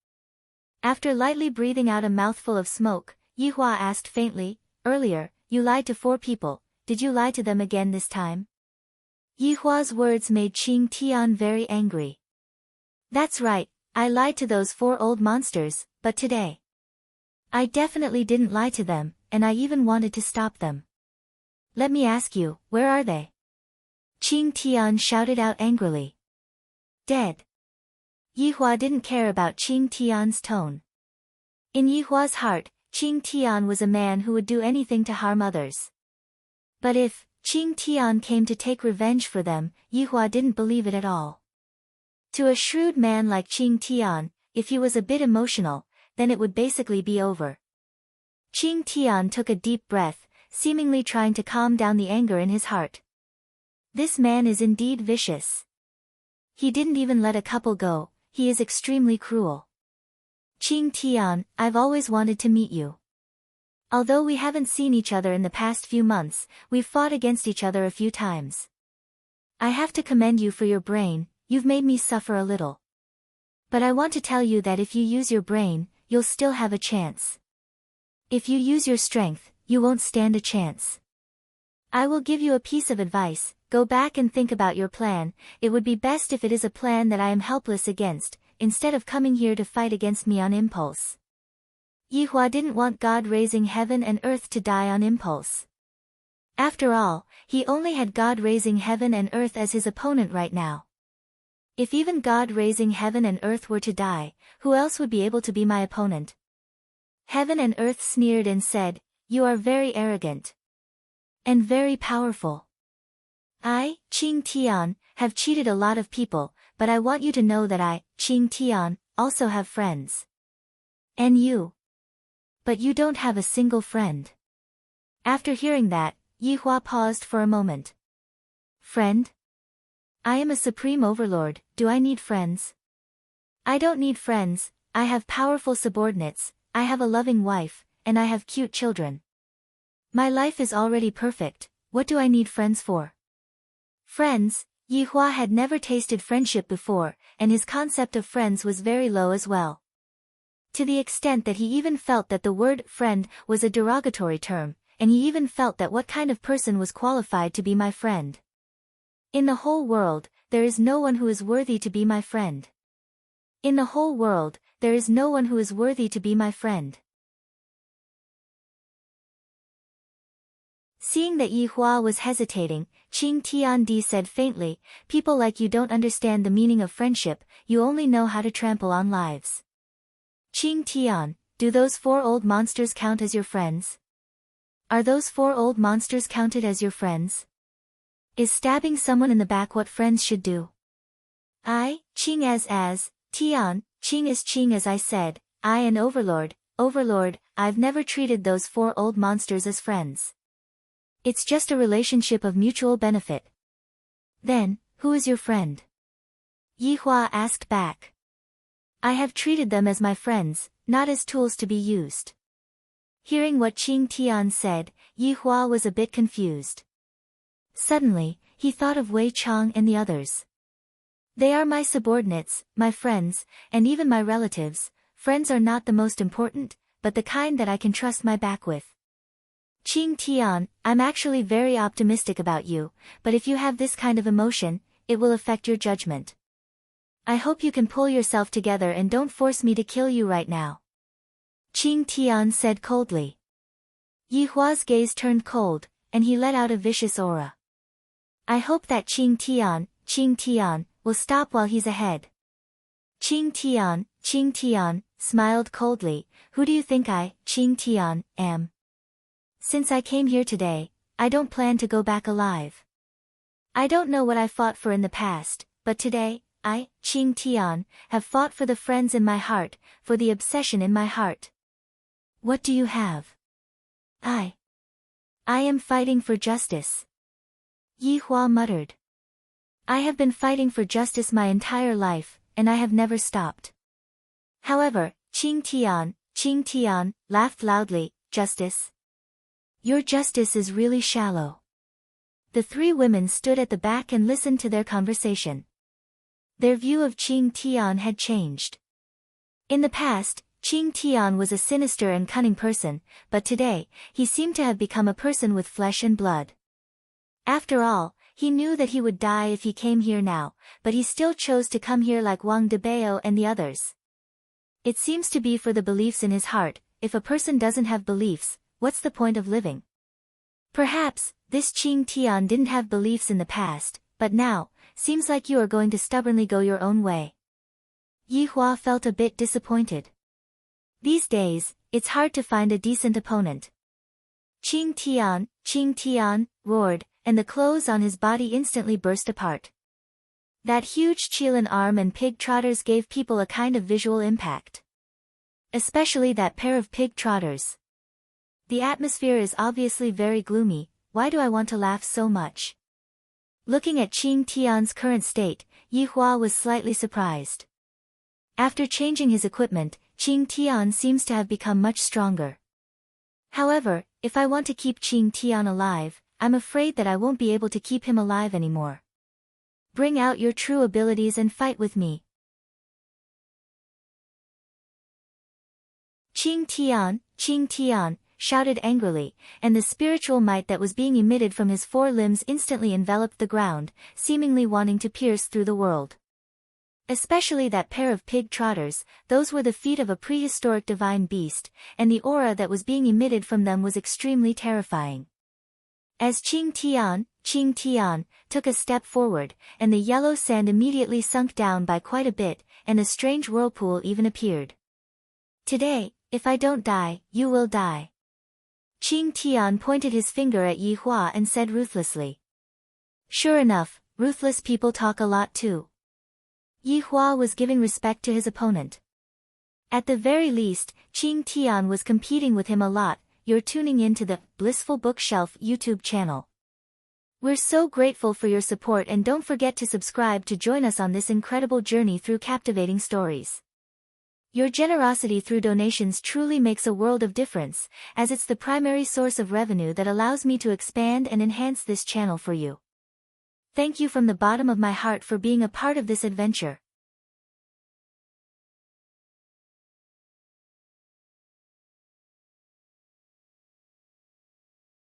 After lightly breathing out a mouthful of smoke, Yi Hua asked faintly, "Earlier, you lied to 4 people, did you lie to them again this time?" Yi Hua's words made Qing Tian very angry. "That's right, I lied to those 4 old monsters, but today I definitely didn't lie to them, and I even wanted to stop them. Let me ask you, where are they?" Qing Tian shouted out angrily. "Dead." Yi Hua didn't care about Qing Tian's tone. In Yi Hua's heart, Qing Tian was a man who would do anything to harm others. But if Qing Tian came to take revenge for them, Yi Hua didn't believe it at all. To a shrewd man like Qing Tian, if he was a bit emotional, then it would basically be over. Qing Tian took a deep breath, seemingly trying to calm down the anger in his heart. This man is indeed vicious. He didn't even let a couple go, he is extremely cruel. "Qing Tian, I've always wanted to meet you. Although we haven't seen each other in the past few months, we've fought against each other a few times. I have to commend you for your brain, you've made me suffer a little. But I want to tell you that if you use your brain, you'll still have a chance. If you use your strength, you won't stand a chance. I will give you a piece of advice, go back and think about your plan. It would be best if it is a plan that I am helpless against, instead of coming here to fight against me on impulse." Yi Hua didn't want God raising heaven and earth to die on impulse. After all, he only had God raising heaven and earth as his opponent right now. If even God raising heaven and earth were to die, who else would be able to be my opponent? Heaven and earth sneered and said, "You are very arrogant. And very powerful. I, Qing Tian, have cheated a lot of people, but I want you to know that I, Qing Tian, also have friends. And you. But you don't have a single friend." After hearing that, Yi Hua paused for a moment. "Friend? I am a supreme overlord, do I need friends? I don't need friends, I have powerful subordinates, I have a loving wife, and I have cute children. My life is already perfect, what do I need friends for? Friends, Yi Hua had never tasted friendship before, and his concept of friends was very low as well. To the extent that he even felt that the word friend was a derogatory term, and he even felt that what kind of person was qualified to be my friend. In the whole world, there is no one who is worthy to be my friend. In the whole world, there is no one who is worthy to be my friend. Seeing that Yi Hua was hesitating, Qing Tiandi said faintly, people like you don't understand the meaning of friendship, you only know how to trample on lives. Qing Tian, do those 4 old monsters count as your friends? Are those 4 old monsters counted as your friends? Is stabbing someone in the back what friends should do? Qing as, Tian, Qing as I said, I an overlord, I've never treated those 4 old monsters as friends. It's just a relationship of mutual benefit. Then, who is your friend? Yi Hua asked back. I have treated them as my friends, not as tools to be used. Hearing what Qing Tian said, Yi Hua was a bit confused. Suddenly, he thought of Wei Chang and the others. They are my subordinates, my friends, and even my relatives. Friends are not the most important, but the kind that I can trust my back with. Qing Tian, I'm actually very optimistic about you, but if you have this kind of emotion, it will affect your judgment. I hope you can pull yourself together and don't force me to kill you right now. Qing Tian said coldly. Yi Hua's gaze turned cold, and he let out a vicious aura. I hope that Qing Tian, will stop while he's ahead. Qing Tian, smiled coldly, who do you think I, Qing Tian, am? Since I came here today, I don't plan to go back alive. I don't know what I fought for in the past, but today, I, Qing Tian, have fought for the friends in my heart, for the obsession in my heart. What do you have? I am fighting for justice. Yi Hua muttered. I have been fighting for justice my entire life, and I have never stopped. However, Qing Tian, laughed loudly, justice? Your justice is really shallow. The 3 women stood at the back and listened to their conversation. Their view of Qing Tian had changed. In the past, Qing Tian was a sinister and cunning person, but today, he seemed to have become a person with flesh and blood. After all, he knew that he would die if he came here now, but he still chose to come here like Wang Debao and the others. It seems to be for the beliefs in his heart. If a person doesn't have beliefs, what's the point of living? Perhaps, this Qing Tian didn't have beliefs in the past, but now, seems like you are going to stubbornly go your own way. Yi Hua felt a bit disappointed. These days, it's hard to find a decent opponent. Qing Tian, roared, and the clothes on his body instantly burst apart. That huge Qilin arm and pig trotters gave people a kind of visual impact. Especially that pair of pig trotters. The atmosphere is obviously very gloomy, why do I want to laugh so much? Looking at Qing Tian's current state, Yi Hua was slightly surprised. After changing his equipment, Qing Tian seems to have become much stronger. However, if I want to keep Qing Tian alive, I'm afraid that I won't be able to keep him alive anymore. Bring out your true abilities and fight with me. Qing Tian, shouted angrily, and the spiritual might that was being emitted from his 4 limbs instantly enveloped the ground, seemingly wanting to pierce through the world. Especially that pair of pig trotters, those were the feet of a prehistoric divine beast, and the aura that was being emitted from them was extremely terrifying. As Qing Tian, took a step forward, and the yellow sand immediately sunk down by quite a bit, and a strange whirlpool even appeared. Today, if I don't die, you will die. Qing Tian pointed his finger at Yi Hua and said ruthlessly. Sure enough, ruthless people talk a lot too. Yi Hua was giving respect to his opponent. At the very least, Qing Tian was competing with him a lot. You're tuning in to the Blissful Bookshelf YouTube channel. We're so grateful for your support, and don't forget to subscribe to join us on this incredible journey through captivating stories. Your generosity through donations truly makes a world of difference, as it's the primary source of revenue that allows me to expand and enhance this channel for you. Thank you from the bottom of my heart for being a part of this adventure.